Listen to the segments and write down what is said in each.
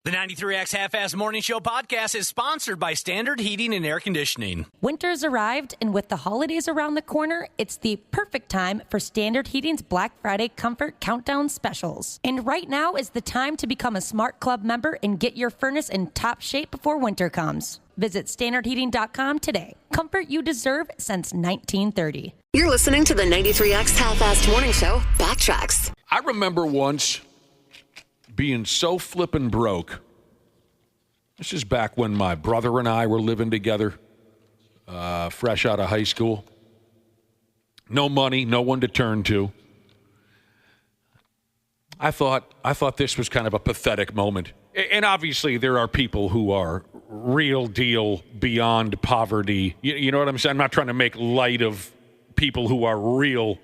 The 93X Half-Ass Morning Show podcast is sponsored by Standard Heating and Air Conditioning. Winter's arrived, and with the holidays around the corner, it's the perfect time for Standard Heating's Black Friday Comfort Countdown specials. And right now is the time to become a Smart Club member and get your furnace in top shape before winter comes. Visit standardheating.com today. Comfort you deserve since 1930. You're listening to the 93X Half-Assed Morning Show Backtracks. I remember once being so flippin' broke. This is back when my brother and I were living together, fresh out of high school. No money, no one to turn to. I thought this was kind of a pathetic moment. And obviously there are people who are real deal beyond poverty. You know what I'm saying? I'm not trying to make light of people who are real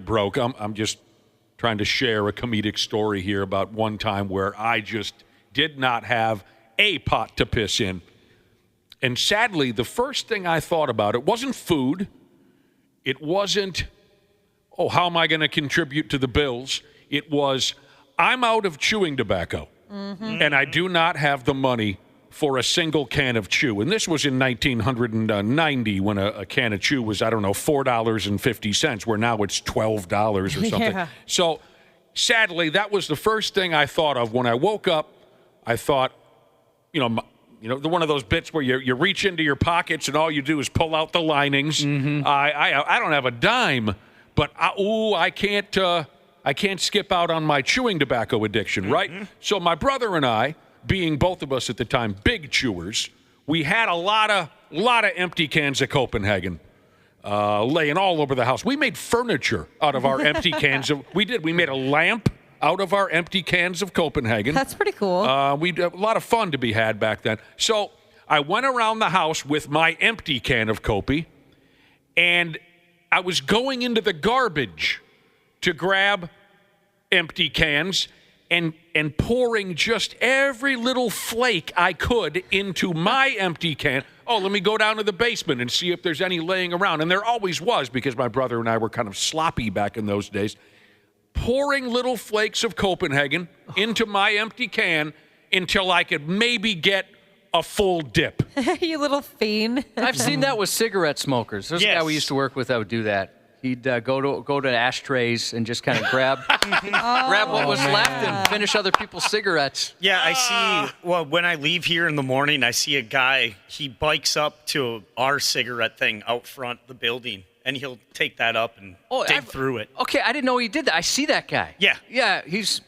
broke. I'm just trying to share a comedic story here about one time where I just did not have a pot to piss in. And sadly, the first thing I thought about, it wasn't food. It wasn't, how am I going to contribute to the bills? It was, I'm out of chewing tobacco. Mm-hmm. And I do not have the money for a single can of chew. And this was in 1990 when a can of chew was, $4.50, where now it's $12 or something. Yeah. So sadly, that was the first thing I thought of when I woke up. I thought, one of those bits where you reach into your pockets and all you do is pull out the linings. Mm-hmm. I don't have a dime, but I can't skip out on my chewing tobacco addiction, right? Mm-hmm. So my brother and I, being both of us at the time big chewers, we had a lot of empty cans of Copenhagen laying all over the house. We made furniture out of our empty cans of. We made a lamp out of our empty cans of Copenhagen. That's pretty cool. We had a lot of fun to be had back then. So I went around the house with my empty can of Kopi, and I was going into the garbage to grab empty cans and pouring just every little flake I could into my empty can. Let me go down to the basement and see if there's any laying around. And there always was, because my brother and I were kind of sloppy back in those days. Pouring little flakes of Copenhagen into my empty can until I could maybe get a full dip. You little fiend. I've seen that with cigarette smokers. There's a guy we used to work with that would do that. He'd go to ashtrays and just kind of grab what was left and finish other people's cigarettes. Yeah, I see. Well, when I leave here in the morning, I see a guy. He bikes up to our cigarette thing out front the building, and he'll take that up and dig through it. Okay, I didn't know he did that. I see that guy. Yeah. Yeah, he's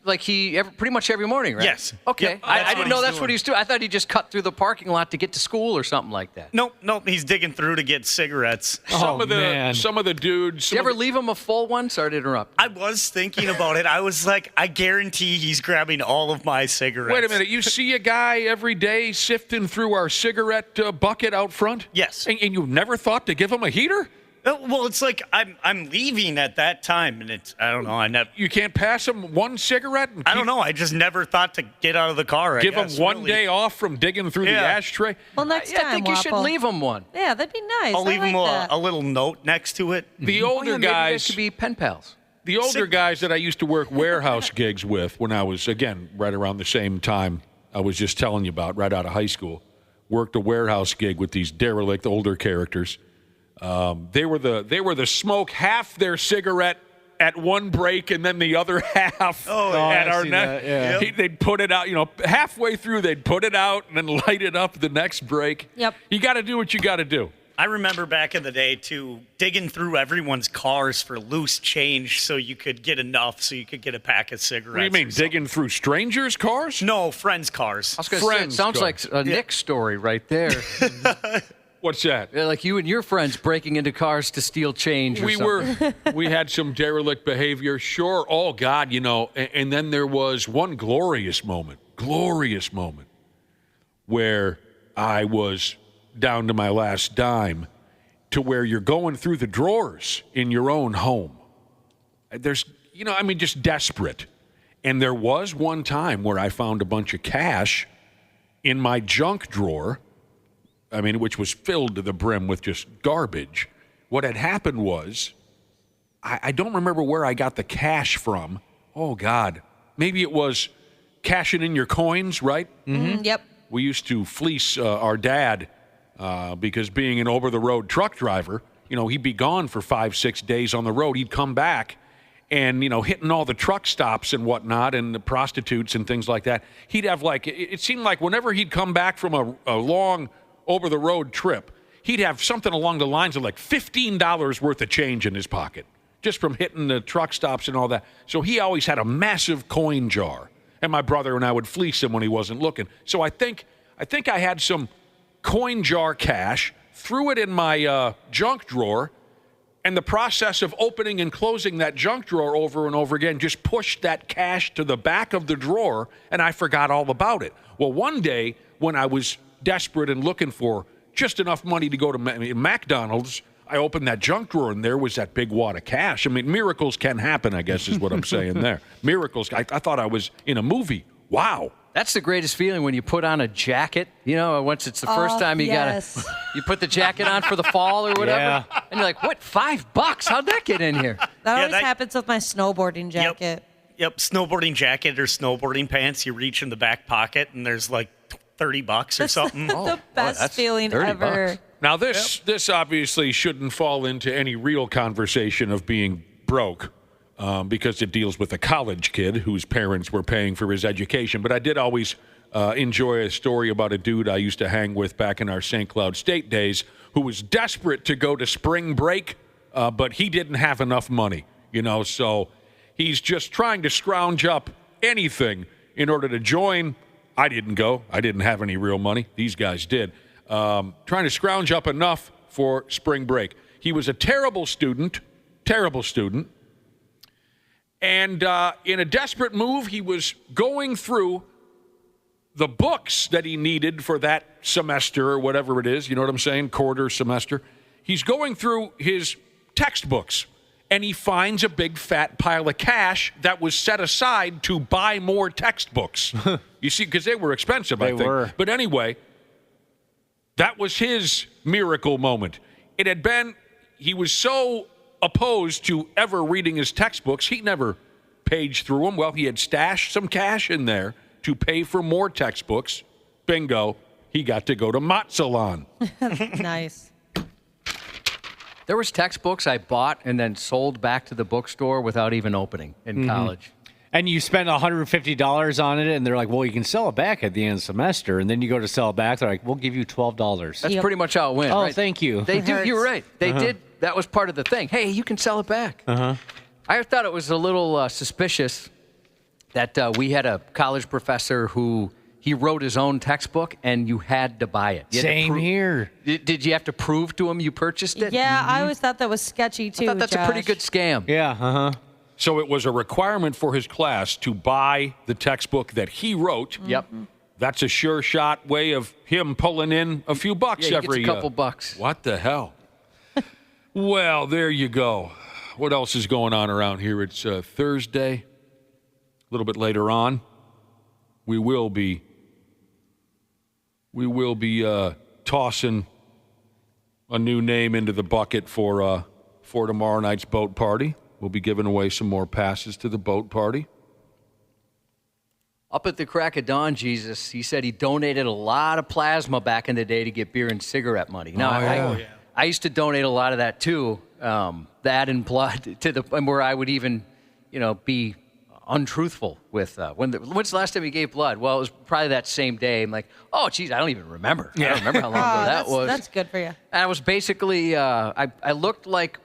like pretty much every morning, right? Yes. Okay. Yep, I didn't know that's what he was doing. I thought he just cut through the parking lot to get to school or something like that. Nope. He's digging through to get cigarettes. Some of the dudes. Did you ever leave him a full one? Sorry to interrupt. I was thinking about it. I was like, I guarantee he's grabbing all of my cigarettes. Wait a minute. You see a guy every day sifting through our cigarette bucket out front? Yes. And you never thought to give him a heater? Well, it's like I'm leaving at that time, and I don't know. You can't pass him one cigarette? I don't know. I just never thought to get out of the car. Give him one day off from digging through the ashtray? Well, next time, I think you should leave him one. Yeah, that'd be nice. I'll leave him a little note next to it. The older maybe guys you guys could be pen pals. The older guys that I used to work warehouse gigs with when I was, again, right around the same time I was just telling you about, right out of high school, worked a warehouse gig with these derelict older characters. They were the smoke half their cigarette at one break and then the other half at our next. Yeah. They'd put it out, halfway through they'd put it out and then light it up the next break. Yep. You got to do what you got to do. I remember back in the day, too, digging through everyone's cars for loose change so you could get enough so you could get a pack of cigarettes. What do you mean, digging through strangers' cars? No, friends' cars. I was going to say, it sounds like a Nick story right there. What's that? Like you and your friends breaking into cars to steal change or something. We had some derelict behavior, sure. Oh, God, and then there was one glorious moment, where I was down to my last dime, to where you're going through the drawers in your own home. There's, just desperate. And there was one time where I found a bunch of cash in my junk drawer, which was filled to the brim with just garbage. What had happened was, I don't remember where I got the cash from. Oh, God. Maybe it was cashing in your coins, right? Yep. We used to fleece our dad because being an over-the-road truck driver, he'd be gone for 5-6 days on the road. He'd come back and, hitting all the truck stops and whatnot and the prostitutes and things like that. He'd have it seemed like whenever he'd come back from a long over-the-road trip, he'd have something along the lines of $15 worth of change in his pocket just from hitting the truck stops and all that. So he always had a massive coin jar. And my brother and I would fleece him when he wasn't looking. So I think I had some coin jar cash, threw it in my junk drawer, and the process of opening and closing that junk drawer over and over again just pushed that cash to the back of the drawer, and I forgot all about it. Well, one day when I was desperate and looking for just enough money to go to McDonald's, I opened that junk drawer, and there was that big wad of cash. I mean, miracles can happen, I guess is what I'm saying there. Miracles. I thought I was in a movie. Wow. That's the greatest feeling when you put on a jacket. Once it's the first time you you put the jacket on for the fall or whatever. Yeah. And you're like, what, $5? How'd that get in here? That always happens with my snowboarding jacket. Yep, snowboarding jacket or snowboarding pants. You reach in the back pocket, and there's $30 or something. The best feeling ever. Now, this obviously shouldn't fall into any real conversation of being broke because it deals with a college kid whose parents were paying for his education. But I did always enjoy a story about a dude I used to hang with back in our St. Cloud State days who was desperate to go to spring break, but he didn't have enough money, so he's just trying to scrounge up anything in order to join. I didn't go. I didn't have any real money. These guys did. Trying to scrounge up enough for spring break. He was a terrible student. And in a desperate move, he was going through the books that he needed for that semester or whatever it is. You know what I'm saying? Quarter semester. He's going through his textbooks, and he finds a big fat pile of cash that was set aside to buy more textbooks. You see, because they were expensive, I think. They were. But anyway, that was his miracle moment. He was so opposed to ever reading his textbooks, he never paged through them. Well, he had stashed some cash in there to pay for more textbooks. Bingo. He got to go to Matzalan. Nice. There was textbooks I bought and then sold back to the bookstore without even opening in college. And you spend $150 on it, and they're like, well, you can sell it back at the end of the semester. And then you go to sell it back, they're like, we'll give you $12. That's pretty much how it went, Oh, right? thank you. They do. You're right. They did. That was part of the thing. Hey, you can sell it back. I thought it was a little suspicious that we had a college professor who he wrote his own textbook, and you had to buy it. Same here. Did you have to prove to him you purchased it? Yeah, I always thought that was sketchy, too, I thought that's a pretty good scam. Yeah, So it was a requirement for his class to buy the textbook that he wrote. Yep. That's a sure shot way of him pulling in a few bucks Yeah, he every gets a couple bucks. What the hell? Well, there you go. What else is going on around here? It's Thursday. A little bit later on, we will be tossing a new name into the bucket for tomorrow night's boat party. We'll be giving away some more passes to the boat party. Up at the crack of dawn, Jesus, he said he donated a lot of plasma back in the day to get beer and cigarette money. Now, I used to donate a lot of that too, that and blood, where I would even, be untruthful with. When's the last time you gave blood? Well, it was probably that same day. I'm like, oh, geez, I don't even remember. I don't remember how long ago that was. That's good for you. And I was basically, I looked like,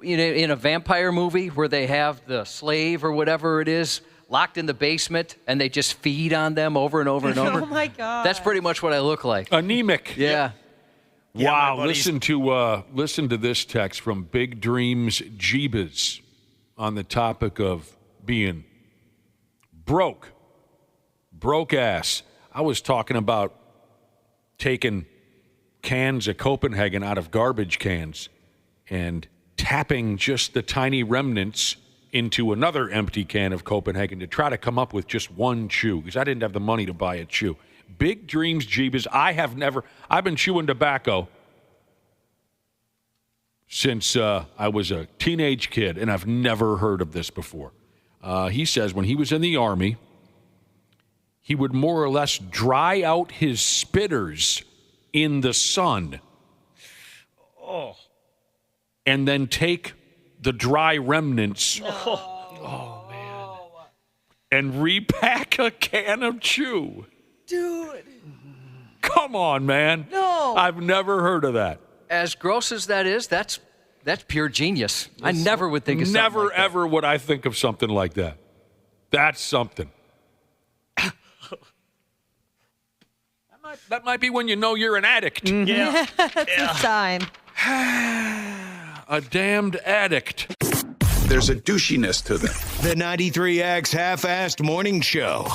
in a vampire movie where they have the slave or whatever it is locked in the basement and they just feed on them over and over and over. Oh, my God. That's pretty much what I look like. Anemic. Yeah. Wow. Listen to this text from Big Dreams Jeebas on the topic of being broke ass. I was talking about taking cans of Copenhagen out of garbage cans and tapping just the tiny remnants into another empty can of Copenhagen to try to come up with just one chew because I didn't have the money to buy a chew. Big Dreams Jeebas. I've been chewing tobacco since I was a teenage kid, and I've never heard of this before. He says when he was in the Army, he would more or less dry out his spitters in the sun. Oh. And then take the dry remnants. Oh, man. And repack a can of chew. Dude. Come on, man. No. I've never heard of that. As gross as that is, that's pure genius. I never would think of something Never, like that. ever would I think of something like that. That's something. That might be when you know you're an addict. Yeah. It's time. A damned addict. There's a douchiness to them. The 93X Half-Assed Morning Show.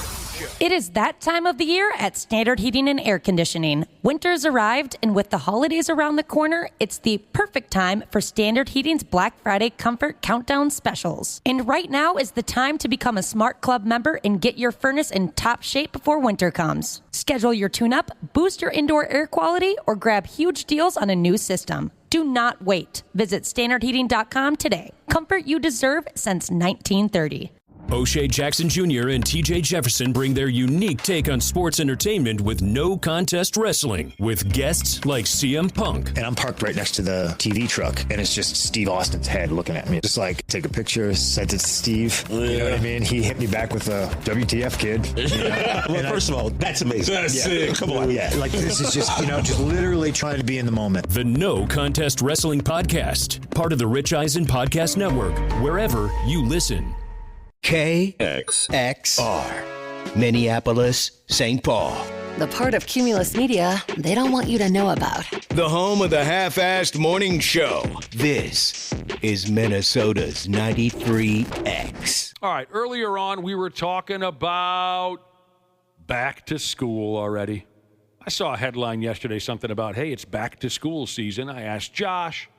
It is that time of the year at Standard Heating and Air Conditioning. Winter's arrived, and with the holidays around the corner, it's the perfect time for Standard Heating's Black Friday Comfort Countdown specials. And right now is the time to become a Smart Club member and get your furnace in top shape before winter comes. Schedule your tune-up, boost your indoor air quality, or grab huge deals on a new system. Do not wait. Visit standardheating.com today. Comfort you deserve since 1930. O'Shea Jackson Jr. and TJ Jefferson bring their unique take on sports entertainment with no contest wrestling, with guests like CM Punk. And I'm parked right next to the TV truck, and it's just Steve Austin's head looking at me. Just like, take a picture, sent it to Steve. Yeah. You know what I mean? He hit me back with a WTF, kid. Well, first of all, that's amazing. That's sick. Come on. Yeah. Like, this is just, just literally trying to be in the moment. The No Contest Wrestling Podcast, part of the Rich Eisen Podcast Network, wherever you listen. KXR, Minneapolis, St. Paul. The part of Cumulus Media they don't want you to know about. The home of the Half-Assed Morning Show. This is Minnesota's 93X. All right, earlier on, we were talking about back to school already. I saw a headline yesterday, something about, hey, it's back to school season. I asked Josh,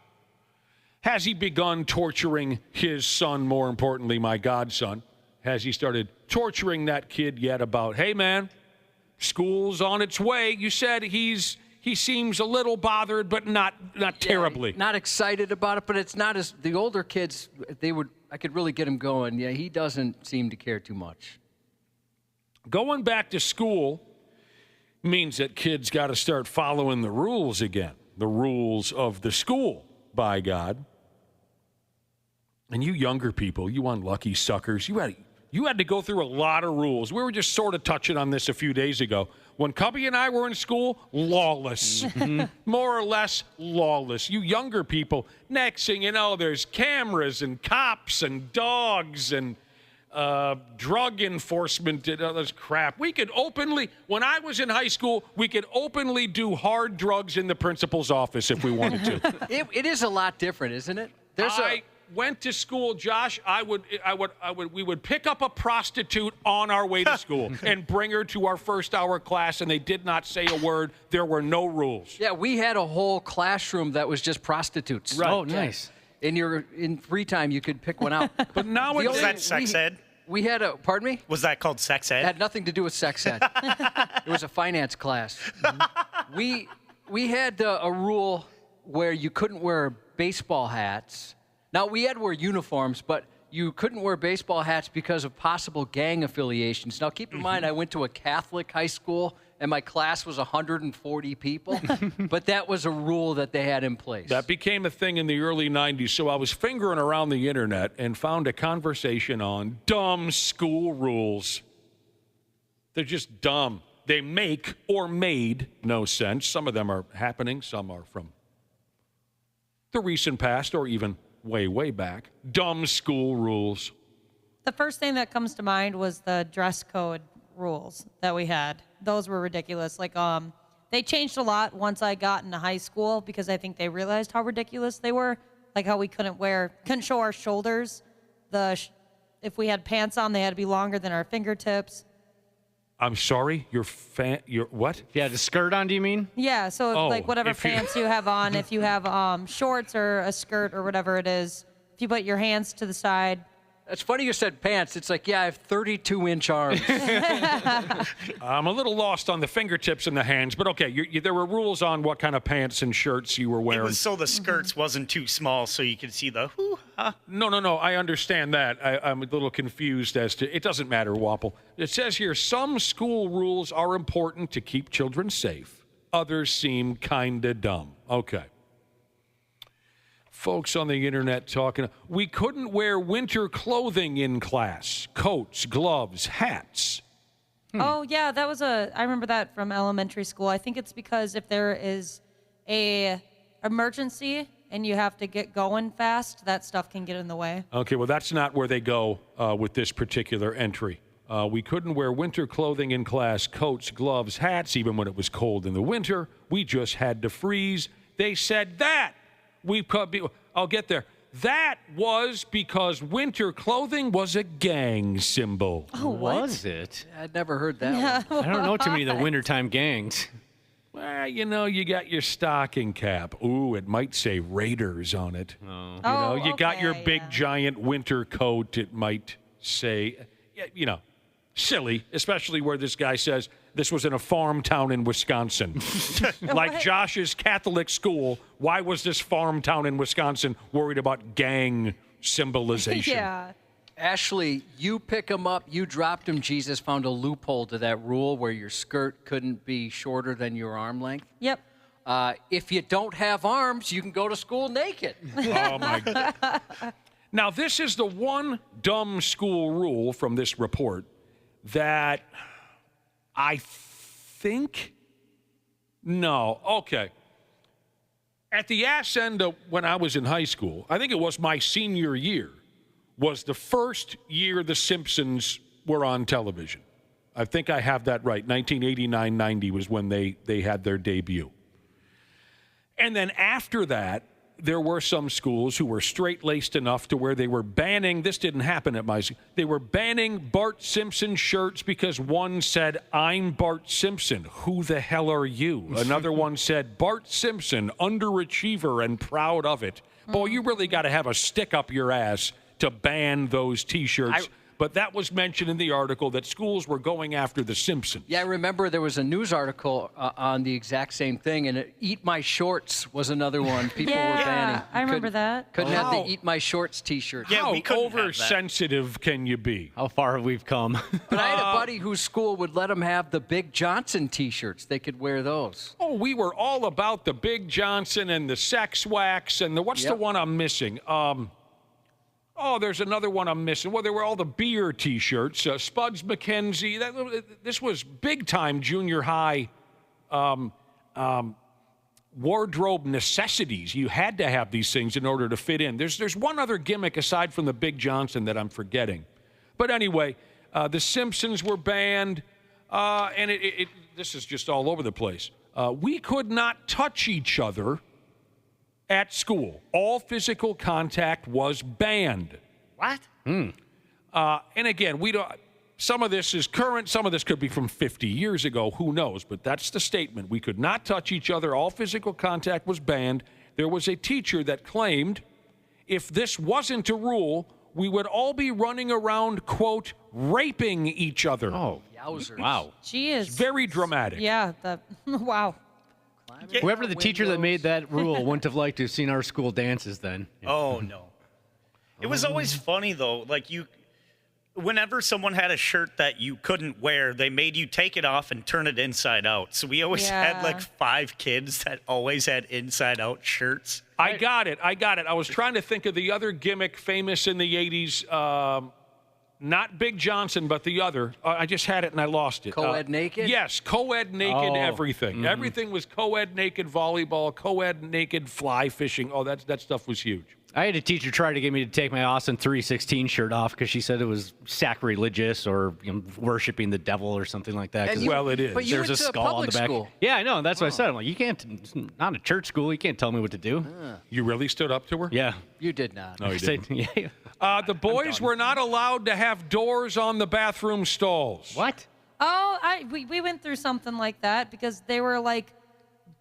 has he begun torturing his son, more importantly, my godson? Has he started torturing that kid yet about, hey, man, school's on its way? You said he seems a little bothered, but not terribly. Not excited about it, but it's not as the older kids, I could really get him going. Yeah, he doesn't seem to care too much. Going back to school means that kids got to start following the rules again, the rules of the school, by God. And you younger people, you unlucky suckers, you had to go through a lot of rules. We were just sort of touching on this a few days ago. When Cubby and I were in school, lawless. More or less lawless. You younger people, next thing you know, there's cameras and cops and dogs and drug enforcement and all this crap. We could openly, when I was in high school, we could openly do hard drugs in the principal's office if we wanted to. It is a lot different, isn't it? I went to school, Josh. We would pick up a prostitute on our way to school and bring her to our first hour class, and they did not say a word. There were no rules. Yeah, we had a whole classroom that was just prostitutes. Right. Oh, nice. In free time, you could pick one out. But now was that sex ed? We had a, pardon me? Was that called sex ed? It had nothing to do with sex ed. It was a finance class. We had a rule where you couldn't wear baseball hats. Now, we had to wear uniforms, but you couldn't wear baseball hats because of possible gang affiliations. Now, keep in mind, I went to a Catholic high school, and my class was 140 people, but that was a rule that they had in place. That became a thing in the early 90s, so I was fingering around the internet and found a conversation on dumb school rules. They're just dumb. They make or made no sense. Some of them are happening. Some are from the recent past or even way back. Dumb school rules. The first thing that comes to mind was the dress code rules that we had. Those were ridiculous. Like, they changed a lot once I got into high school because I think they realized how ridiculous they were. Like how we couldn't show our shoulders. If we had pants on, they had to be longer than our fingertips. I'm sorry, your what? Yeah, the skirt on, do you mean? Yeah, so like whatever pants you have on, if you have shorts or a skirt or whatever it is, if you put your hands to the side, It's funny you said pants. It's like, yeah, I have 32-inch arms. I'm a little lost on the fingertips and the hands, but okay, there were rules on what kind of pants and shirts you were wearing. It was so the skirts wasn't too small so you could see the hoo-ha. No, I understand that. I'm a little confused as to, it doesn't matter, Wapple. It says here, some school rules are important to keep children safe. Others seem kind of dumb. Okay. Folks on the internet talking, we couldn't wear winter clothing in class. Coats, gloves, hats. Oh, yeah, I remember that from elementary school. I think it's because if there is a emergency and you have to get going fast, that stuff can get in the way. Okay, well, that's not where they go with this particular entry. We couldn't wear winter clothing in class, coats, gloves, hats, even when it was cold in the winter. We just had to freeze. They said that. I'll get there. That was because winter clothing was a gang symbol. Oh, what? Was it? I'd never heard that one. I don't know too many of the wintertime gangs. Well, you got your stocking cap. Ooh, it might say Raiders on it. Oh. You got your big, giant winter coat. It might say, silly, especially where this guy says this was in a farm town in Wisconsin. Like Josh's Catholic school, why was this farm town in Wisconsin worried about gang symbolization? Yeah. Ashley, you pick them up, you dropped them. Jesus found a loophole to that rule where your skirt couldn't be shorter than your arm length. Yep. If you don't have arms, you can go to school naked. Oh, my God. Now, this is the one dumb school rule from this report that I think, no, okay. At the ass end of when I was in high school, I think it was my senior year, was the first year The Simpsons were on television. I think I have that right. 1989-90 was when they had their debut. And then after that, there were some schools who were straight-laced enough to where they were banning, this didn't happen at my school, they were banning Bart Simpson shirts because one said, I'm Bart Simpson. Who the hell are you? Another one said, Bart Simpson, underachiever and proud of it. Boy, you really got to have a stick up your ass to ban those T-shirts. But that was mentioned in the article that schools were going after The Simpsons. Yeah, I remember there was a news article on the exact same thing, and Eat My Shorts was another one people were banning. I remember that. Couldn't have the Eat My Shorts T-shirt. Yeah, how oversensitive can you be? How far have we come? But I had a buddy whose school would let them have the Big Johnson T-shirts. They could wear those. Oh, we were all about the Big Johnson and the Sex Wax and the, what's the one I'm missing? Oh, there's another one I'm missing. Well, there were all the beer T-shirts. Spuds McKenzie. This was big-time junior high wardrobe necessities. You had to have these things in order to fit in. There's one other gimmick aside from the Big Johnson that I'm forgetting. But anyway, The Simpsons were banned, and this is just all over the place. We could not touch each other at school. All physical contact was banned. What? And again, we don't. Some of this is current. Some of this could be from 50 years ago. Who knows? But that's the statement. We could not touch each other. All physical contact was banned. There was a teacher that claimed if this wasn't a rule, we would all be running around, quote, raping each other. Oh, yowzers. Wow. She is. It's very dramatic. Yeah. Wow. Whoever the teacher that made that rule wouldn't have liked to have seen our school dances then. Oh, no. It was always funny, though. Like, whenever someone had a shirt that you couldn't wear, they made you take it off and turn it inside out. So we always had, like, 5 kids that always had inside-out shirts. I got it. I was trying to think of the other gimmick famous in the 80s. Not Big Johnson, but the other. I just had it and I lost it. Co-ed naked? Yes, co-ed naked everything. Mm-hmm. Everything was co-ed naked volleyball, co-ed naked fly fishing. Oh, that stuff was huge. I had a teacher try to get me to take my Austin 316 shirt off because she said it was sacrilegious or worshiping the devil or something like that. Well, it is. But you There's went a to skull on the back. School. Yeah, I know. That's what I said. I'm like, you can't. It's not a church school. You can't tell me what to do. You really stood up to her? Yeah. You did not. No, you didn't. Yeah. The boys were not allowed to have doors on the bathroom stalls. What? Oh, we went through something like that because they were like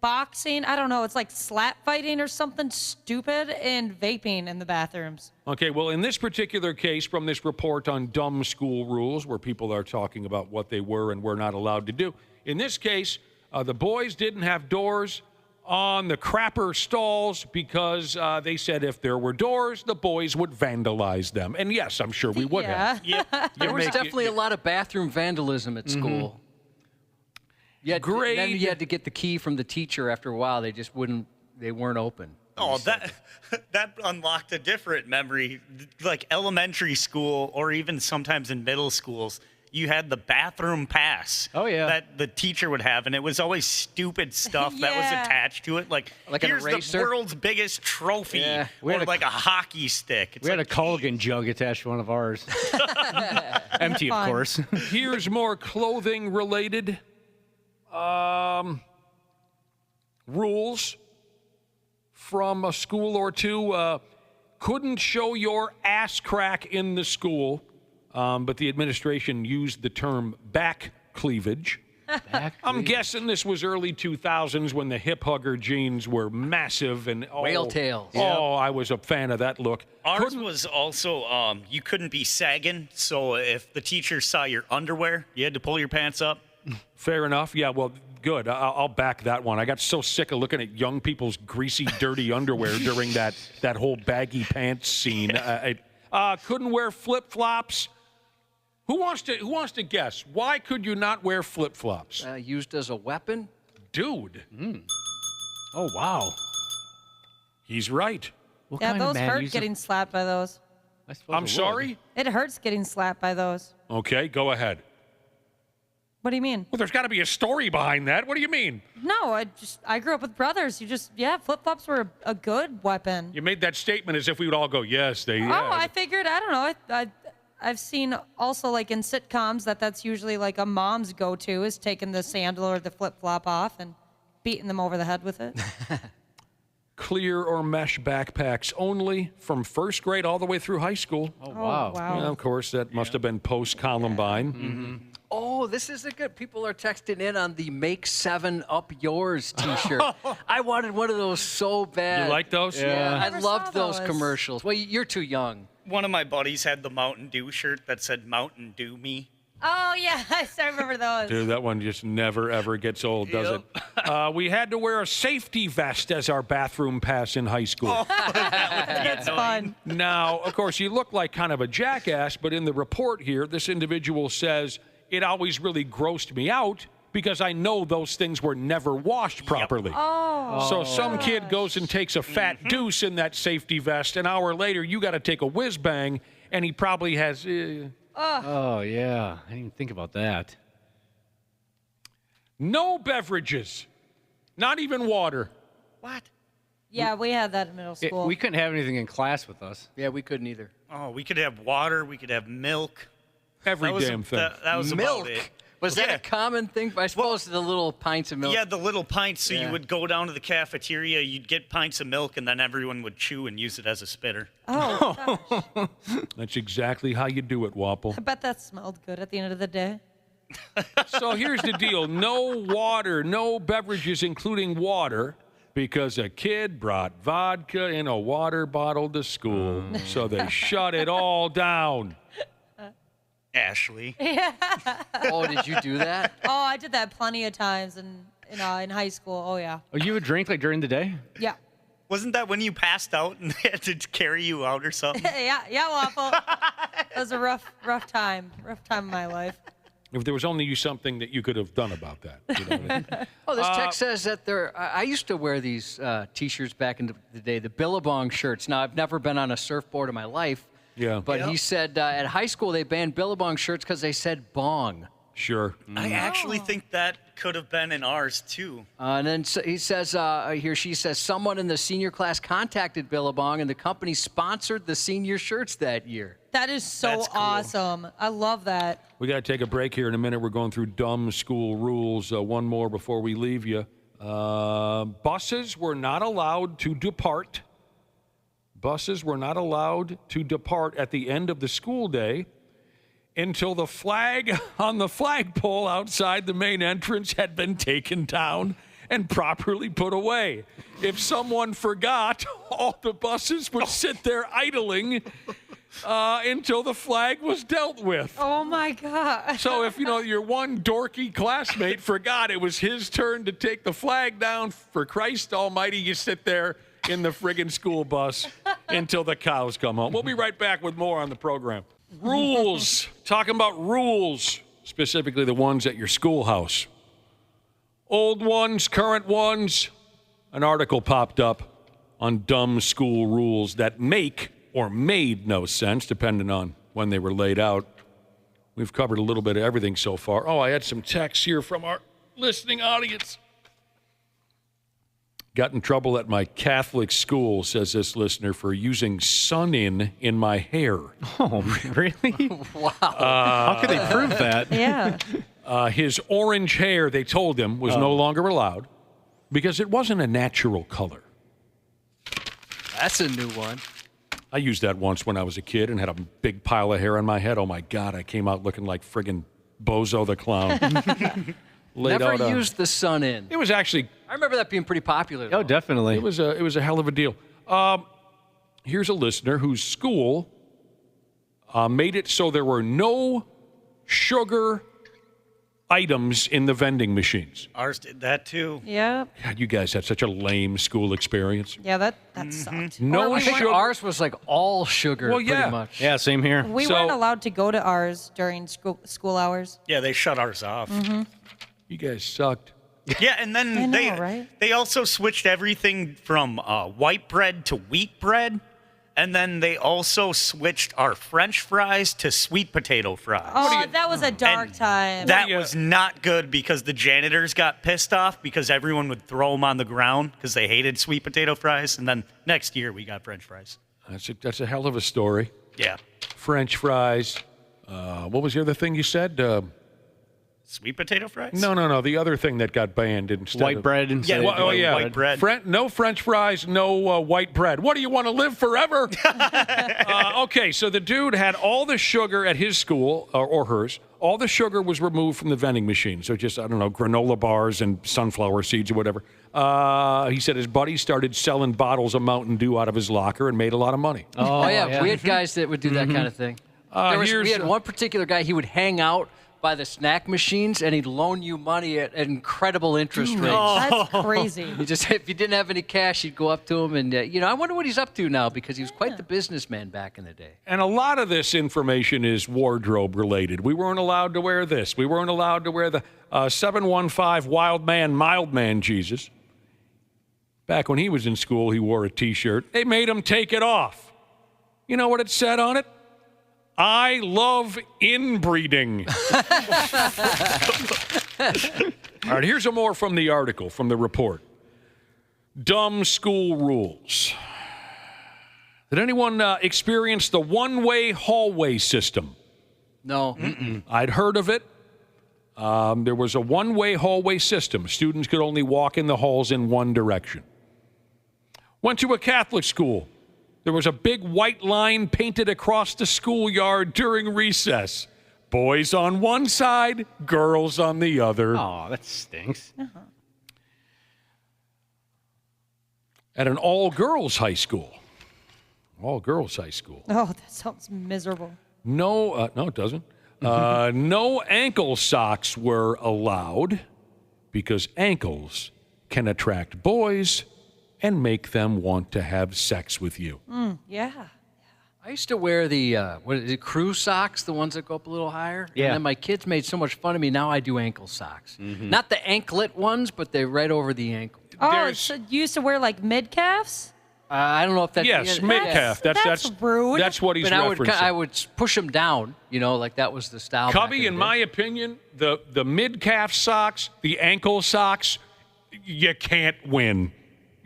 boxing. I don't know. It's like slap fighting or something stupid and vaping in the bathrooms. Okay, well, in this particular case, from this report on dumb school rules, where people are talking about what they were and were not allowed to do, in this case, the boys didn't have doors on the crapper stalls because they said if there were doors, the boys would vandalize them. And yes, I'm sure we would have. Yeah. There was definitely a lot of bathroom vandalism at school. Grade. Then you had to get the key from the teacher after a while. They just wouldn't. They weren't open. Oh, that unlocked a different memory. Like elementary school, or even sometimes in middle schools, you had the bathroom pass. Oh, yeah. That the teacher would have, and it was always stupid stuff that was attached to it. Like an here's eraser? the world's biggest trophy, Yeah. or like a hockey stick. It's We had a like, Culligan jug attached to one of ours. Empty, of course. Here's more clothing-related rules from a school or two. Couldn't show your ass crack in the school, but the administration used the term back cleavage. I'm guessing this was early 2000s when the hip hugger jeans were massive and Whale tails. Oh, I was a fan of that look. Ours was also you couldn't be sagging, so if the teacher saw your underwear, you had to pull your pants up. Fair enough. Yeah, well, good. I'll back that one. I got so sick of looking at young people's greasy, dirty underwear during that whole baggy pants scene. Couldn't wear flip-flops. Who wants to guess? Why could you not wear flip-flops? Used as a weapon? Dude. Oh, wow. He's right. What Yeah, kind of those man hurt uses- getting slapped by those. I suppose I'm it would. sorry? It hurts getting slapped by those. Okay, go ahead. What do you mean? Well, there's got to be a story behind that. What do you mean? No, I grew up with brothers. Flip-flops were a good weapon. You made that statement as if we would all go, yes, they... Oh, Yeah. I figured, I don't know. I've seen also like in sitcoms that's usually like a mom's go-to is taking the sandal or the flip-flop off and beating them over the head with it. Clear or mesh backpacks only from first grade all the way through high school. Oh, wow. Wow. Yeah, of course, that must have been post-Columbine. Oh, this is a good. People are texting in on the "Make 7 Up Yours" T-shirt. I wanted one of those so bad. You like those? Yeah, I Never loved saw those those. commercials. Well, you're too young. One of my buddies had the Mountain Dew shirt that said "Mountain Dew me." Oh, yes, I remember those. Dude, that one just never, ever gets old, does it? We had to wear a safety vest as our bathroom pass in high school. That's fun. Now, of course, you look like kind of a jackass, but in the report here, this individual says, it always really grossed me out because I know those things were never washed properly. Oh. So some kid goes and takes a fat deuce in that safety vest. An hour later, you got to take a whiz bang, and he probably has... Oh, yeah. I didn't even think about that. no beverages, not even water. What? Yeah, we had that in middle school. We couldn't have anything in class with us. Yeah, we couldn't either. Oh, we could have water. We could have milk. Every That was damn thing. That was Milk. about it. Was that a common thing? I suppose the little pints of milk. Yeah, the little pints. So Yeah. you would go down to the cafeteria, you'd get pints of milk, and then everyone would chew and use it as a spitter. Oh, gosh. That's exactly how you do it, Wapple. I bet that smelled good at the end of the day. So here's the deal. No water, no beverages, including water, because a kid brought vodka in a water bottle to school. So they shut it all down. Ashley. Oh, did you do that? Oh, I did that plenty of times in high school. Oh, yeah. Oh, you would drink like during the day? Yeah. Wasn't that when you passed out and they had to carry you out or something? yeah, Waffle. That was a rough time of my life. If there was only something that you could have done about that. You know what I mean? Oh, this text says that I used to wear these T-shirts back in the day, the Billabong shirts. Now, I've never been on a surfboard in my life. Yeah. But he said at high school they banned Billabong shirts because they said bong. Sure. I actually think that could have been in ours, too. And then he says, she says, someone in the senior class contacted Billabong and the company sponsored the senior shirts that year. That is so That's cool. awesome. I love that. We got to take a break here in a minute. We're going through dumb school rules. One more before we leave you. Buses were not allowed to depart. Buses were not allowed to depart at the end of the school day until the flag on the flagpole outside the main entrance had been taken down and properly put away. If someone forgot, all the buses would sit there idling until the flag was dealt with. Oh, my God. So if, your one dorky classmate forgot it was his turn to take the flag down, for Christ almighty, you sit there in the friggin' school bus until the cows come home. We'll be right back with more on the program. Rules. Talking about rules, specifically the ones at your schoolhouse. Old ones, current ones. An article popped up on dumb school rules that make or made no sense, depending on when they were laid out. We've covered a little bit of everything so far. Oh, I had some texts here from our listening audience. Got in trouble at my Catholic school, says this listener, for using sun-in my hair. Oh, really? Wow. How could they prove that? Yeah. His orange hair, they told him, was no longer allowed because it wasn't a natural color. That's a new one. I used that once when I was a kid and had a big pile of hair on my head. Oh, my God, I came out looking like friggin' Bozo the Clown. Never used the sun-in. It was actually... I remember that being pretty popular, though. Oh, definitely. It was a hell of a deal. Here's a listener whose school made it so there were no sugar items in the vending machines. Ours did that, too. Yeah. God, you guys had such a lame school experience. Yeah, that sucked. No I think sugar. ours was like all sugar, Well, yeah. pretty much. Yeah, same here. We weren't allowed to go to ours during school hours. Yeah, they shut ours off. You guys sucked. Yeah, and then I know, right? they also switched everything from white bread to wheat bread. And then they also switched our French fries to sweet potato fries. Oh, that was a dark time. That was not good because the janitors got pissed off because everyone would throw them on the ground because they hated sweet potato fries. And then next year we got French fries. That's a hell of a story. Yeah. French fries. What was the other thing you said? Sweet potato fries? No. The other thing that got banned instead White of bread instead of white bread. No French fries, no white bread. What, do you want to live forever? Okay, so the dude had all the sugar at his school, or hers. All the sugar was removed from the vending machine. So just, I don't know, granola bars and sunflower seeds or whatever. He said his buddy started selling bottles of Mountain Dew out of his locker and made a lot of money. Oh, yeah. We had guys that would do that kind of thing. We had one particular guy, he would hang out by the snack machines, and he'd loan you money at incredible interest rates. That's crazy. If you didn't have any cash, you'd go up to him, and I wonder what he's up to now because he was quite the businessman back in the day. And a lot of this information is wardrobe related. We weren't allowed to wear this. We weren't allowed to wear the 715 Wild Man, Mild Man Jesus. Back when he was in school, he wore a T-shirt. They made him take it off. You know what it said on it? I love inbreeding. All right, here's more from the article, from the report. Dumb school rules. Did anyone experience the one-way hallway system? No. I'd heard of it. There was a one-way hallway system. Students could only walk in the halls in one direction. Went to a Catholic school. There was a big white line painted across the schoolyard during recess. Boys on one side, girls on the other. Oh, that stinks. At an all-girls high school. All-girls high school. Oh, that sounds miserable. No, it doesn't. No ankle socks were allowed because ankles can attract boys and make them want to have sex with you. Yeah. I used to wear the crew socks, the ones that go up a little higher. Yeah. And then my kids made so much fun of me. Now I do ankle socks. Not the anklet ones, but they're right over the ankle. Oh, so you used to wear like mid-calves? I don't know if that's... Yes, mid-calf. That's rude. That's what he's But referencing. I would push them down, like that was the style. Cubby, in my opinion, the mid-calf socks, the ankle socks, you can't win.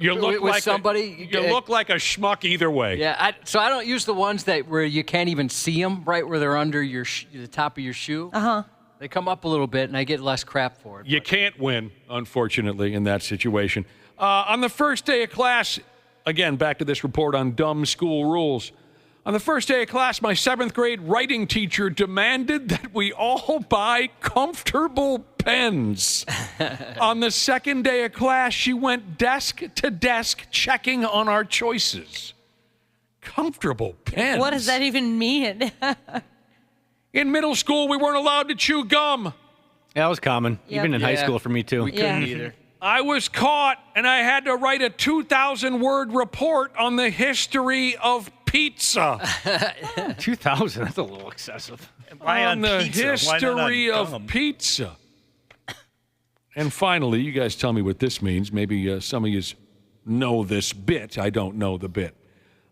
You look with like somebody. You look like a schmuck either way. Yeah, so I don't use the ones where you can't even see them, right where they're under the top of your shoe. They come up a little bit, and I get less crap for it. You can't win, unfortunately, in that situation. On the first day of class, again, back to this report on dumb school rules. On the first day of class, my 7th grade writing teacher demanded that we all buy comfortable pens. On the second day of class, she went desk to desk checking on our choices. Comfortable pens. What does that even mean? In middle school, we weren't allowed to chew gum. Yeah, that was common. Yep. Even in high school for me, too. We couldn't either. I was caught, and I had to write a 2,000-word report on the history of pizza. 2,000, that's a little excessive. Why on the pizza? history Why not on of gum? pizza. And finally, you guys tell me what this means. Maybe some of you know this bit. I don't know the bit.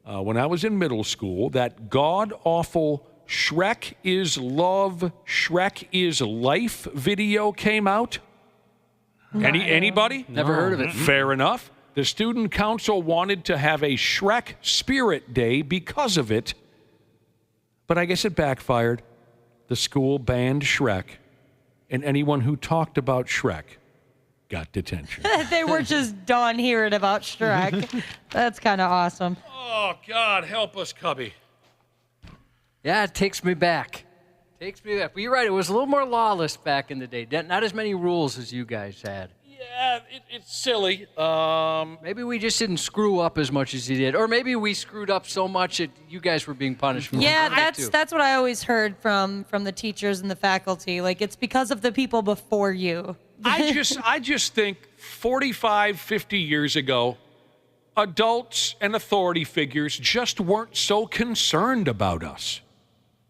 When I was in middle school, that god-awful Shrek is Love, Shrek is Life video came out. Anybody? Never heard of it. Fair enough. The student council wanted to have a Shrek Spirit Day because of it, but I guess it backfired. The school banned Shrek, and anyone who talked about Shrek got detention. They were just done hearing about Shrek. That's kind of awesome. Oh, God, help us, Cubby. Yeah, it takes me back. But you're right. It was a little more lawless back in the day. Not as many rules as you guys had. Yeah, it's silly. Maybe we just didn't screw up as much as you did. Or maybe we screwed up so much that you guys were being punished for it. Yeah, that's what I always heard from the teachers and the faculty. Like, it's because of the people before you. I just think 45, 50 years ago, adults and authority figures just weren't so concerned about us.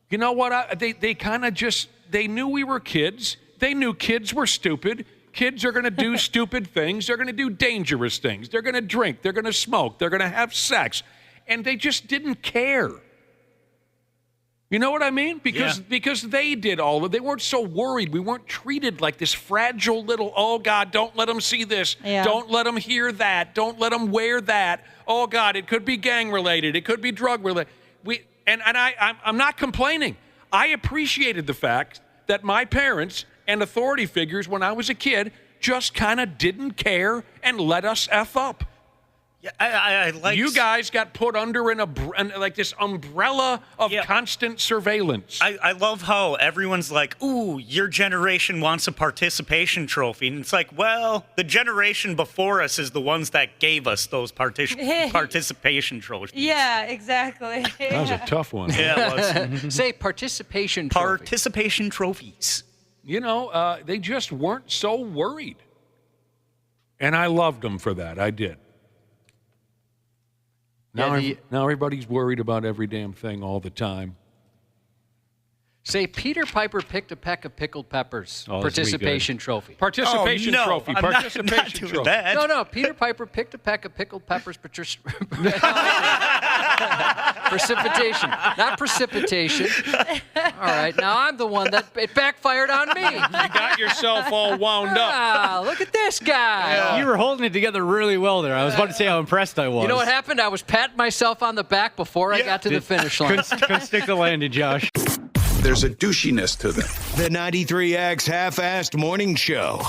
You know what? They kind of just, they knew we were kids. They knew kids were stupid. Kids are going to do stupid things. They're going to do dangerous things. They're going to drink. They're going to smoke. They're going to have sex. And they just didn't care. You know what I mean? Because they did all of it. They weren't so worried. We weren't treated like this fragile little, oh, God, don't let them see this. Yeah. Don't let them hear that. Don't let them wear that. Oh, God, it could be gang-related. It could be drug-related. I'm not complaining. I appreciated the fact that my parents and authority figures when I was a kid just kind of didn't care and let us F up. Yeah, I like you guys got put under like this umbrella of constant surveillance. I love how everyone's like, ooh, your generation wants a participation trophy. And it's like, well, the generation before us is the ones that gave us those participation trophies. Yeah, exactly. That was a tough one. Yeah, it was. Say participation trophy. Participation trophies. You know, they just weren't so worried. And I loved them for that. I did. Now everybody's worried about every damn thing all the time. Say Peter Piper picked a peck of pickled peppers. Participation trophy. Participation trophy. I'm Participation not doing trophy. that. No. Peter Piper picked a peck of pickled peppers. Precipitation. Not precipitation. All right. Now I'm the one that it backfired on me. You got yourself all wound up. Ah, look at this guy. You were holding it together really well there. I was about to say how impressed I was. You know what happened? I was patting myself on the back before I got to the finish line. Couldn't stick the landing, Josh. There's a douchiness to them. The 93X Half-Assed Morning Show.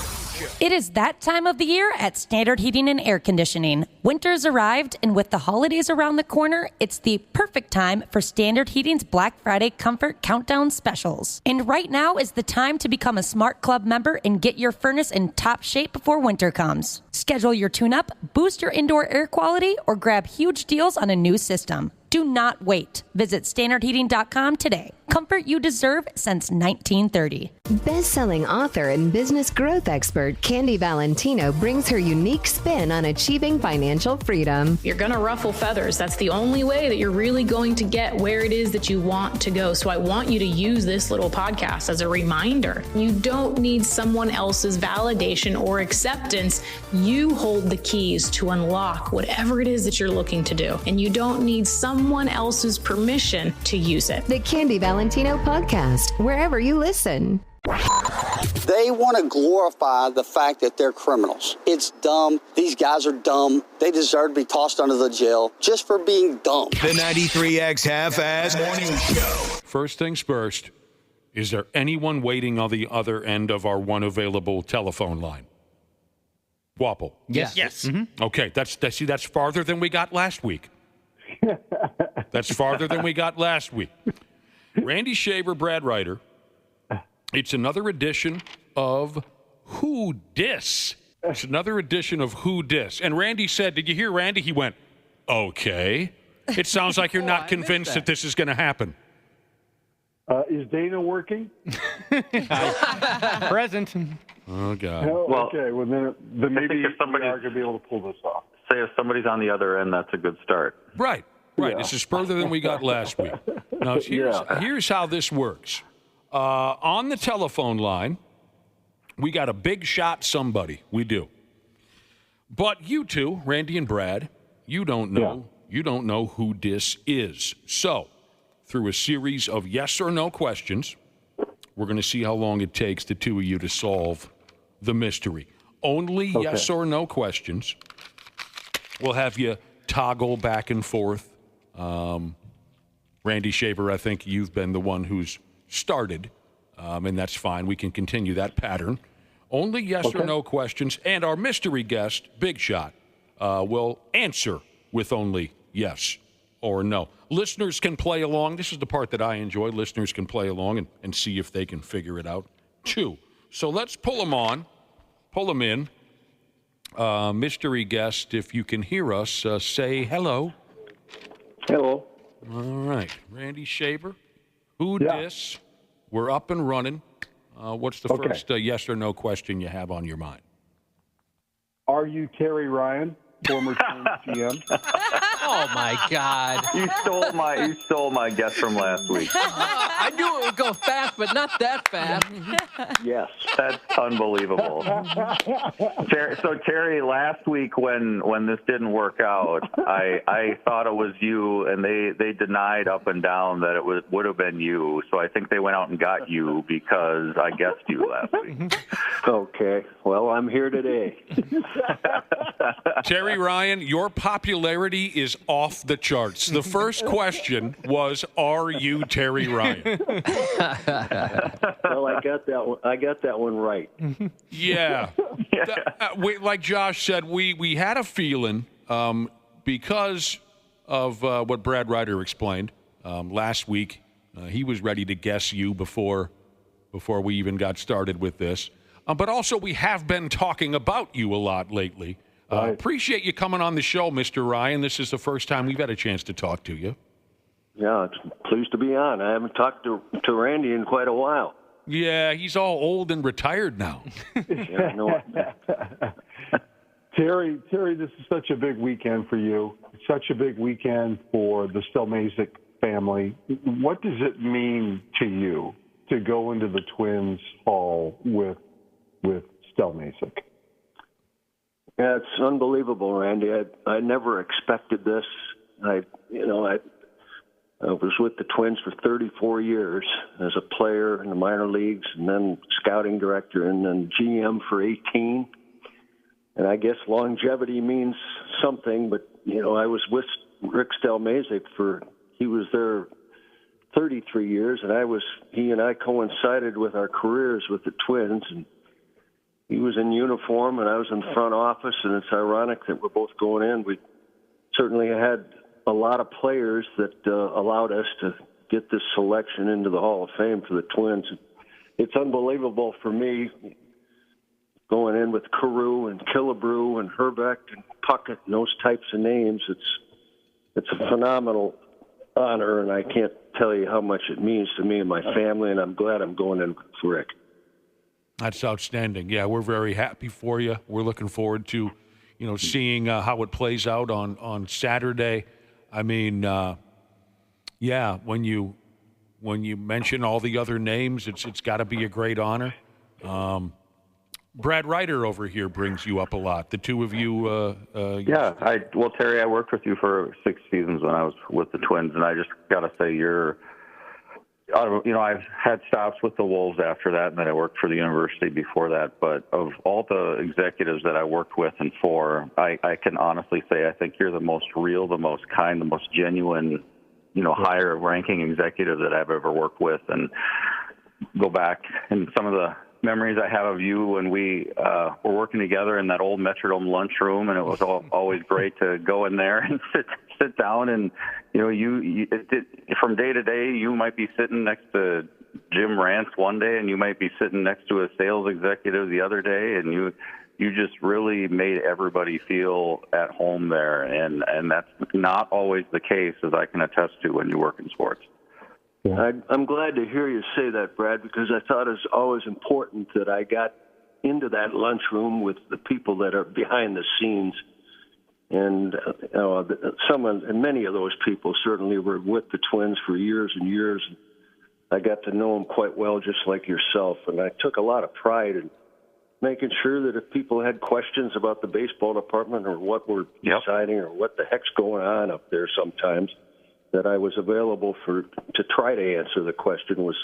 It is that time of the year at Standard Heating and Air Conditioning. Winter's arrived, and with the holidays around the corner, it's the perfect time for Standard Heating's Black Friday Comfort Countdown specials. And right now is the time to become a Smart Club member and get your furnace in top shape before winter comes. Schedule your tune-up, boost your indoor air quality, or grab huge deals on a new system. Do not wait. Visit standardheating.com today. Comfort you deserve since 1930. Best-selling author and business growth expert Candy Valentino brings her unique spin on achieving financial freedom. You're going to ruffle feathers. That's the only way that you're really going to get where it is that you want to go. So I want you to use this little podcast as a reminder. You don't need someone else's validation or acceptance. You hold the keys to unlock whatever it is that you're looking to do. And you don't need someone else's permission to use it. The Candy Valentino Podcast, wherever you listen. They want to glorify the fact that they're criminals. It's dumb. These guys are dumb. They deserve to be tossed under the jail just for being dumb. The 93X Half-Assed Morning Show. First things first, is there anyone waiting on the other end of our one available telephone line? Wapple. Yes. Mm-hmm. Okay, that's farther than we got last week. That's farther than we got last week. Randy Shaver, Brad Ryder. It's another edition of Who Dis? It's another edition of Who Dis. And Randy said, did you hear Randy? He went, okay. It sounds like you're not convinced that this is going to happen. Is Dana working? Present. Oh, God. Okay, well, then maybe we are going to be able to pull this off. Say if somebody's on the other end, that's a good start. Right. This is further than we got last week. Now, here's how this works. On the telephone line, we got a big shot somebody. We do. But you two, Randy and Brad, you don't know. You don't know who this is. So, through a series of yes or no questions, we're going to see how long it takes the two of you to solve the mystery. Only yes or no questions. We'll have you toggle back and forth. Randy Shaver, I think you've been the one who's started, and that's fine. We can continue that pattern. Only yes or no questions, and our mystery guest, Big Shot, will answer with only yes or no. Listeners can play along. This is the part that I enjoy. Listeners can play along and see if they can figure it out, too. So let's pull them in. Mystery guest, if you can hear us, say hello. Hello. All right. Randy Shaver, Who Dis? We're up and running. What's the first yes or no question you have on your mind? Are you Terry Ryan, former GM? Oh, my God. You stole my guess from last week. I knew it would go fast, but not that fast. Yes. That's unbelievable. Terry, last week when this didn't work out, I thought it was you, and they denied up and down that it would have been you. So I think they went out and got you because I guessed you last week. Okay. Well, I'm here today. Terry Ryan, your popularity is off the charts. The first question was, are you Terry Ryan? Well, I got that one right. Yeah. Like Josh said, we had a feeling because of what Brad Ryder explained last week. He was ready to guess you before we even got started with this. But also, we have been talking about you a lot lately. Appreciate you coming on the show, Mr. Ryan. This is the first time we've had a chance to talk to you. Yeah, it's pleased to be on. I haven't talked to Randy in quite a while. Yeah, he's all old and retired now. Yeah, no. Terry, this is such a big weekend for you. It's such a big weekend for the Stelmasic family. What does it mean to you to go into the Twins Hall with Stelmasic? Yeah, it's unbelievable, Randy. I never expected this. I was with the Twins for 34 years as a player in the minor leagues, and then scouting director, and then GM for 18. And I guess longevity means something, but, I was with Rick Stelmasic he was there 33 years, and he and I coincided with our careers with the Twins, and he was in uniform, and I was in the front office, and it's ironic that we're both going in. We certainly had a lot of players that allowed us to get this selection into the Hall of Fame for the Twins. It's unbelievable for me going in with Carew and Killebrew and Herbeck and Puckett and those types of names. It's a phenomenal honor, and I can't tell you how much it means to me and my family, and I'm glad I'm going in with Rick. That's outstanding. Yeah, we're very happy for you. We're looking forward to, seeing how it plays out on Saturday. I mean, when you mention all the other names, it's got to be a great honor. Brad Ryder over here brings you up a lot. The two of you. Terry, I worked with you for 6 seasons when I was with the Twins, and I just got to say I've had stops with the Wolves after that, and then I worked for the university before that. But of all the executives that I worked with and for, I can honestly say I think you're the most real, the most kind, the most genuine, higher ranking executive that I've ever worked with. And go back and some of the memories I have of you when we were working together in that old Metrodome lunchroom, and it was always great to go in there and sit down, and you from day to day you might be sitting next to Jim Rance one day, and you might be sitting next to a sales executive the other day, and you just really made everybody feel at home there, and that's not always the case, as I can attest to when you work in sports. I'm glad to hear you say that, Brad, because I thought it was always important that I got into that lunchroom with the people that are behind the scenes. And many of those people certainly were with the Twins for years and years. I got to know them quite well, just like yourself. And I took a lot of pride in making sure that if people had questions about the baseball department or what we're deciding or what the heck's going on up there sometimes, that I was available to try to answer the question with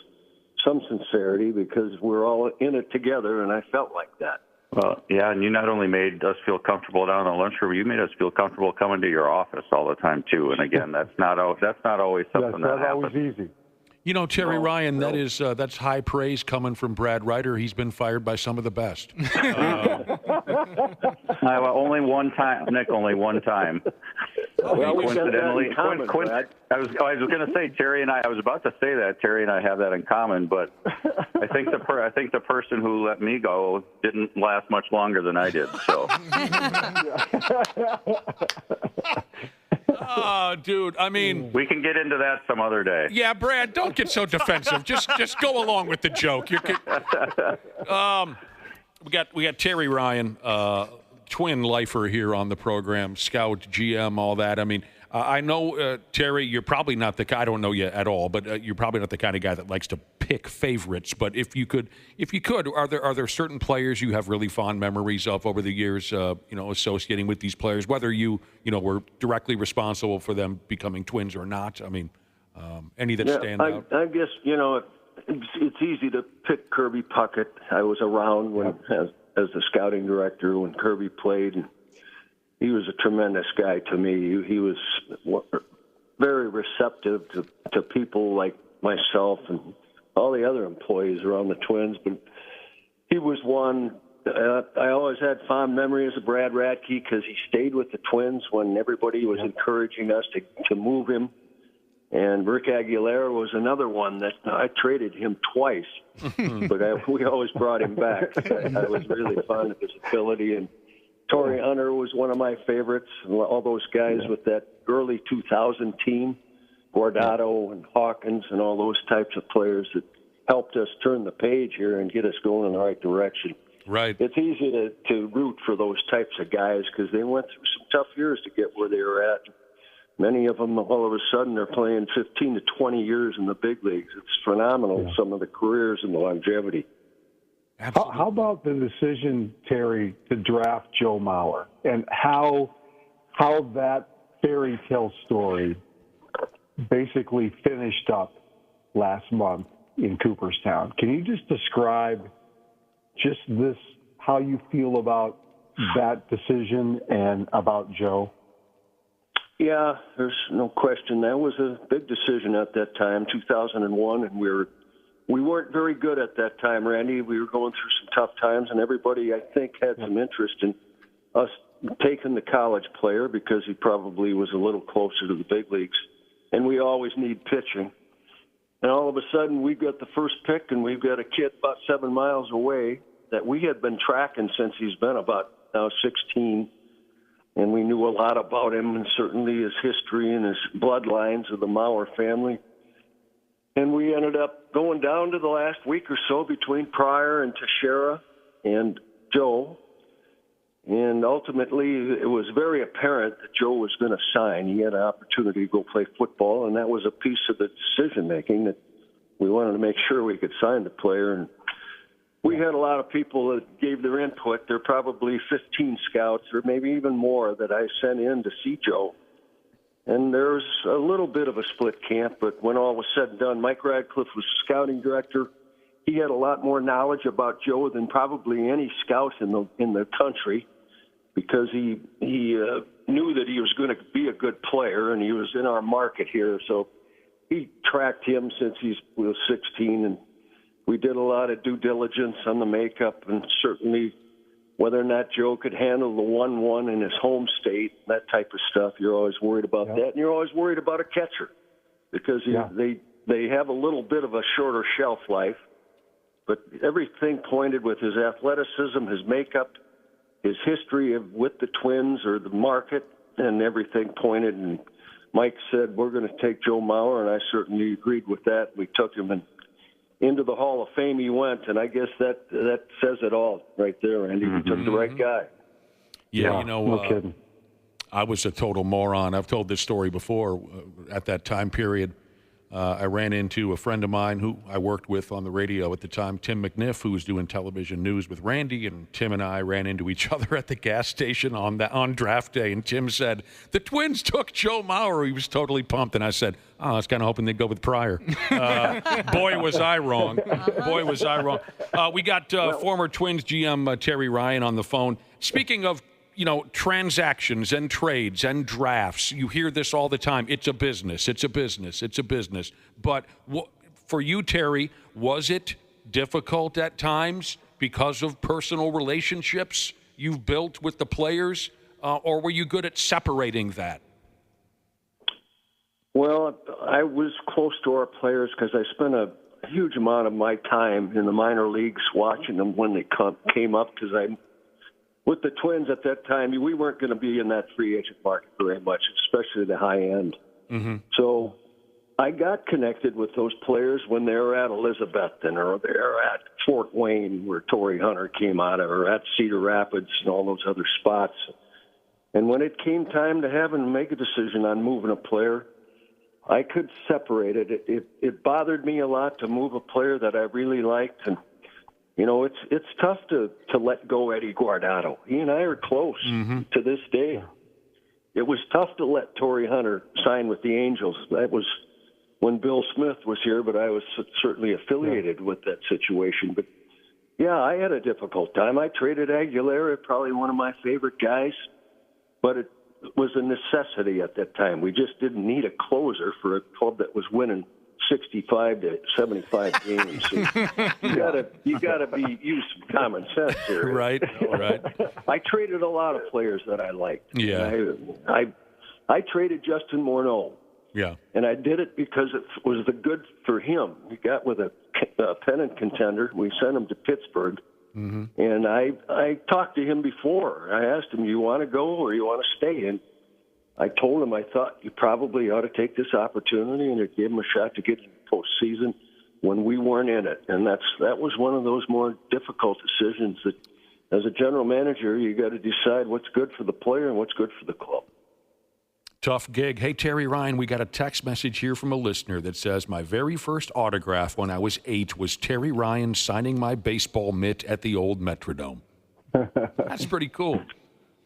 some sincerity, because we're all in it together, and I felt like that. Well, yeah, and you not only made us feel comfortable down in the lunchroom, you made us feel comfortable coming to your office all the time too. And again, that's not always something that happens. Always easy. You know, Terry Ryan, that's high praise coming from Brad Ryder. He's been fired by some of the best. Only one time, Nick. Only one time. Well, coincidentally, I was going to say Terry and I was about to say that Terry and I have that in common, but I think the person who let me go didn't last much longer than I did. So. Oh, dude, I mean, we can get into that some other day. Yeah, Brad, don't get so defensive. Just go along with the joke. We got Terry Ryan, twin lifer here on the program, scout, GM, all that. I mean, I know, Terry, you're probably not the guy, I don't know you at all, but you're probably not the kind of guy that likes to pick favorites. But if you could, are there certain players you have really fond memories of over the years, associating with these players, whether you were directly responsible for them becoming Twins or not? I mean, any that stand out? I guess, it's easy to pick Kirby Puckett. I was around when, as the scouting director when Kirby played, and he was a tremendous guy to me. He was very receptive to people like myself and all the other employees around the Twins. But he was one. I always had fond memories of Brad Radke because he stayed with the Twins when everybody was encouraging us to move him. And Rick Aguilera was another one that I traded him twice, but we always brought him back. I was really fond of his ability. And Torrey Hunter was one of my favorites. All those guys with that early 2000 team, Guardado and Hawkins and all those types of players that helped us turn the page here and get us going in the right direction. Right. It's easy to root for those types of guys because they went through some tough years to get where they were at. Many of them, all of a sudden, they're playing 15 to 20 years in the big leagues. It's phenomenal, some of the careers and the longevity. How about the decision, Terry, to draft Joe Mauer and how that fairy tale story basically finished up last month in Cooperstown? Can you just describe how you feel about that decision and about Joe? Yeah, there's no question. That was a big decision at that time, 2001, and we weren't very good at that time, Randy. We were going through some tough times, and everybody, I think, had some interest in us taking the college player because he probably was a little closer to the big leagues, and we always need pitching. And all of a sudden, we got the first pick, and we've got a kid about 7 miles away that we had been tracking since he's been about now 16. And we knew a lot about him and certainly his history and his bloodlines of the Mauer family. And we ended up going down to the last week or so between Pryor and Teixeira and Joe. And ultimately, it was very apparent that Joe was going to sign. He had an opportunity to go play football, and that was a piece of the decision-making that we wanted to make sure we could sign the player. And we had a lot of people that gave their input. There are probably 15 scouts or maybe even more that I sent in to see Joe. And there's a little bit of a split camp, but when all was said and done, Mike Radcliffe was scouting director. He had a lot more knowledge about Joe than probably any scout in the country because he knew that he was going to be a good player and he was in our market here. So he tracked him since he was 16, and we did a lot of due diligence on the makeup and certainly whether or not Joe could handle the 1-1 in his home state, that type of stuff. You're always worried about that. And you're always worried about a catcher because they have a little bit of a shorter shelf life, but everything pointed with his athleticism, his makeup, his history with the Twins or the market, and everything pointed. And Mike said, we're going to take Joe Mauer, and I certainly agreed with that. We took him, and into the Hall of Fame he went, and I guess that says it all right there, Andy. We took the right guy. Yeah, no kidding. I was a total moron. I've told this story before. At that time period, I ran into a friend of mine who I worked with on the radio at the time, Tim McNiff, who was doing television news with Randy, and Tim and I ran into each other at the gas station on draft day, and Tim said, the Twins took Joe Mauer. He was totally pumped, and I said, I was kind of hoping they'd go with Pryor. Boy, was I wrong. Boy, was I wrong. We got former Twins GM Terry Ryan on the phone. Speaking of transactions and trades and drafts. You hear this all the time. It's a business. It's a business. It's a business. But for you, Terry, was it difficult at times because of personal relationships you've built with the players, or were you good at separating that? Well, I was close to our players because I spent a huge amount of my time in the minor leagues watching them when they came up, because with the Twins at that time, we weren't going to be in that free agent market very much, especially the high end. Mm-hmm. So I got connected with those players when they were at Elizabethton, or they were at Fort Wayne, where Torrey Hunter came out of, or at Cedar Rapids and all those other spots. And when it came time to have and make a decision on moving a player, I could separate it. It bothered me a lot to move a player that I really liked, and it's tough to let go Eddie Guardado. He and I are close to this day. It was tough to let Torrey Hunter sign with the Angels. That was when Bill Smith was here, but I was certainly affiliated with that situation. But, yeah, I had a difficult time. I traded Aguilera, probably one of my favorite guys, but it was a necessity at that time. We just didn't need a closer for a club that was winning 65 to 75 games. So you gotta use some common sense here. Right. I traded a lot of players that I liked. Yeah. I traded Justin Morneau. Yeah. And I did it because it was the good for him. He got with a pennant contender. We sent him to Pittsburgh. Mm-hmm. And I talked to him before. I asked him, you want to go or you want to stay? And I told him I thought you probably ought to take this opportunity, and it gave him a shot to get in the postseason when we weren't in it. And that was one of those more difficult decisions that, as a general manager, you got to decide what's good for the player and what's good for the club. Tough gig. Hey, Terry Ryan, we got a text message here from a listener that says, my very first autograph when I was 8 was Terry Ryan signing my baseball mitt at the old Metrodome. That's pretty cool.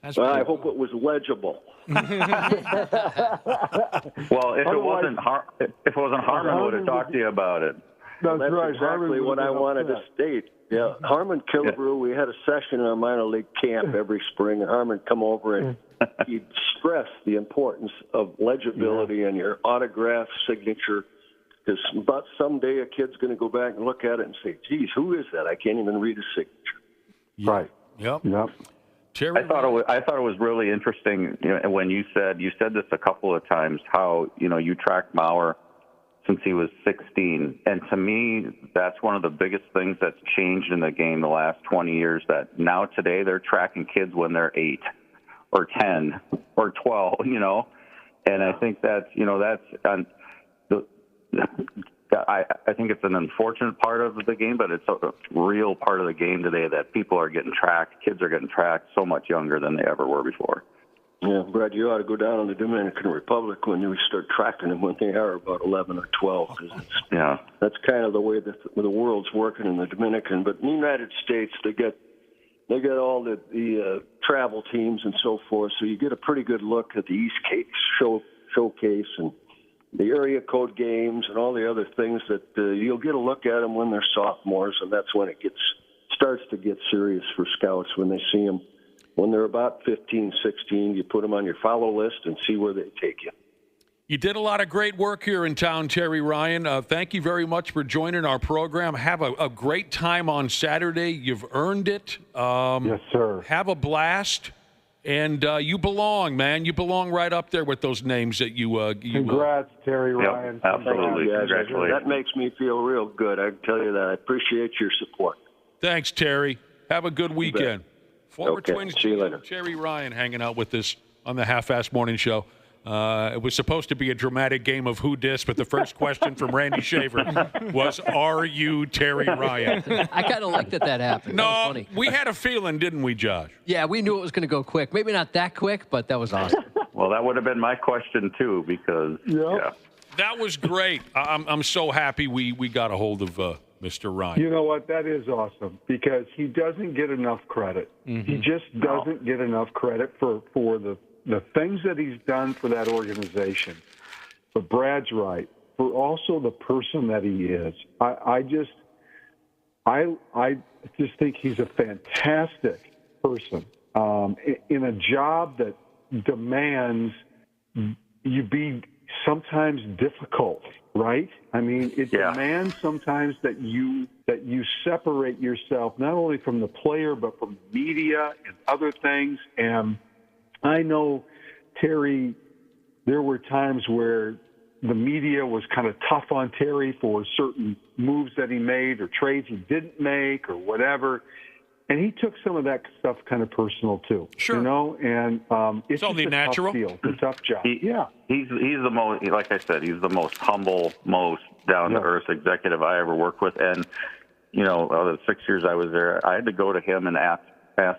I hope it was legible. Well, if it wasn't Harmon would have talked to you about it. That's right. Exactly what I wanted to state. Yeah, Harmon Killebrew, we had a session in our minor league camp every spring, and Harmon come over and he'd stress the importance of legibility and your autograph signature, because about someday a kid's going to go back and look at it and say, geez, who is that? I can't even read his signature. Yeah. Right. Yep. I thought it was really interesting when you said this a couple of times, how you tracked Mauer since he was 16, and to me that's one of the biggest things that's changed in the game the last 20 years. That now today they're tracking kids when they're 8 or 10 or 12, and I think that's I think it's an unfortunate part of the game, but it's a real part of the game today that people are getting tracked. Kids are getting tracked so much younger than they ever were before. Yeah, Brad, you ought to go down to the Dominican Republic when you start tracking them when they are about 11 or 12. That's kind of the way the world's working in the Dominican. But in the United States, they get all the travel teams and so forth, so you get a pretty good look at the East Coast showcase and the area code games and all the other things that you'll get a look at them when they're sophomores, and that's when it starts to get serious for scouts when they see them. When they're about 15, 16, you put them on your follow list and see where they take you. You did a lot of great work here in town, Terry Ryan. Thank you very much for joining our program. Have a great time on Saturday. You've earned it. Yes, sir. Have a blast. And you belong, man. You belong right up there with those names that you Congrats, Terry Ryan. Yep, absolutely. Congratulations. That makes me feel real good. I can tell you that. I appreciate your support. Thanks, Terry. Have a good weekend. Former Okay, Twins see you later. Terry Ryan hanging out with us on the Half-Assed Morning Show. It was supposed to be a dramatic game of who dis, but the first question from Randy Shaver was, "Are you Terry Ryan?" I kind of liked that happened. No, that was funny. we had a feeling, didn't we, Josh? Yeah, we knew it was going to go quick. Maybe not that quick, but that was awesome. Well, that would have been my question, too, because, yeah. That was great. I'm so happy we got a hold of Mr. Ryan. You know what? That is awesome because he doesn't get enough credit. Mm-hmm. He just doesn't get enough credit for the things that he's done for that organization. But Brad's right. For also the person that he is. I just think he's a fantastic person in a job that demands you be sometimes difficult, right? I mean, it demands sometimes that you separate yourself not only from the player but from media and other things. And I know, Terry, there were times where the media was kind of tough on Terry for certain moves that he made or trades he didn't make or whatever. And he took some of that stuff kind of personal, too. Sure. You know, and it's only just a natural. tough field, a tough job. He's the most, like I said, he's the most humble, most down-to-earth executive I ever worked with. And, you know, the 6 years I was there, I had to go to him and ask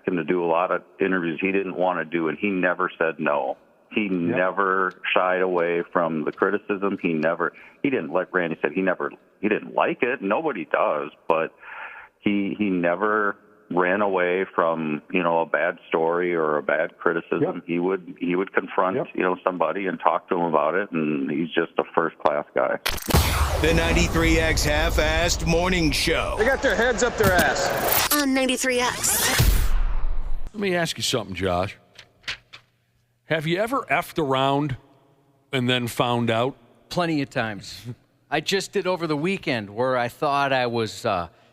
him to do a lot of interviews he didn't want to do, and he never said no. He never shied away from the criticism. He didn't, like Randy said, he didn't like it. Nobody does, but he never ran away from, you know, a bad story or a bad criticism. He would confront, you know, somebody and talk to him about it, and he's just a first-class guy. The 93X Half-Assed Morning Show. They got their heads up their ass. On 93X. Let me ask you something, Josh. Have you ever effed around and then found out? Plenty of times. I just did over the weekend where I thought I was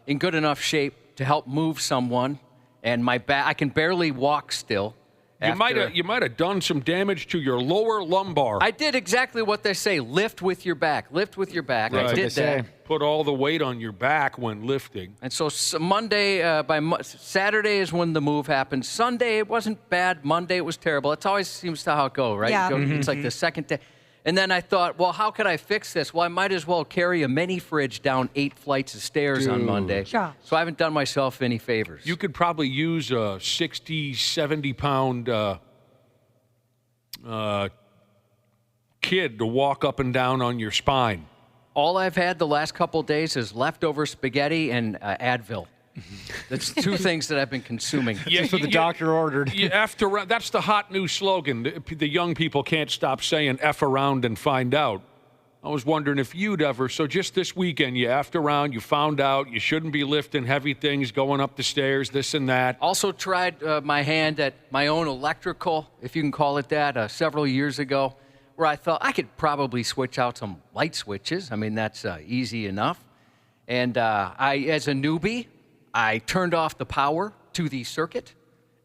in good enough shape to help move someone, and my back, I can barely walk still. You might have done some damage to your lower lumbar. I did exactly what they say: lift with your back. Lift with your back. Right. I did that. Put all the weight on your back when lifting. And so Monday, Saturday is when the move happened. Sunday it wasn't bad. Monday it was terrible. It always seems to how it goes, right? Yeah. It's like the second day. And then I thought, well, how could I fix this? Well, I might as well carry a mini fridge down 8 flights of stairs on Monday. Sure. So I haven't done myself any favors. You could probably use a 60, 70-pound kid to walk up and down on your spine. All I've had the last couple of days is leftover spaghetti and Advil. That's 2 things that I've been consuming. That's what the doctor ordered. That's the hot new slogan. The young people can't stop saying F around and find out. I was wondering if you'd ever, so just this weekend, you effed around, you found out you shouldn't be lifting heavy things, going up the stairs, this and that. Also tried my hand at my own electrical, if you can call it that, several years ago, where I thought I could probably switch out some light switches. I mean, that's easy enough. And as a newbie, I turned off the power to the circuit,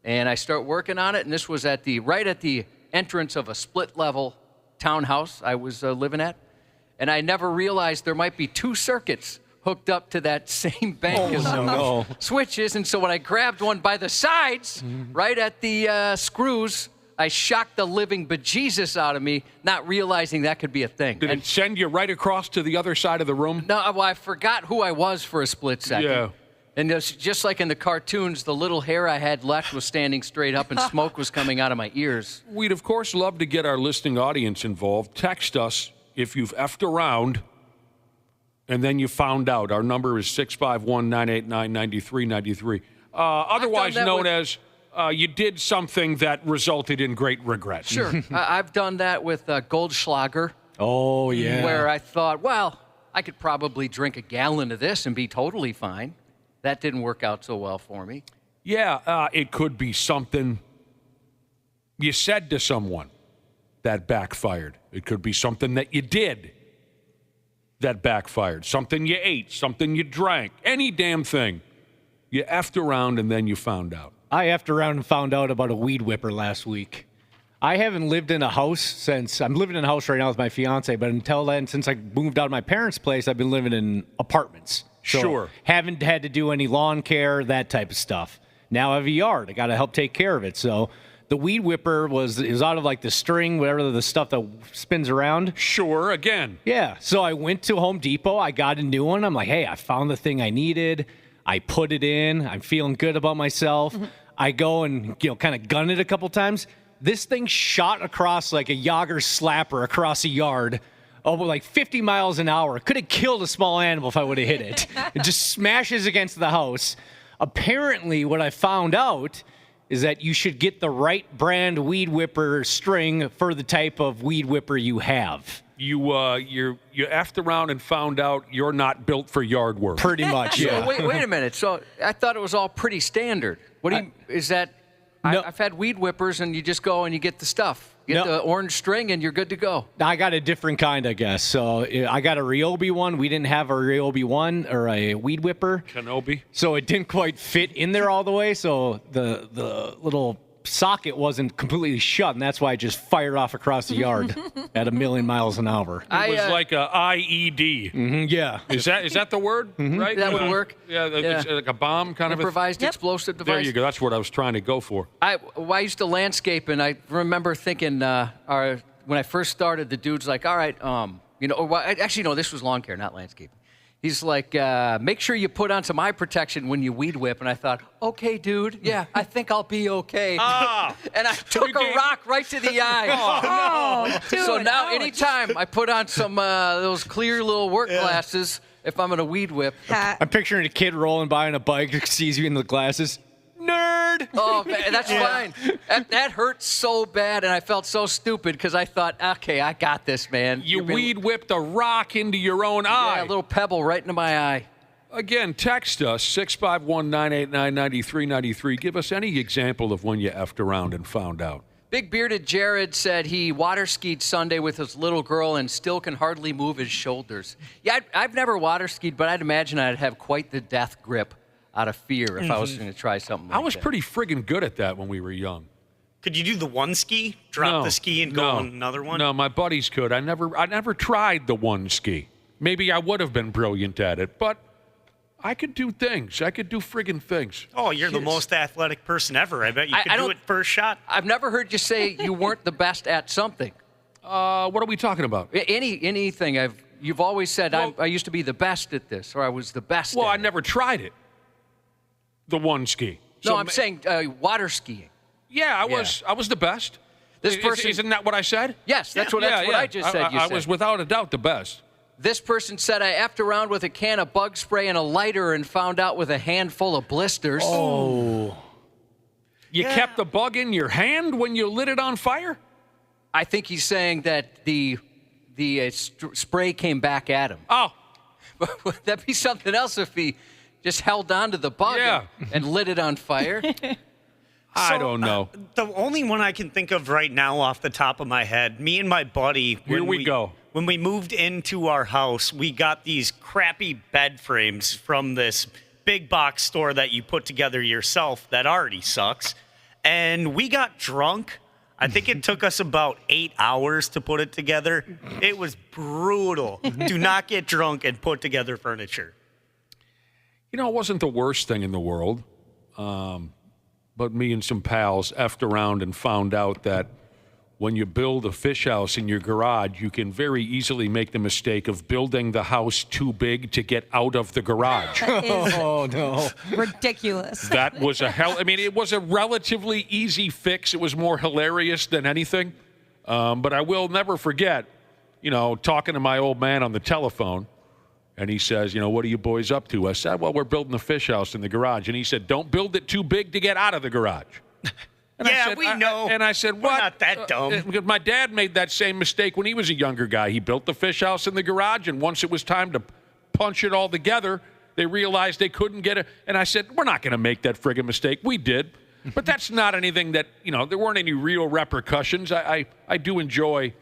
and I start working on it. And this was right at the entrance of a split-level townhouse I was living at. And I never realized there might be 2 circuits hooked up to that same bank of switches. And so when I grabbed one by the sides, right at the screws, I shocked the living bejesus out of me, not realizing that could be a thing. Did it send you right across to the other side of the room? No, well, I forgot who I was for a split second. Yeah. And just like in the cartoons, the little hair I had left was standing straight up and smoke was coming out of my ears. We'd, of course, love to get our listening audience involved. Text us if you've effed around and then you found out. Our number is 651-989-9393. Otherwise known as you did something that resulted in great regret. Sure. I've done that with Goldschlager. Oh, yeah. Where I thought, well, I could probably drink a gallon of this and be totally fine. That didn't work out so well for me. Yeah, it could be something you said to someone that backfired. It could be something that you did that backfired. Something you ate, something you drank, any damn thing. You effed around and then you found out. I effed around and found out about a weed whipper last week. I haven't lived in a house since, I'm living in a house right now with my fiance, but until then, since I moved out of my parents' place, I've been living in apartments. So Sure. Haven't had to do any lawn care, that type of stuff. Now I have a yard. I got to help take care of it. So the weed whipper was out of like the string, whatever the stuff that spins around. Sure, again. Yeah. So I went to Home Depot. I got a new one. I'm like, hey, I found the thing I needed. I put it in. I'm feeling good about myself. I go and, kind of gun it a couple times. This thing shot across like a Yager slapper across a yard over like 50 miles an hour. Could have killed a small animal if I would have hit it. It just smashes against the house. Apparently, what I found out is that you should get the right brand weed whipper string for the type of weed whipper you have. You effed around and found out you're not built for yard work. Pretty much, yeah. So wait a minute. So I thought it was all pretty standard. What do you, is that? No. I've had weed whippers, and you just go and you get the stuff. You get the orange string, and you're good to go. I got a different kind, I guess. So I got a Ryobi one. We didn't have a Ryobi one or a weed whipper. Kenobi. So it didn't quite fit in there all the way. So the little socket wasn't completely shut, and that's why I just fired off across the yard at 1,000,000 miles an hour. It was like a IED. Yeah. Is that the word? Right? That would work. Yeah, it's like a bomb kind improvised of explosive device. There you go. That's what I was trying to go for. I used to landscape, and I remember thinking when I first started, the dude's like, all right, actually, no, this was lawn care, not landscaping. He's like, make sure you put on some eye protection when you weed whip. And I thought, okay, dude, yeah, I think I'll be okay. And I took a rock right to the eye. Dude, so now ouch. anytime I put on some those clear little work glasses, if I'm going to weed whip. I'm picturing a kid rolling by on a bike, sees you in the glasses. Nerd! Oh, man, that's fine. That hurt so bad, and I felt so stupid because I thought, okay, I got this, man. You weed whipped a rock into your own eye. Yeah, a little pebble right into my eye. Again, text us, 651-989-9393. Give us any example of when you effed around and found out. Big bearded Jared said he water skied Sunday with his little girl and still can hardly move his shoulders. Yeah, I've never water skied, but I'd imagine I'd have quite the death grip out of fear if I was going to try something like that. I was pretty friggin' good at that when we were young. Could you do the one ski? Drop the ski and go on another one? No, my buddies could. I never tried the one ski. Maybe I would have been brilliant at it, but I could do things. I could do friggin' things. Oh, you're the most athletic person ever. I bet you could do it first shot. I've never heard you say you weren't the best at something. What are we talking about? Anything. You've always said, I used to be the best at this, or I was the best Well, at I never tried it. The one ski. No, I'm saying water skiing. Yeah, I was the best. This person, isn't that what I said? Yes, that's what I just said. I was without a doubt the best. This person said, I effed around with a can of bug spray and a lighter and found out with a handful of blisters. Oh. You kept the bug in your hand when you lit it on fire? I think he's saying that the spray came back at him. Oh. Would that be something else if he just held on to the bug and lit it on fire? I don't know. The only one I can think of right now off the top of my head, me and my buddy. Here we go. When we moved into our house, we got these crappy bed frames from this big box store that you put together yourself that already sucks. And we got drunk. I think it took us about 8 hours to put it together. It was brutal. Do not get drunk and put together furniture. You know, it wasn't the worst thing in the world. But me and some pals effed around and found out that when you build a fish house in your garage, you can very easily make the mistake of building the house too big to get out of the garage. Oh, no. Ridiculous. That was it was a relatively easy fix. It was more hilarious than anything. But I will never forget, talking to my old man on the telephone. And he says, what are you boys up to? I said, well, we're building a fish house in the garage. And he said, don't build it too big to get out of the garage. And yeah, I said, we know. And I said, what? We're not that dumb. Because my dad made that same mistake when he was a younger guy. He built the fish house in the garage, and once it was time to punch it all together, they realized they couldn't get it. And I said, we're not going to make that friggin' mistake. We did. But that's not anything that, there weren't any real repercussions. I do enjoy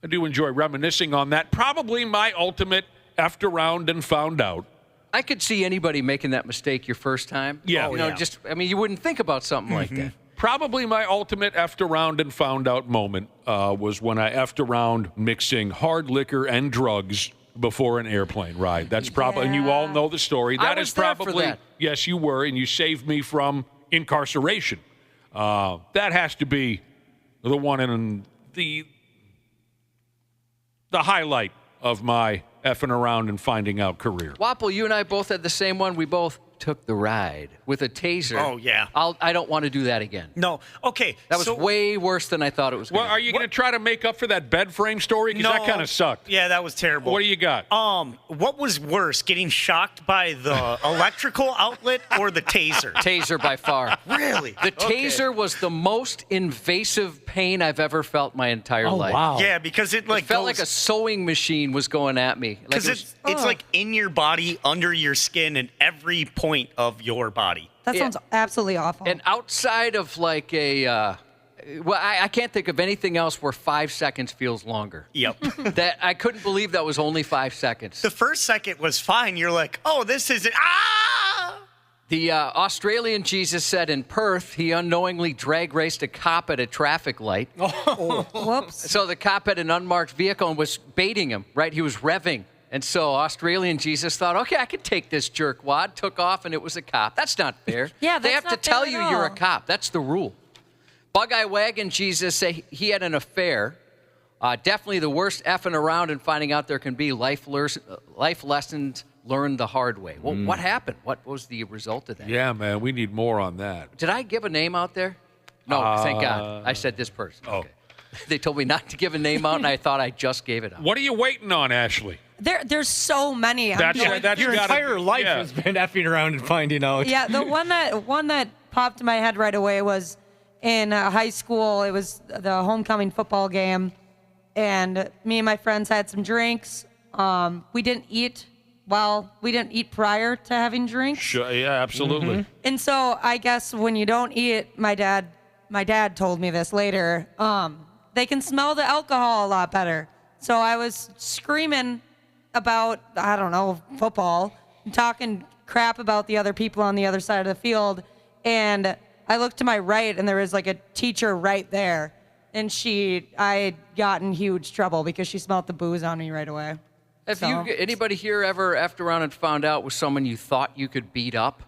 reminiscing on that. Probably my ultimate effed around and found out. I could see anybody making that mistake your first time. Yeah. You wouldn't think about something like that. Probably my ultimate effed around and found out moment was when I effed around mixing hard liquor and drugs before an airplane ride. That's probably, and you all know the story. That is probably, yes, you were, and you saved me from incarceration. That has to be the one in the highlight of my effing around and finding out career. Wapple, you and I both had the same one. We both took the ride with a taser. Oh, yeah. I don't want to do that again. No. Okay. That was way worse than I thought it was going to be. Well, are you going to try to make up for that bed frame story? Because that kind of sucked. Yeah, that was terrible. What do you got? What was worse, getting shocked by the electrical outlet or the taser? Taser by far. Really? The taser was the most invasive pain I've ever felt my entire life. Wow. Yeah, because it felt like a sewing machine was going at me. Because it's like in your body, under your skin, and every point of your body. That sounds absolutely awful. And outside of like I can't think of anything else where 5 seconds feels longer. Yep. That I couldn't believe that was only 5 seconds. The first second was fine. You're like, oh, this isn't. Ah! The Australian Jesus said in Perth, he unknowingly drag raced a cop at a traffic light. Whoops. So the cop had an unmarked vehicle and was baiting him, right? He was revving. And so Australian Jesus thought, okay, I can take this jerkwad, took off, and it was a cop. That's not fair. Yeah, they that's have to not fair tell at you all. you're a cop. That's the rule. Bug-Eye Wagon Jesus said he had an affair. Definitely the worst effing around and finding out there can be life lessons learned the hard way. Well, what happened? What was the result of that? Yeah, man, we need more on that. Did I give a name out there? No, thank God. I said this person. Oh. Okay. They told me not to give a name out, and I thought I just gave it out. What are you waiting on, Ashley? There's so many. That's Your entire life has been effing around and finding out. Yeah, the one that popped in my head right away was in high school. It was the homecoming football game, and me and my friends had some drinks. We didn't eat prior to having drinks. Sure, yeah, absolutely. Mm-hmm. And so I guess when you don't eat, my dad told me this later. They can smell the alcohol a lot better. So I was screaming about, I don't know, football, talking crap about the other people on the other side of the field. And I looked to my right, and there was like a teacher right there. And I got in huge trouble because she smelled the booze on me right away. Anybody here ever effed around and found out with someone you thought you could beat up?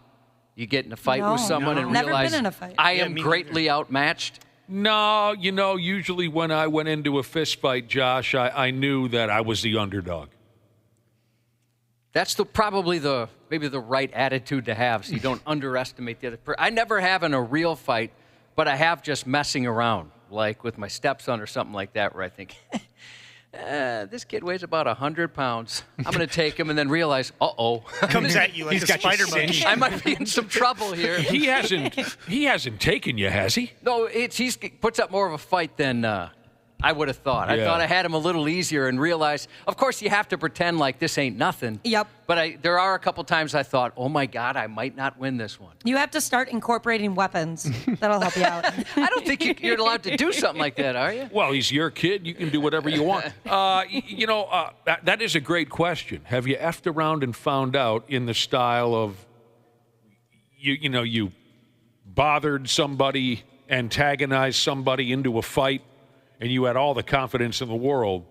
You get in a fight with someone and Never realize been in a fight. I am greatly outmatched? No, usually when I went into a fist fight, Josh, I knew that I was the underdog. That's probably maybe the right attitude to have, so you don't underestimate the other person. I never have in a real fight, but I have just messing around, like with my stepson or something like that, where I think, this kid weighs about 100 pounds. I'm going to take him and then realize, uh-oh. Comes at you like a spider monkey. I might be in some trouble here. He hasn't taken you, has he? No, he puts up more of a fight than I would have thought. I thought I had him a little easier and realized, of course, you have to pretend like this ain't nothing. Yep. But there are a couple times I thought, oh, my God, I might not win this one. You have to start incorporating weapons. That'll help you out. I don't think you're allowed to do something like that, are you? Well, he's your kid. You can do whatever you want. That is a great question. Have you effed around and found out in the style of, you bothered somebody, antagonized somebody into a fight, and you had all the confidence in the world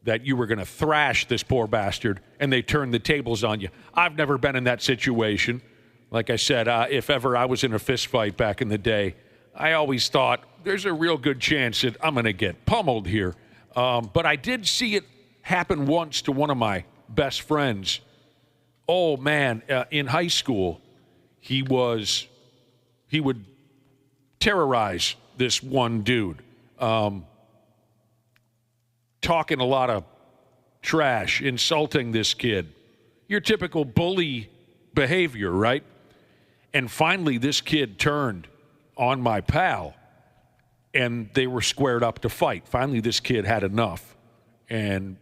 that you were going to thrash this poor bastard, and they turned the tables on you? I've never been in that situation. Like I said, if ever I was in a fist fight back in the day, I always thought there's a real good chance that I'm going to get pummeled here. But I did see it happen once to one of my best friends. Oh, man, in high school, he would terrorize this one dude. Talking a lot of trash, insulting this kid. Your typical bully behavior, right? And finally, this kid turned on my pal, and they were squared up to fight. Finally, this kid had enough and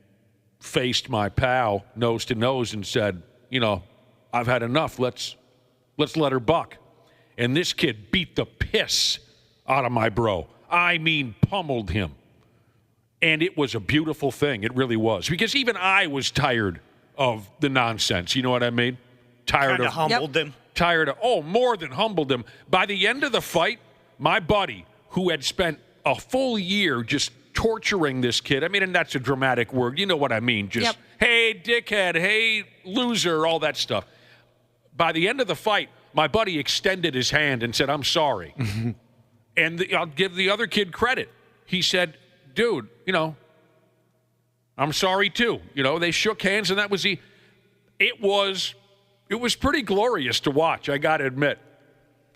faced my pal nose to nose and said, I've had enough. Let's let her buck. And this kid beat the piss out of my bro. I mean, pummeled him. And it was a beautiful thing. It really was. Because even I was tired of the nonsense. You know what I mean? Tired Kinda of humbled him. Tired of more than humbled him. By the end of the fight, my buddy, who had spent a full year just torturing this kid. I mean, and that's a dramatic word. You know what I mean? Just, hey, dickhead, hey, loser, all that stuff. By the end of the fight, my buddy extended his hand and said, I'm sorry. And I'll give the other kid credit. He said, dude, I'm sorry too. They shook hands, and that was it was pretty glorious to watch, I got to admit.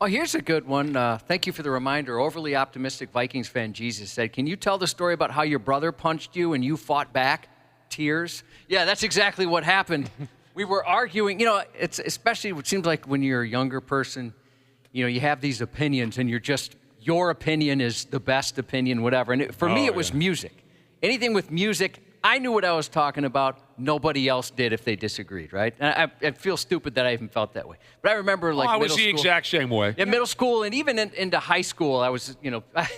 Oh, here's a good one. Thank you for the reminder. Overly optimistic Vikings fan Jesus said, can you tell the story about how your brother punched you and you fought back? Tears. Yeah, that's exactly what happened. We were arguing. It's especially what seems like when you're a younger person, you have these opinions and your opinion is the best opinion, whatever. And for me, it was music. Anything with music, I knew what I was talking about. Nobody else did if they disagreed, right? And I feel stupid that I even felt that way. But I remember, I was the exact same way. In middle school and even into high school, I was,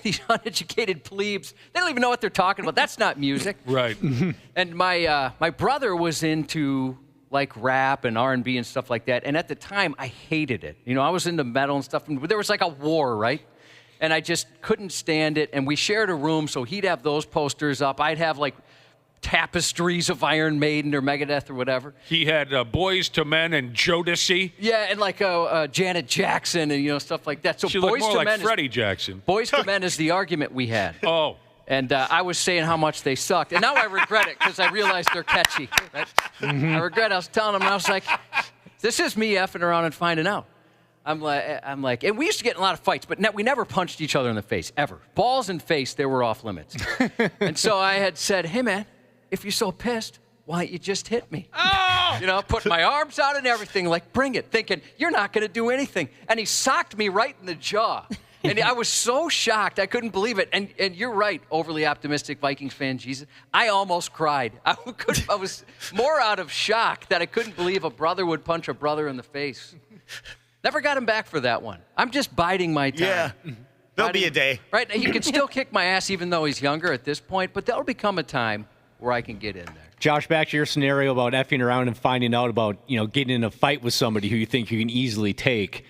these uneducated plebes, they don't even know what they're talking about. That's not music. Right. And my brother was into, like, rap and R&B and stuff like that. And at the time, I hated it. I was into metal and stuff. And there was, like, a war, right? And I just couldn't stand it. And we shared a room, so he'd have those posters up. I'd have, like, tapestries of Iron Maiden or Megadeth or whatever. He had Boys to Men and Jodeci. Yeah, and like Janet Jackson and stuff like that. So she Boys looked more to like Men Freddie Jackson. Boys to Men is the argument we had. Oh. And I was saying how much they sucked. And now I regret it because I realized they're catchy. Right? I regret I was telling them, and I was like, this is me effing around and finding out. I'm like, and we used to get in a lot of fights, but we never punched each other in the face, ever. Balls and face, they were off limits. And so I had said, hey, man, if you're so pissed, why don't you just hit me? Oh! Put my arms out and everything, like, bring it, thinking, you're not going to do anything. And he socked me right in the jaw. And I was so shocked, I couldn't believe it. And you're right, overly optimistic Vikings fan, Jesus. I almost cried. I was more out of shock that I couldn't believe a brother would punch a brother in the face. Never got him back for that one. I'm just biding my time. Yeah, there'll be a day. Right, he can still kick my ass even though he's younger at this point, but there'll become a time where I can get in there. Josh, back to your scenario about effing around and finding out about, getting in a fight with somebody who you think you can easily take.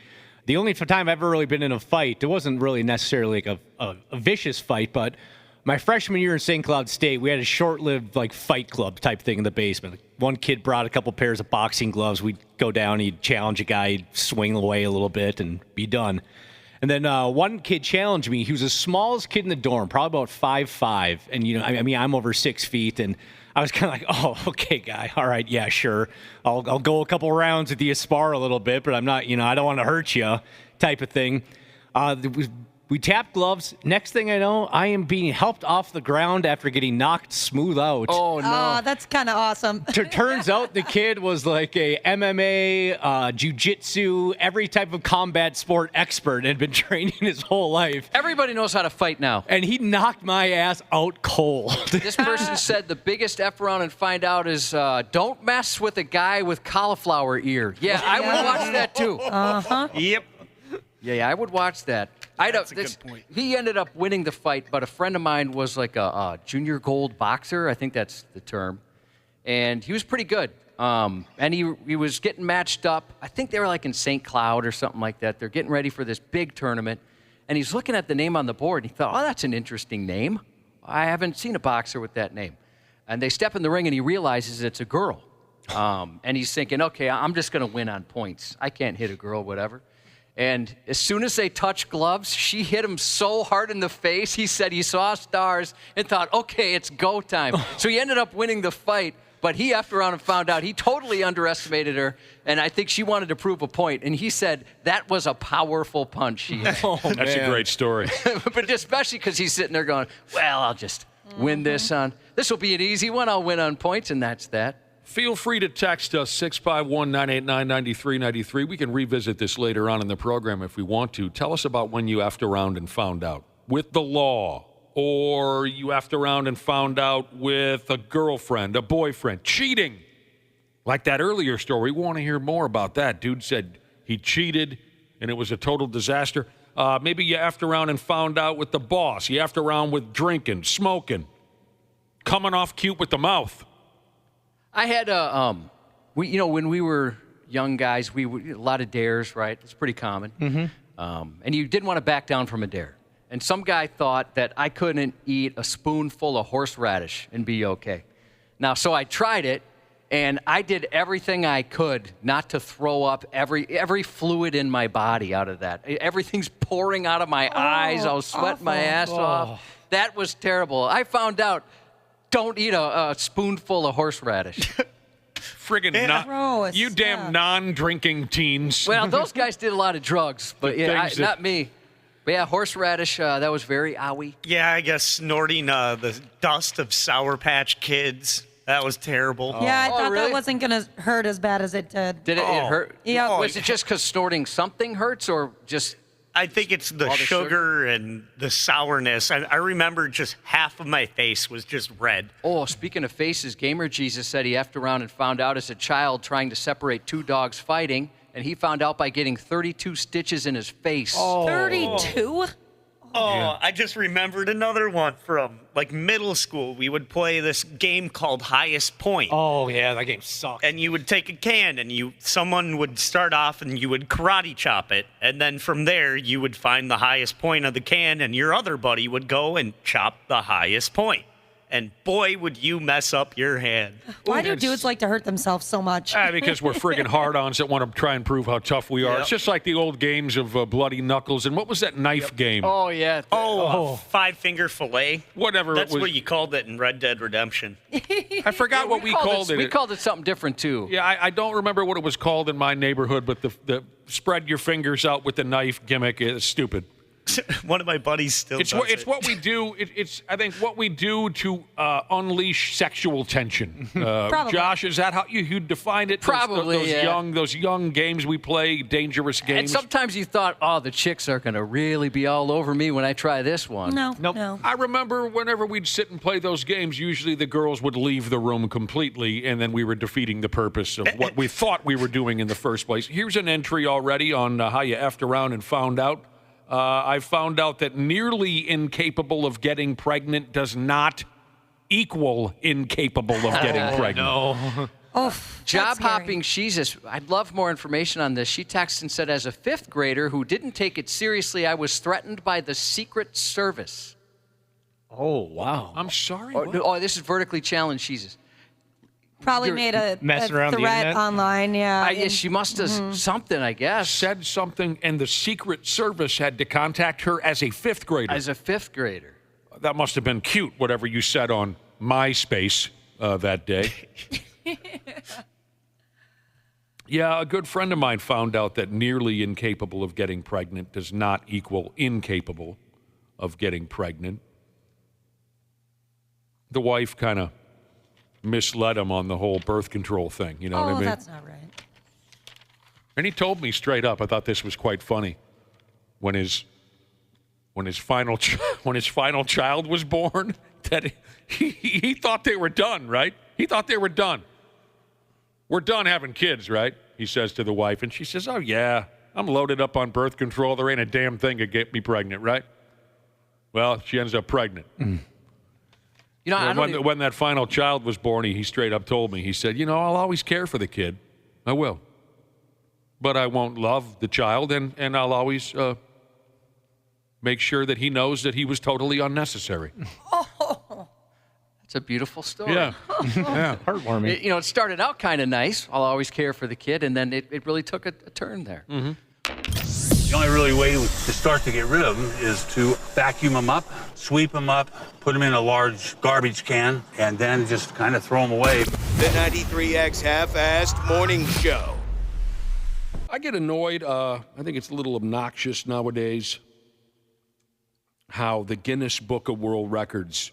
The only time I've ever really been in a fight, it wasn't really necessarily like a vicious fight, but my freshman year in St. Cloud State, we had a short-lived fight club type thing in the basement. One kid brought a couple pairs of boxing gloves. We'd go down, he'd challenge a guy, he'd swing away a little bit and be done. And then one kid challenged me. He was the smallest kid in the dorm, probably about 5'5". And, I'm over 6 feet. And I was kind of like, oh, okay, guy. All right, yeah, sure. I'll go a couple rounds with you, spar a little bit, but I'm not, I don't want to hurt you type of thing. We tapped gloves. Next thing I know, I am being helped off the ground after getting knocked smooth out. Oh, no. That's kind of awesome. Turns out the kid was like a MMA, jiu-jitsu, every type of combat sport expert and had been training his whole life. Everybody knows how to fight now. And he knocked my ass out cold. This person said the biggest F around and find out is don't mess with a guy with cauliflower ear. Yeah, I would watch that too. Uh-huh. Yep. Yeah, I would watch that. That's a good point. He ended up winning the fight, but a friend of mine was like a junior gold boxer. I think that's the term. And he was pretty good. And he was getting matched up. I think they were like in St. Cloud or something like that. They're getting ready for this big tournament. And he's looking at the name on the board. And he thought, oh, that's an interesting name. I haven't seen a boxer with that name. And they step in the ring, and he realizes it's a girl. And he's thinking, okay, I'm just going to win on points. I can't hit a girl, whatever. And as soon as they touched gloves, she hit him so hard in the face, he said he saw stars and thought, okay, it's go time. So he ended up winning the fight, but he effed around and found out he totally underestimated her, and I think she wanted to prove a point. And he said that was a powerful punch. That's a great story. But especially because he's sitting there going, well, I'll just win this on. This will be an easy one. I'll win on points, and that's that. Feel free to text us 651-989-9393. We can revisit this later on in the program if we want to. Tell us about when you effed around and found out with the law, or you effed around and found out with a girlfriend, a boyfriend, cheating. Like that earlier story, we want to hear more about that. Dude said he cheated and it was a total disaster. Maybe you effed around and found out with the boss. You effed around with drinking, smoking, coming off cute with the mouth. I had when we were young guys, a lot of dares, right? It's pretty common. Mm-hmm. And you didn't want to back down from a dare. And some guy thought that I couldn't eat a spoonful of horseradish and be okay. Now, so I tried it, and I did everything I could not to throw up every fluid in my body out of that. Everything's pouring out of my eyes. I was sweating my ass off. That was terrible. I found out, don't eat a spoonful of horseradish. Friggin' you damn non-drinking teens. Well, those guys did a lot of drugs, but not me. But yeah, horseradish, that was very owie. Yeah, I guess snorting the dust of Sour Patch Kids. That was terrible. Yeah, I thought that wasn't going to hurt as bad as it did. Did it hurt? Yeah. Was it just because snorting something hurts or just... I think it's the sugar and the sourness. I remember just half of my face was just red. Oh, speaking of faces, Gamer Jesus said he effed around and found out as a child trying to separate two dogs fighting, and he found out by getting 32 stitches in his face. 32? Oh, I just remembered another one from middle school. We would play this game called Highest Point. Oh yeah, that game sucked. And you would take a can and someone would start off and you would karate chop it, and then from there you would find the highest point of the can, and your other buddy would go and chop the highest point. And boy, would you mess up your hand. Why do dudes like to hurt themselves so much? Because we're friggin' hard-ons that want to try and prove how tough we are. Yep. It's just like the old games of Bloody Knuckles. And what was that knife game? Oh, yeah. Five-finger fillet. Whatever That's it was. what you called it in Red Dead Redemption. I forgot what we called it. We called it something different, too. Yeah, I don't remember what it was called in my neighborhood, but the spread your fingers out with the knife gimmick is stupid. One of my buddies still does It's what we do. It's I think what we do to unleash sexual tension. Josh, is that how you defined it? Probably, those young games we play, dangerous games. And sometimes you thought, the chicks are going to really be all over me when I try this one. No. I remember whenever we'd sit and play those games, usually the girls would leave the room completely, and then we were defeating the purpose of what we thought we were doing in the first place. Here's an entry already on how you effed around and found out. I found out that nearly incapable of getting pregnant does not equal incapable of getting pregnant. No. Job hopping Jesus. I'd love more information on this. She texted and said, as a fifth grader who didn't take it seriously, I was threatened by the Secret Service. Oh, wow. I'm sorry. This is vertically challenged Jesus. Probably made a threat online, yeah. She must have something, I guess. Said something, and the Secret Service had to contact her as a fifth grader. As a fifth grader. That must have been cute, whatever you said on MySpace that day. Yeah, a good friend of mine found out that nearly incapable of getting pregnant does not equal incapable of getting pregnant. The wife kind of misled him on the whole birth control thing. You know what I mean? That's not right. And he told me straight up. I thought this was quite funny. When his final child was born, that he thought they were done. Right? He thought they were done. We're done having kids, right? He says to the wife, and she says, "Oh yeah, I'm loaded up on birth control. There ain't a damn thing to get me pregnant, right?" Well, she ends up pregnant. When that final child was born, he straight up told me, he said, I'll always care for the kid. I will. But I won't love the child, and I'll always make sure that he knows that he was totally unnecessary. That's a beautiful story. Yeah. Yeah. Heartwarming. It started out kind of nice. I'll always care for the kid, and then it really took a turn there. Mm-hmm. The only really way to start to get rid of them is to vacuum them up, sweep them up, put them in a large garbage can, and then just kind of throw them away. The 93X Half-Assed Morning Show. I get annoyed. I think it's a little obnoxious nowadays how the Guinness Book of World Records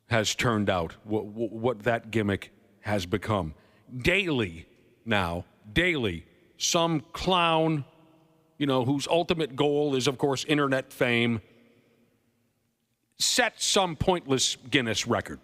has turned out, what that gimmick has become. Daily, some clown, whose ultimate goal is, of course, internet fame, set some pointless Guinness record.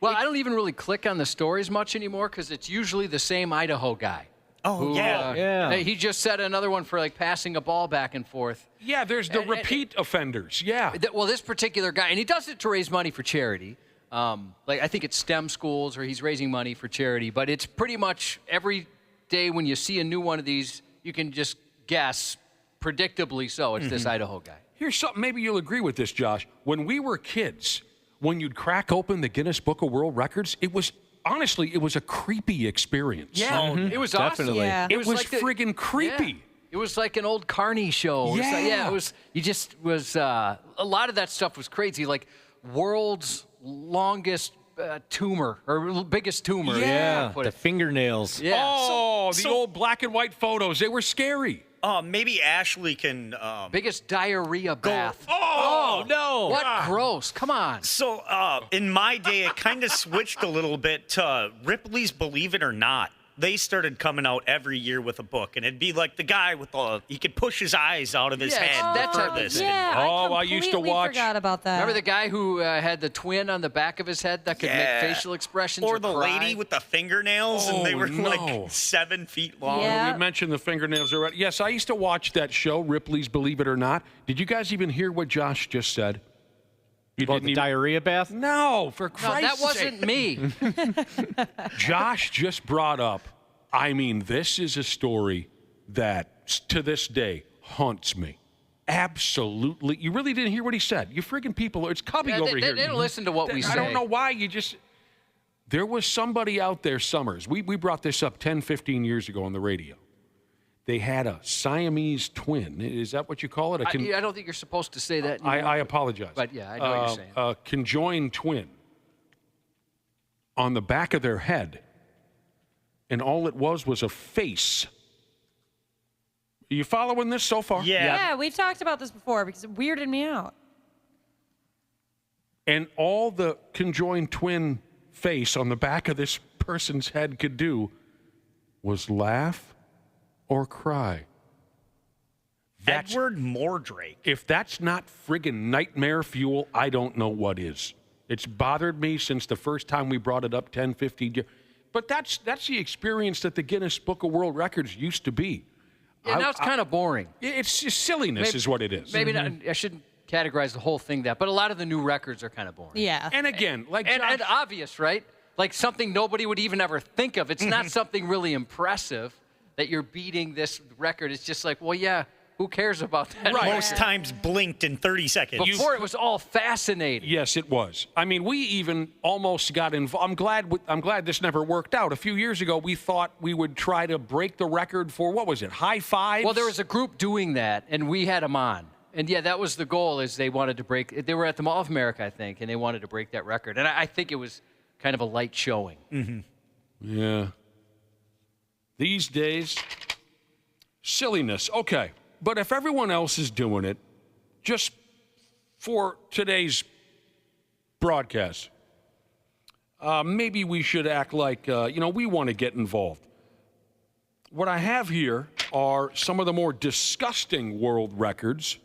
Well, I don't even really click on the stories much anymore because it's usually the same Idaho guy. Oh, yeah. He just set another one for passing a ball back and forth. Yeah, there's the repeat offenders. Yeah. Well, this particular guy, and he does it to raise money for charity. Like I think it's STEM schools or he's raising money for charity. But it's pretty much every day when you see a new one of these, you can just guess, predictably so, it's this Idaho guy. Here's something, maybe you'll agree with this, Josh. When we were kids, when you'd crack open the Guinness Book of World Records, it was a creepy experience. Yeah, it was awesome. Definitely. Yeah. It was like friggin' creepy. Yeah. It was like an old Carney show. Yeah. It was. You just was. A lot of that stuff was crazy. Like world's longest tumor or biggest tumor. Yeah, the fingernails. Yeah. Oh, the old black and white photos. They were scary. Maybe Ashley can. Biggest diarrhea bath. Oh, no! What gross? Come on. So, in my day, it kind of switched a little bit to Ripley's Believe It or Not. They started coming out every year with a book, and it'd be like the guy with he could push his eyes out of his head. that type of furthest. thing. Yeah, I used to watch. Forgot about that. Remember the guy who had the twin on the back of his head that could make facial expressions Or the cry? lady with the fingernails, and they were like 7 feet long. Yeah. We mentioned the fingernails already. Yes, I used to watch that show, Ripley's Believe It or Not. Did you guys even hear what Josh just said? You About the diarrhea bath? No, for No, Christ's that wasn't me. Josh just brought up, I mean, this is a story that to this day haunts me. Absolutely. You really didn't hear what he said. You friggin' people, it's Cubby over here. They didn't listen to what we I don't say. know why you just... There was somebody out there, Summers. We brought this up 10, 15 years ago on the radio. They had a Siamese twin. Is that what you call it? I don't think you're supposed to say that anymore. I apologize. But yeah, I know what you're saying. A conjoined twin on the back of their head. And all it was a face. Are you following this so far? Yeah, we've talked about this before because it weirded me out. And all the conjoined twin face on the back of this person's head could do was laugh or cry. Edward Mordrake. If that's not friggin' nightmare fuel, I don't know what is. It's bothered me since the first time we brought it up 10, 15 years. But that's the experience that the Guinness Book of World Records used to be. Yeah, now it's kind of boring. It's just silliness is what it is. Maybe not, I shouldn't categorize the whole thing that, but a lot of the new records are kind of boring. Yeah. And again, like and obvious, right? Like something nobody would even ever think of. It's not something really impressive that you're beating this record. It's just like, well, yeah, who cares about that? Right. Most times blinked in 30 seconds. Before it was all fascinating. Yes, it was. I mean, we even almost got involved. I'm glad this never worked out. A few years ago, we thought we would try to break the record for, what was it, high fives? Well, there was a group doing that, and we had them on. And, yeah, that was the goal, is they wanted to break. They were at the Mall of America, I think, and they wanted to break that record. And I think it was kind of a light showing. Mm-hmm. Yeah. These days, silliness. Okay. But if everyone else is doing it, just for today's broadcast, maybe we should act like, we want to get involved. What I have here are some of the more disgusting world records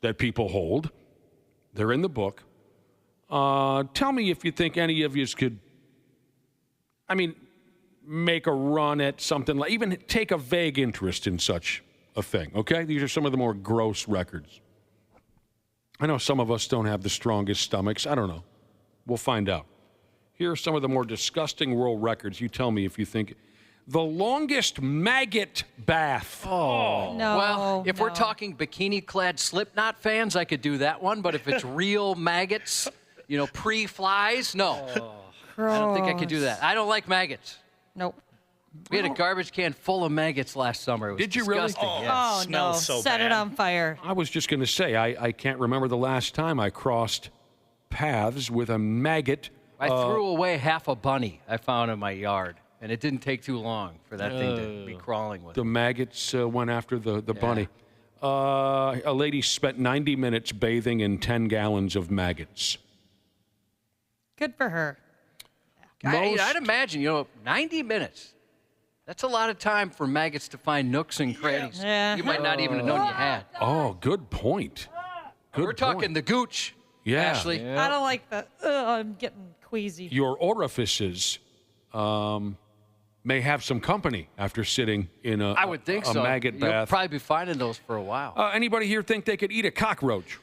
that people hold. They're in the book. Tell me if you think any of you could, make a run at something, like even take a vague interest in such a thing, okay? These are some of the more gross records. I know some of us don't have the strongest stomachs. I don't know. We'll find out. Here are some of the more disgusting world records. You tell me if you think. The longest maggot bath. Oh. No. Well, if we're talking bikini-clad Slipknot fans, I could do that one. But if it's real maggots, pre-flies, no. I don't think I could do that. I don't like maggots. Nope. We had a garbage can full of maggots last summer. It was Did you really? disgusting. Yes. Oh, no. Smells so Set bad. it on fire. I was just going to say, I can't remember the last time I crossed paths with a maggot. I threw away half a bunny I found in my yard, and it didn't take too long for that thing to be crawling with. The maggots went after the bunny. A lady spent 90 minutes bathing in 10 gallons of maggots. Good for her. I'd imagine, 90 minutes. That's a lot of time for maggots to find nooks and crannies. Yeah. You might not even have known you had. Oh, good point. We're talking the gooch, Yeah. Ashley. I don't like the, I'm getting queasy. Your orifices may have some company after sitting in I would think so. maggot You'll bath. probably be finding those for a while. Anybody here think they could eat a cockroach?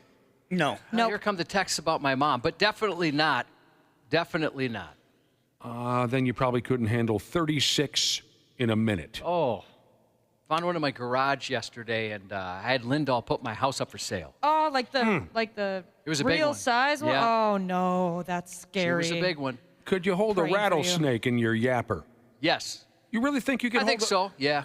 No. Here come the texts about my mom, but definitely not Definitely not. Then you probably couldn't handle 36 in a minute. Oh. Found one in my garage yesterday, and I had Lindahl put my house up for sale. Oh, like the It was a big real one. size one? Yeah. Oh, no, that's scary. It was a big one. Could you hold Praying a for you. rattlesnake in your yapper? Yes. You really think you can I think so, yeah.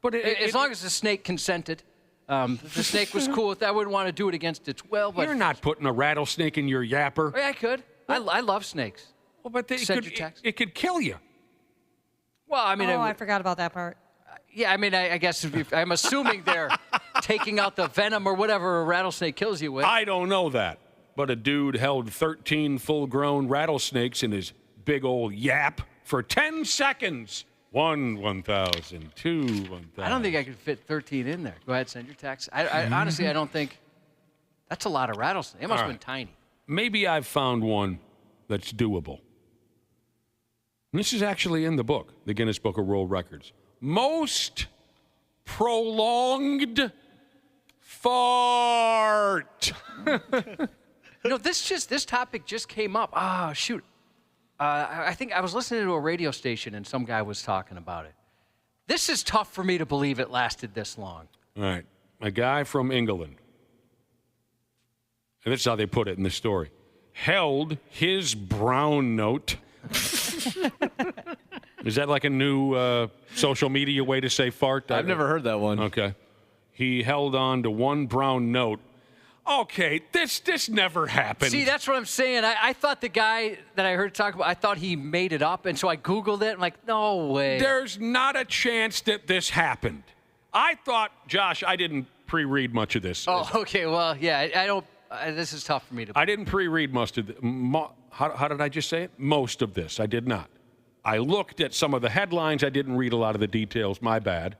But as long as the snake consented. If the snake was cool with that, I wouldn't want to do it against its will. But You're not putting a rattlesnake in your yapper. Yeah, I could. I love snakes. Well, but it could kill you. Well, I mean, I forgot about that part. Yeah, I mean, I guess I'm assuming they're taking out the venom or whatever a rattlesnake kills you with. I don't know that. But a dude held 13 full-grown rattlesnakes in his big old yap for 10 seconds. 1,000, 2, 1,000. I don't think I could fit 13 in there. Go ahead, send your text. I honestly, I don't think that's a lot of rattlesnakes. It must have been tiny. Maybe I've found one that's doable. And this is actually in the book, the Guinness Book of World Records. Most prolonged fart. This topic just came up. Ah, shoot. I think I was listening to a radio station and some guy was talking about it. This is tough for me to believe it lasted this long. All right. A guy from England, and this is how they put it in the story, held his brown note. Is that like a new social media way to say fart? I've never heard that one. Okay. He held on to one brown note. Okay, this never happened. See, that's what I'm saying. I thought the guy that I heard talk about, I thought he made it up, and so I Googled it. I'm like, no way. There's not a chance that this happened. I thought, Josh, I didn't pre-read much of this. Oh, okay. Well, yeah, I don't. This is tough for me to believe. I didn't pre-read most of how did I just say it? Most of this. I did not. I looked at some of the headlines. I didn't read a lot of the details. My bad.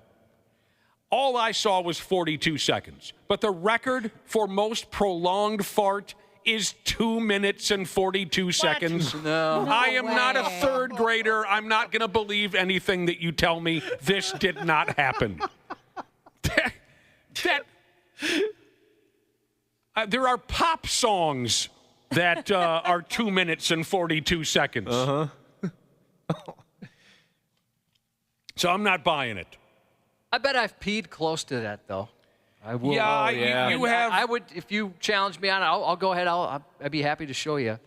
All I saw was 42 seconds. But the record for most prolonged fart is 2 minutes and 42 seconds. No. I am not a third grader. I'm not going to believe anything that you tell me. This did not happen. There are pop songs that are 2 minutes and 42 seconds. Uh-huh. So I'm not buying it. I bet I've peed close to that, though. I will. Yeah, you have. I would, if you challenge me on it, I'll go ahead. I'd be happy to show you.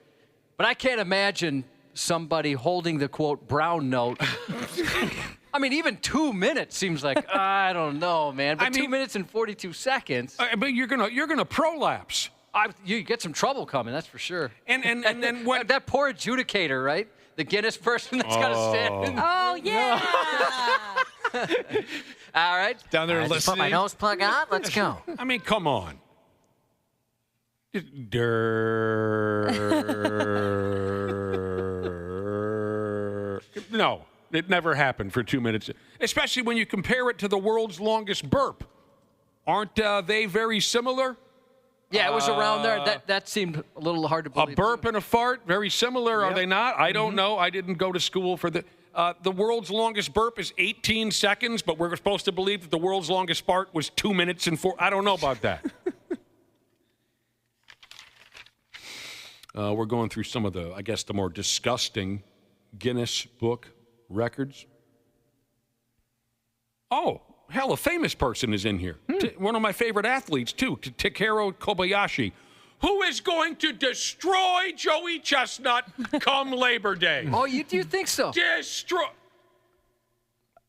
But I can't imagine somebody holding the, quote, brown note. I mean, even 2 minutes seems like, I don't know, man. But 2 minutes and 42 seconds. But you're gonna prolapse. You get some trouble coming, that's for sure. And then what? That poor adjudicator, right? The Guinness person that's got to stand in. Oh, yeah. All right. Down there Just put my nose plug on. Let's go. I mean, come on. No, it never happened for 2 minutes. Especially when you compare it to the world's longest burp. Aren't they very similar? Yeah, it was around there. That seemed a little hard to believe. A burp and a fart, very similar, are they not? I don't know. I didn't go to school for the world's longest burp is 18 seconds, but we're supposed to believe that the world's longest fart was 2 minutes and 4. I don't know about that. We're going through some of the, I guess, the more disgusting Guinness Book records. Oh, hell, a famous person is in here. One of my favorite athletes, too, Takeru Kobayashi, who is going to destroy Joey Chestnut come Labor Day. Oh, you do think so? Destroy.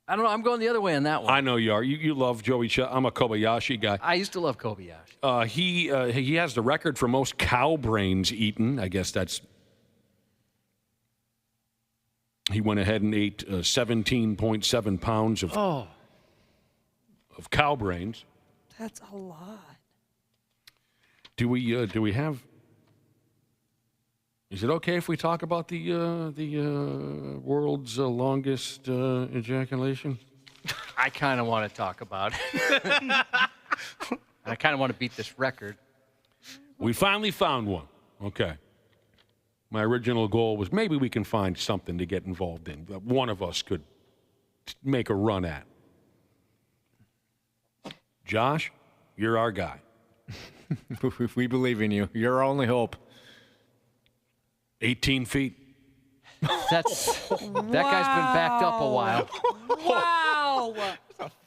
I don't know. I'm going the other way on that one. I know you are. You love Joey Chestnut. I'm a Kobayashi guy. I used to love Kobayashi. He has the record for most cow brains eaten. I guess that's... He went ahead and ate 17.7 pounds of cow brains. That's a lot. Do we have? Is it okay if we talk about the world's longest ejaculation? I kind of want to talk about it. I kind of want to beat this record. We finally found one. Okay. My original goal was maybe we can find something to get involved in that one of us could make a run at. Josh, you're our guy. We believe in you. You're our only hope. 18 feet. That guy's been backed up a while. Wow.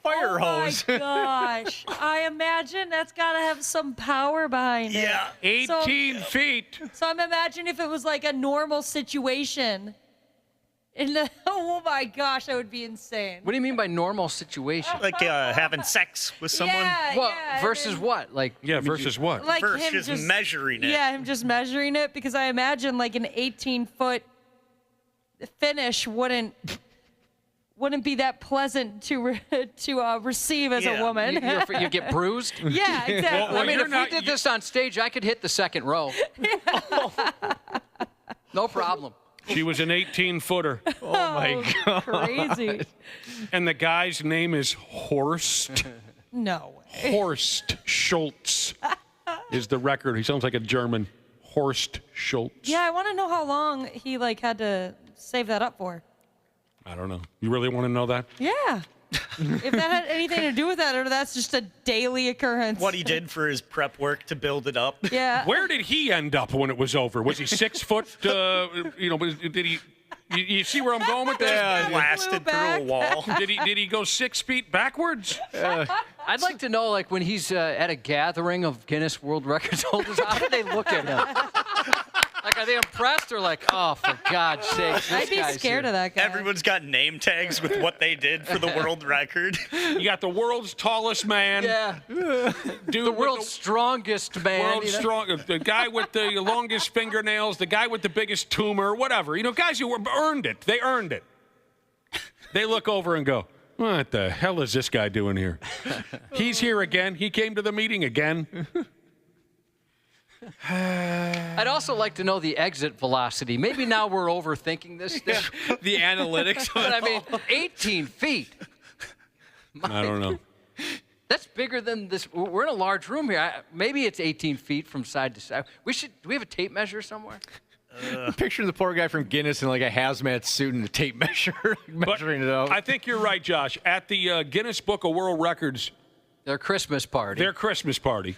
Fire hose. Oh my gosh. I imagine that's got to have some power behind it. Yeah. 18 feet. So I'm imagining if it was like a normal situation. Oh my gosh, that would be insane. What do you mean by normal situation? Like having sex with someone? Yeah, Well, yeah, versus what? Like versus what? Like him versus just measuring it. Yeah, him just measuring it, because I imagine like an 18-foot finish wouldn't be that pleasant to receive as a woman. You get bruised? Yeah, exactly. Well, I mean, if we did this on stage, I could hit the second row. No problem. She was an 18-footer. Oh my God. Crazy. And the guy's name is Horst. No way. Horst Schultz is the record. He sounds like a German. Horst Schultz. Yeah, I want to know how long he had to save that up for. I don't know. You really want to know that? Yeah. If that had anything to do with that, or that's just a daily occurrence. What he did for his prep work to build it up. Yeah. Where did he end up when it was over? Was he 6 foot? Did he? You see where I'm going with that? Blasted through a wall. Did he go 6 feet backwards? I'd like to know, like, when he's at a gathering of Guinness World Records holders, how do they look at him? Like, are they impressed or like, oh, for God's sake, this I'd be guy's scared here. of that guy. Everyone's got name tags with what they did for the world record. You got the world's tallest man. Yeah. Dude, The world's strongest man. world's strongest. The guy with the longest fingernails. The guy with the biggest tumor. Whatever. Guys who earned it. They earned it. They look over and go, what the hell is this guy doing here? He's here again. He came to the meeting again. I'd also like to know the exit velocity. Maybe now we're overthinking this thing. The analytics. But I mean, 18 feet. I don't know. That's bigger than this. We're in a large room here. Maybe it's 18 feet from side to side. Do we have a tape measure somewhere? Picture the poor guy from Guinness in like a hazmat suit and a tape measure, measuring it out. I think you're right, Josh. At the Guinness Book of World Records, their Christmas party.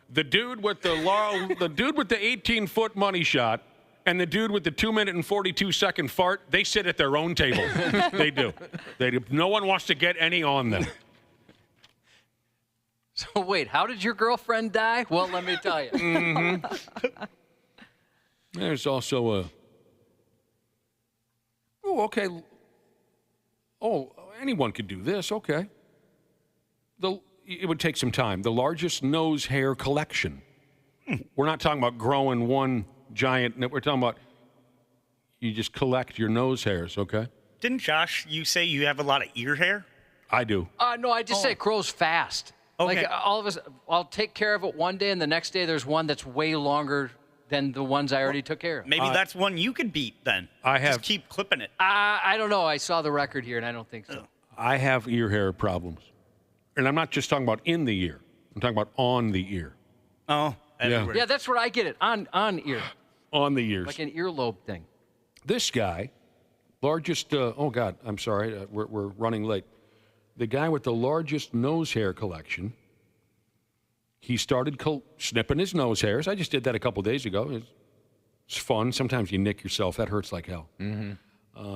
The dude with the 18-foot money shot and the dude with the 2-minute and 42-second fart, they sit at their own table. They do. No one wants to get any on them. So wait, how did your girlfriend die? Well, let me tell you. Mm-hmm. There's also a. Oh, okay. Oh, anyone could do this. Okay. It would take some time. The largest nose hair collection. We're not talking about growing one giant. We're talking about you just collect your nose hairs, okay? Didn't Josh, you say you have a lot of ear hair? I do. No, I just say it grows fast. Okay. Like all of us, I'll take care of it one day, and the next day there's one that's way longer than the ones I already took care of. Maybe that's one you could beat then. I have. Just keep clipping it. I don't know. I saw the record here, and I don't think so. I have ear hair problems. And I'm not just talking about in the ear. I'm talking about on the ear. Oh, everywhere. Yeah, that's where I get it, on ear. On the ears. Like an earlobe thing. This guy, largest, oh God, I'm sorry, we're running late. The guy with the largest nose hair collection, he started snipping his nose hairs. I just did that a couple days ago. It's fun. Sometimes you nick yourself. That hurts like hell. Mm-hmm.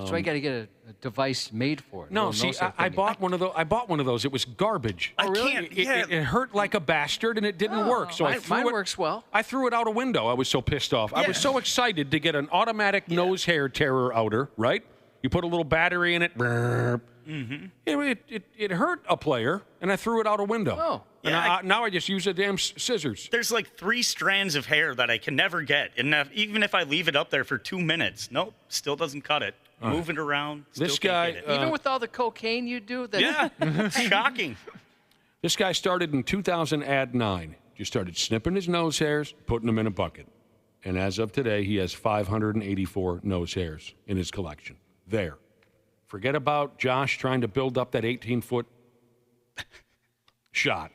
So I got to get a device made for it. No, see, I bought one of those. I bought one of those. It was garbage. I can't. It hurt like a bastard, and it didn't work. So mine works well. I threw it out a window. I was so pissed off. I was so excited to get an automatic nose hair tearer outer. Right? You put a little battery in it. Mm-hmm. It hurt a player, and I threw it out a window. Oh. And now I just use a damn scissors. There's like 3 strands of hair that I can never get. And even if I leave it up there for 2 minutes, nope, still doesn't cut it. Move it around. This guy, even with all the cocaine you do, it's shocking. This guy started in 2009. Just started snipping his nose hairs, putting them in a bucket. And as of today, he has 584 nose hairs in his collection. There. Forget about Josh trying to build up that 18-foot shot.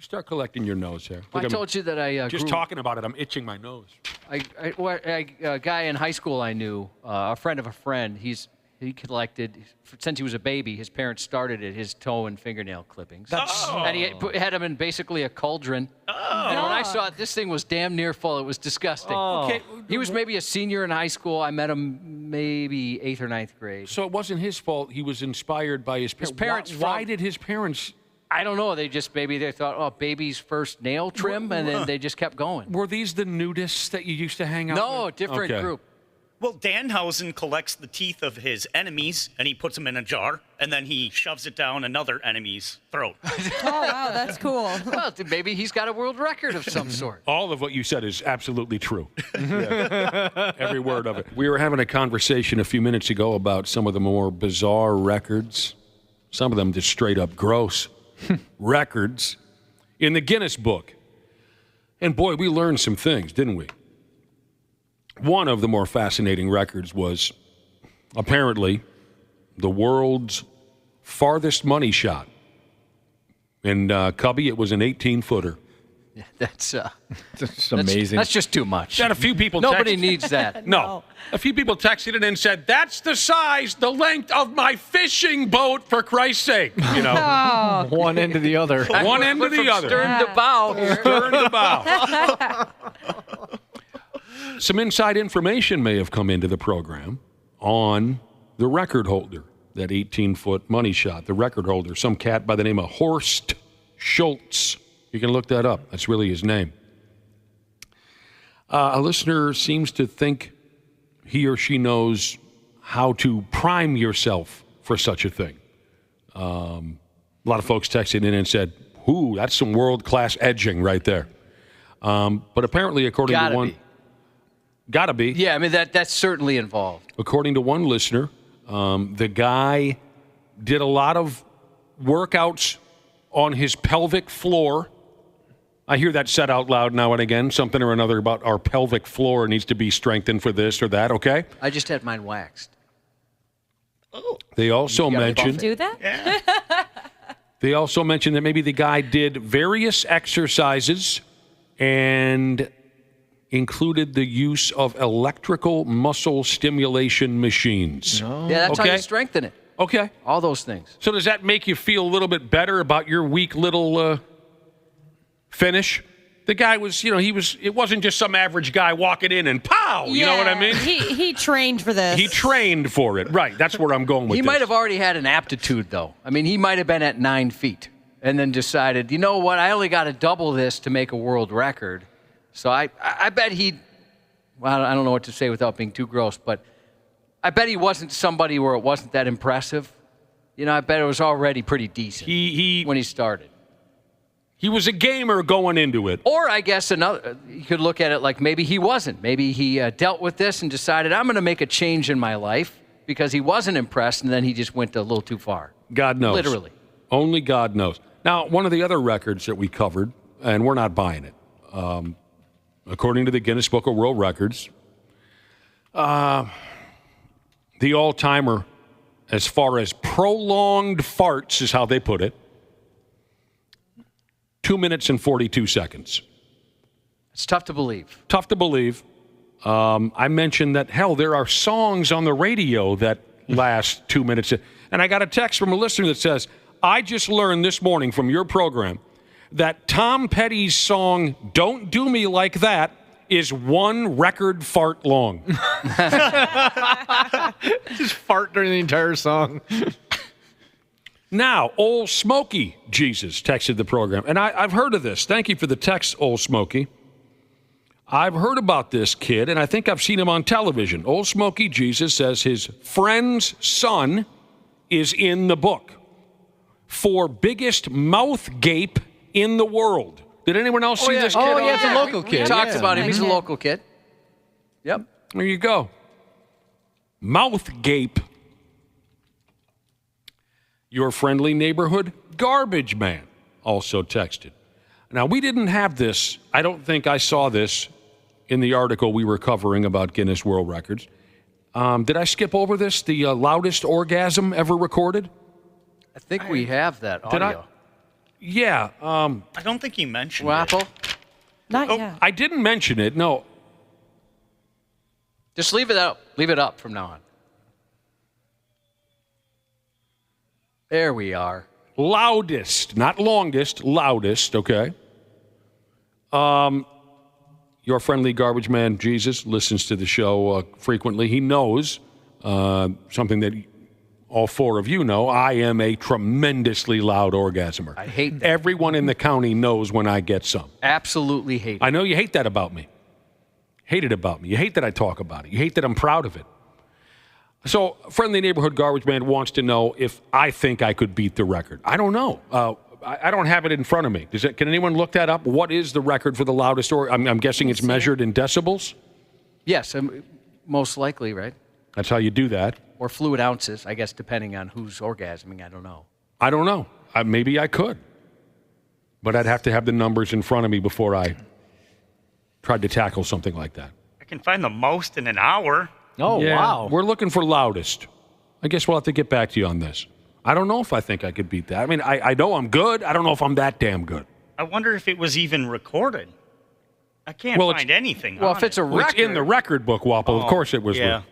Start collecting your nose hair. I told you that I just talking about it. I'm itching my nose. A guy in high school I knew, a friend of a friend. He's He collected, since he was a baby, his parents started at his toe and fingernail clippings. And he had them in basically a cauldron. And when I saw it, this thing was damn near full. It was disgusting. Okay. He was maybe a senior in high school. I met him maybe 8th or 9th grade. So it wasn't his fault. He was inspired by his parents. Why did his parents? I don't know. They just they thought, oh, baby's first nail trim, and then they just kept going. Were these the nudists that you used to hang out with? No, different group. Well, Danhausen collects the teeth of his enemies, and he puts them in a jar, and then he shoves it down another enemy's throat. Oh, wow, that's cool. Well, maybe he's got a world record of some sort. All of what you said is absolutely true. Every word of it. We were having a conversation a few minutes ago about some of the more bizarre records, some of them just straight up gross records in the Guinness Book. And boy, we learned some things, didn't we? One of the more fascinating records was apparently the world's farthest money shot. In Cubby, it was an 18-footer. Yeah, that's amazing. That's just too much. And a few people Nobody needs that. No. A few people texted it and said, that's the size, the length of my fishing boat, for Christ's sake. You know, one end to the other. One end to the other. Stern to bow. Stern to bow. Some inside information may have come into the program on the record holder, that 18-foot money shot. The record holder, some cat by the name of Horst Schultz. You can look that up. That's really his name. A listener seems to think he or she knows how to prime yourself for such a thing. A lot of folks texted in and said, ooh, that's some world-class edging right there. But apparently, according to one... Gotta be. Yeah, I mean, that's certainly involved. According to one listener, the guy did a lot of workouts on his pelvic floor. I hear that said out loud now and again, something or another about our pelvic floor needs to be strengthened for this or that, okay? I just had mine waxed. They also mentioned... Do that? Yeah. They also mentioned that maybe the guy did various exercises and included the use of electrical muscle stimulation machines. Yeah, that's how you strengthen it. Okay. All those things. So does that make you feel a little bit better about your weak little finish? The guy was, it wasn't just some average guy walking in and pow, you know what I mean? He trained for this. He trained for it, right. That's where I'm going with He this. might have already had an aptitude, though. I mean, he might have been at 9 feet and then decided, you know what, I only got to double this to make a world record. So I bet well, I don't know what to say without being too gross, but I bet he wasn't somebody where it wasn't that impressive. I bet it was already pretty decent when he started. He was a gamer going into it. Or I guess you could look at it like maybe he wasn't. Maybe he dealt with this and decided, I'm going to make a change in my life because he wasn't impressed, and then he just went a little too far. God knows. Literally. Only God knows. Now, one of the other records that we covered, and we're not buying it, according to the Guinness Book of World Records, the all-timer as far as prolonged farts is how they put it, 2 minutes and 42 seconds. It's tough to believe. Tough to believe. I mentioned that, hell, there are songs on the radio that last 2 minutes. And I got a text from a listener that says, I just learned this morning from your program that Tom Petty's song, Don't Do Me Like That, is one record fart long. Just fart during the entire song. Now, Old Smokey Jesus texted the program. And I've heard of this. Thank you for the text, Old Smokey. I've heard about this kid, and I think I've seen him on television. Old Smokey Jesus says his friend's son is in the book for biggest mouth gape in the world. Did anyone else see this kid? Oh, yeah, it's a local kid. We talked about him. He's a local kid. Yep. There you go. Mouth gape. Your friendly neighborhood garbage man also texted. Now, we didn't have this. I don't think I saw this in the article we were covering about Guinness World Records. Did I skip over this? The loudest orgasm ever recorded? I think we have that audio. Did I? Yeah. I don't think you mentioned Waffle? it. Not yet. I didn't mention it, no. Just leave it up. Leave it up from now on. There we are. Loudest, not longest, loudest, okay? Your friendly garbage man, Jesus, listens to the show frequently. He knows something that all four of you know. I am a tremendously loud orgasmer. I hate that. Everyone in the county knows when I get some. Absolutely hate it. I know you hate that about me. Hate it about me. You hate that I talk about it. You hate that I'm proud of it. So, friendly neighborhood garbage man wants to know if I think I could beat the record. I don't know. I don't have it in front of me. Can anyone look that up? What is the record for the loudest? I'm guessing it's measured in decibels? Yes, most likely, right? That's how you do that. Or fluid ounces, I guess, depending on who's orgasming. I don't know. I don't know. Maybe I could. But I'd have to have the numbers in front of me before I tried to tackle something like that. I can find the most in an hour. Oh, yeah, wow. We're looking for loudest. I guess we'll have to get back to you on this. I don't know if I think I could beat that. I mean, I know I'm good. I don't know if I'm that damn good. I wonder if it was even recorded. I can't find anything. Well, if it's a record. It's in the record book, Wapple. Of course it was. Yeah.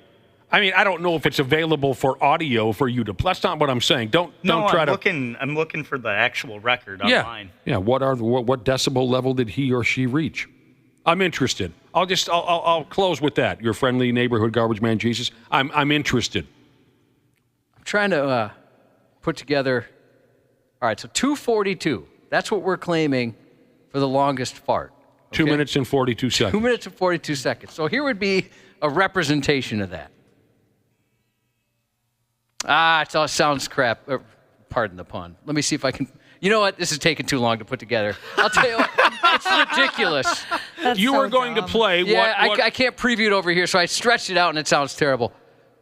I mean, I don't know if it's available for audio for you to. That's not what I'm saying. Don't try to. I'm looking for the actual record online. Yeah. What decibel level did he or she reach? I'm interested. I'll close with that. Your friendly neighborhood garbage man, Jesus. I'm interested. I'm trying to put together. All right, so 242. That's what we're claiming for the longest fart. Okay? 2 minutes and 42 seconds. 2 minutes and 42 seconds. So here would be a representation of that. It all sounds crap. Pardon the pun. Let me see if I can. You know what? This is taking too long to put together. I'll tell you what. It's ridiculous. You were going to play. Yeah, I can't preview it over here, so I stretched it out, and it sounds terrible.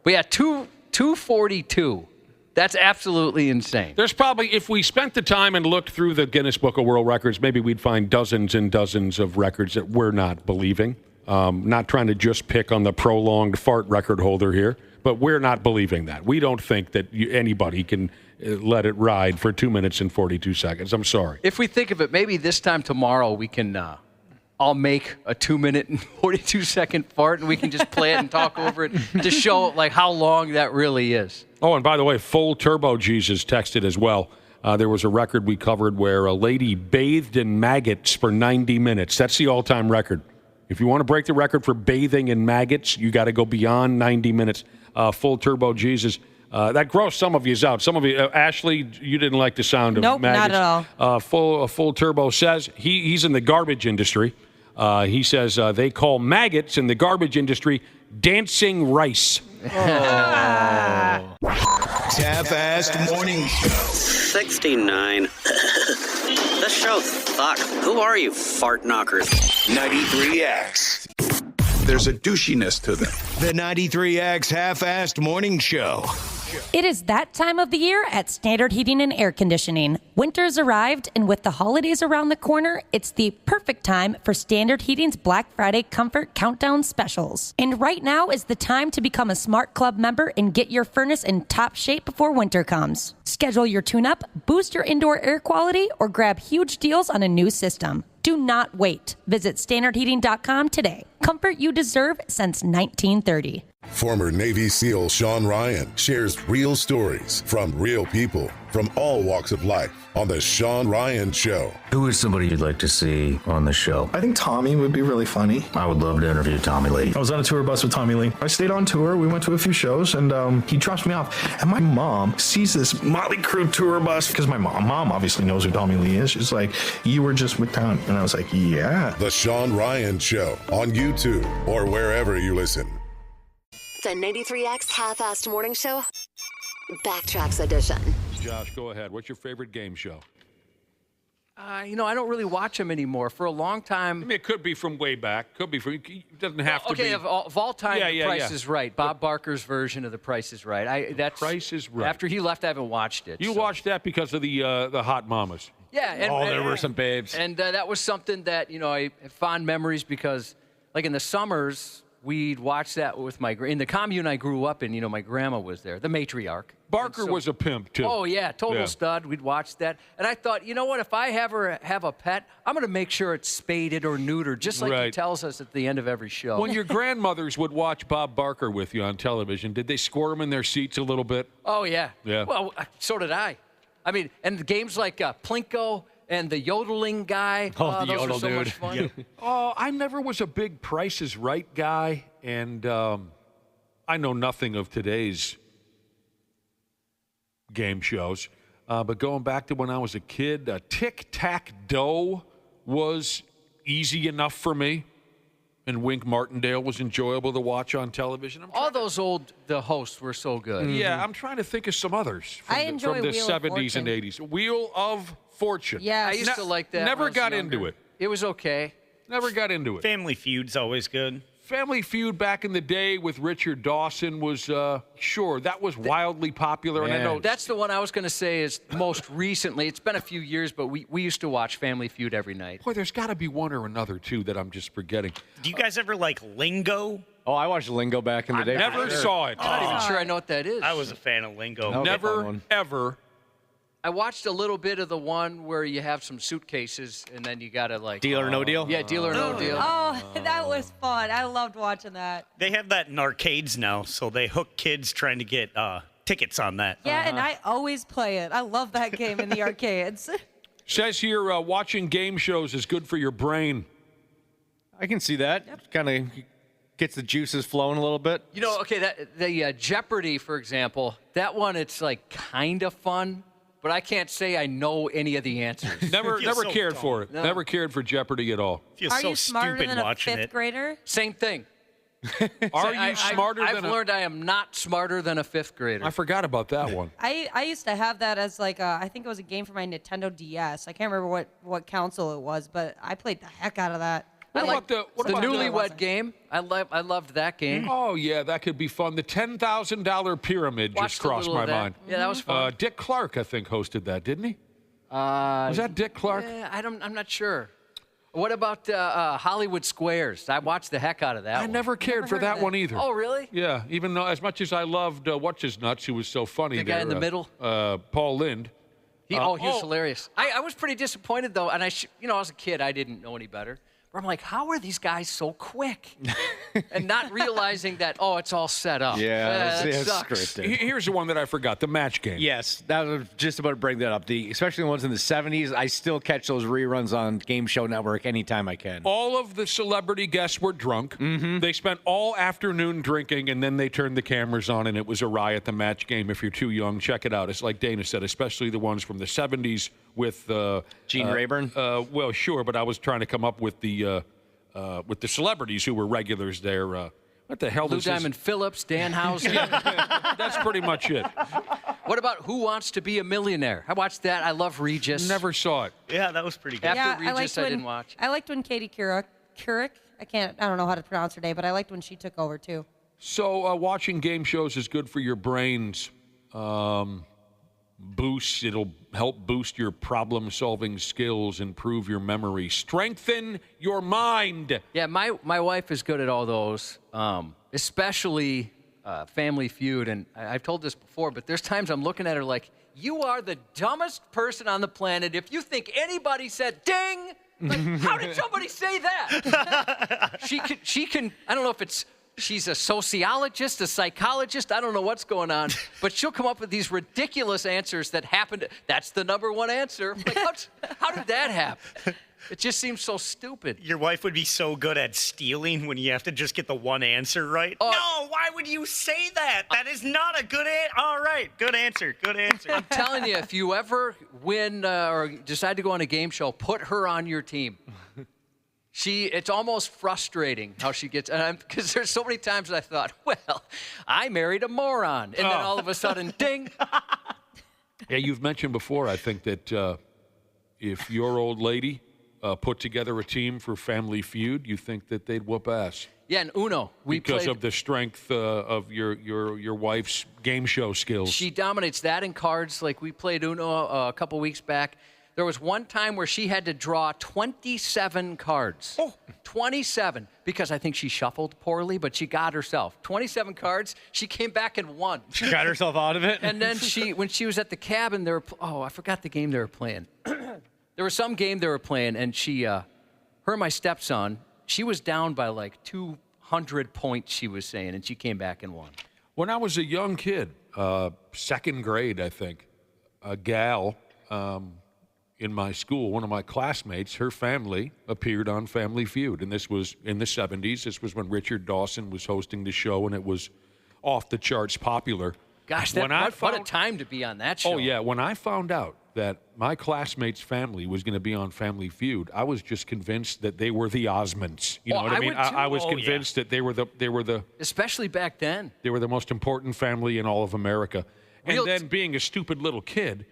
But yeah, 242. That's absolutely insane. There's probably, if we spent the time and looked through the Guinness Book of World Records, maybe we'd find dozens and dozens of records that we're not believing. Not trying to just pick on the prolonged fart record holder here, but we're not believing that. We don't think that anybody can let it ride for 2 minutes and 42 seconds. I'm sorry. If we think of it, maybe this time tomorrow we can I'll make a 2 minute and 42 second fart, and we can just play it and talk over it to show like how long that really is. Oh, and by the way, Full Turbo Jesus texted as well. There was a record we covered where a lady bathed in maggots for 90 minutes. That's the all-time record. If you want to break the record for bathing in maggots, you got to go beyond 90 minutes. Full Turbo Jesus. That grossed some of you out. Some of you, Ashley, you didn't like the sound of nope, maggots. Not at all. Full Turbo says he's in the garbage industry. He says they call maggots in the garbage industry dancing rice. Half-assed morning show. 69. This show sucks. Who are you, fart knockers? 93X. There's a douchiness to them. The 93X Half-assed morning show. It is that time of the year at Standard Heating and Air Conditioning. Winter's arrived, and with the holidays around the corner, it's the perfect time for Standard Heating's Black Friday Comfort Countdown specials. And right now is the time to become a Smart Club member and get your furnace in top shape before winter comes. Schedule your tune-up, boost your indoor air quality, or grab huge deals on a new system. Do not wait. Visit standardheating.com today. Comfort you deserve since 1930. Former Navy SEAL Sean Ryan shares real stories from real people from all walks of life on The Sean Ryan Show. Who is somebody you'd like to see on the show? I think Tommy would be really funny. I would love to interview Tommy Lee. I was on a tour bus with Tommy Lee. I stayed on tour. We went to a few shows, and he drops me off. And my mom sees this Motley Crue tour bus because my mom obviously knows who Tommy Lee is. She's like, "You were just with Tom," and I was like, "Yeah." The Sean Ryan Show on YouTube or wherever you listen. The 93X Half-assed Morning Show, Backtracks Edition. Josh, go ahead. What's your favorite game show? I don't really watch them anymore. For a long time. I mean, it could be from way back. Could be from. It doesn't have to be. Okay, of all time, The Price is Right. Bob Barker's version of The Price is Right. That's Price is Right. After he left, I haven't watched it. You watched that because of the hot mamas. Yeah. And, there were some babes. And that was something that, I have fond memories because, like in the summers, we'd watch that with in the commune I grew up in. My grandma was there, the matriarch. Barker was a pimp too. Oh yeah, total stud. We'd watch that, and I thought, you know what? If I ever have a pet, I'm going to make sure it's spaded or neutered, just like he tells us at the end of every show. When your grandmothers would watch Bob Barker with you on television, did they squirm in their seats a little bit? Oh yeah. Yeah. Well, so did I. I mean, and the games like Plinko and the yodeling guy. Oh, the those yodel are so dude. much fun. Oh, I never was a big Price is Right guy, and I know nothing of today's game shows. But going back to when I was a kid, Tic-Tac-Doe was easy enough for me. And Wink Martindale was enjoyable to watch on television. All those the hosts were so good. Yeah, I'm trying to think of some others from, enjoy from the Wheel of 70s and Fortune. 80s. Wheel of Fortune. Yes. I used to like that. Never when I was got younger. into it. It was okay. Never got into it. Family Feud's always good. Family Feud back in the day with Richard Dawson was, sure, that was wildly popular. And I know That's the one I was going to say is most recently. It's been a few years, but we used to watch Family Feud every night. Boy, there's got to be one or another, too, that I'm just forgetting. Do you guys ever like Lingo? Oh, I watched Lingo back in the day. Never saw it. I'm not even sure I know what that is. I was a fan of Lingo. Okay, fun Never, one. ever. I watched a little bit of the one where you have some suitcases and then you got to like... Deal or No Deal? Yeah, Deal or No Deal. Oh, that was fun. I loved watching that. They have that in arcades now, so they hook kids trying to get tickets on that. Yeah, and I always play it. I love that game in the arcades. Says here, watching game shows is good for your brain. I can see that. Kind of gets the juices flowing a little bit. You know, okay, the Jeopardy, for example, that one, it's like kind of fun, but I can't say I know any of the answers. Never so cared dumb. for it. No. Never cared for Jeopardy at all. Feel Are so you smarter stupid than a watching fifth it. grader? Same thing. Are you smarter I've than learned I am not smarter than a fifth grader. I forgot about that one. I used to have that as like I think it was a game for my Nintendo DS. I can't remember what console it was, but I played the heck out of that. I What like about the- what the about the- Newlywed Game. I loved that game. Oh, yeah, that could be fun. The $10,000 pyramid Watched just a crossed little my of that. mind. Yeah, that was fun. Dick Clark, I think, hosted that, didn't he? Was that Dick Clark? I'm not sure. What about Hollywood Squares? I watched the heck out of that I one. never cared for that one either. Oh, really? Yeah, even though as much as I loved What's His Nuts, who was so funny. The guy in the middle? Paul Lind. He was hilarious. I was pretty disappointed, though, and I was a kid. I didn't know any better. But I'm like, how are these guys so quick? And not realizing that, it's all set up. Yeah, that it's sucks. scripted. Here's the one that I forgot, the match game. Yes, that was just about to bring that up. Especially the ones in the 70s, I still catch those reruns on Game Show Network anytime I can. All of the celebrity guests were drunk. Mm-hmm. They spent all afternoon drinking, and then they turned the cameras on, and it was a riot, the match game. If you're too young, check it out. It's like Dana said, especially the ones from the 70s with... Gene Rayburn? Well, sure, but I was trying to come up with the celebrities who were regulars there. What the hell Lou is this? Diamond Phillips, Dan Housen. That's pretty much it. What about Who Wants to Be a Millionaire? I watched that. I love Regis. Never saw it. Yeah, that was pretty good. After yeah, Regis, I didn't watch. I liked when Katie Couric, I don't know how to pronounce her name, but I liked when she took over too. So watching game shows is good for your brains. It'll help boost your problem-solving skills, improve your memory, strengthen your mind. Yeah, my wife is good at all those, especially Family Feud. And I've told this before, but there's times I'm looking at her like, you are the dumbest person on the planet. If you think anybody said ding, like, how did somebody say that? She can, I don't know if she's a sociologist, a psychologist, I don't know what's going on, but she'll come up with these ridiculous answers that happened. That's the number one answer. Like, how did that happen? It just seems so stupid. Your wife would be so good at stealing when you have to just get the one answer right. No, why would you say that? That is not a good answer. All right, good answer, good answer. I'm telling you, if you ever win or decide to go on a game show, put her on your team. It's almost frustrating how she gets, because there's so many times I thought, well, I married a moron. And then all of a sudden, ding. Yeah, you've mentioned before, I think, that if your old lady put together a team for Family Feud, you think that they'd whoop ass. Yeah, and Uno. Because of the strength of your wife's game show skills. She dominates that in cards. Like, we played Uno a couple weeks back. There was one time where she had to draw 27 cards. 27, because I think she shuffled poorly, but she got herself. 27 cards, she came back and won. She got herself out of it? And then when she was at the cabin, I forgot the game they were playing. There was some game they were playing, and her and my stepson, she was down by like 200 points, she was saying, and she came back and won. When I was a young kid, second grade, I think, a gal in my school, one of my classmates, her family appeared on Family Feud, and this was in the 70s. This was when Richard Dawson was hosting the show, and it was off the charts popular. Gosh, what a time to be on that show. Oh, yeah. When I found out that my classmate's family was going to be on Family Feud, I was just convinced that they were the Osmonds. You know what I mean? I was convinced that they were the especially back then. They were the most important family in all of America. And then being a stupid little kid,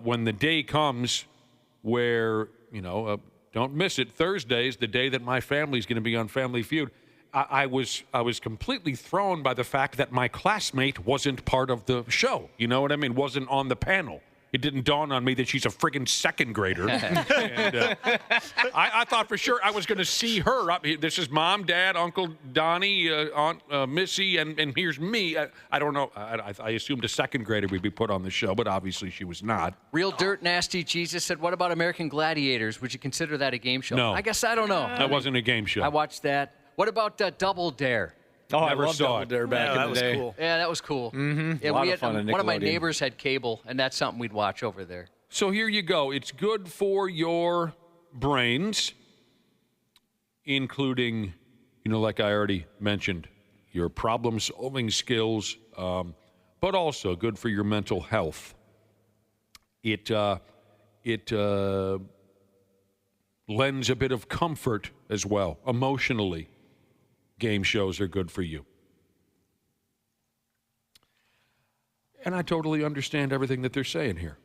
when the day comes where, don't miss it, Thursday's the day that my family's going to be on Family Feud, I was completely thrown by the fact that my classmate wasn't part of the show. You know what I mean? Wasn't on the panel. It didn't dawn on me that she's a friggin' second grader. And, I thought for sure I was going to see her up here. This is Mom, Dad, Uncle Donnie, Aunt Missy, and here's me. I don't know. I assumed a second grader would be put on the show, but obviously she was not. Real Dirt Nasty Jesus said, what about American Gladiators? Would you consider that a game show? No. I guess I don't know. That wasn't a game show. I watched that. What about Double Dare? Oh, Never I loved saw Double it. Dare back in the day. Cool. Yeah, that was cool. Mm-hmm. Yeah, a lot we of had, fun on one of my Nickelodeon. neighbors had cable, and that's something we'd watch over there. So here you go. It's good for your brains, including, like I already mentioned, your problem-solving skills, but also good for your mental health. It lends a bit of comfort as well, emotionally. Game shows are good for you. And I totally understand everything that they're saying here.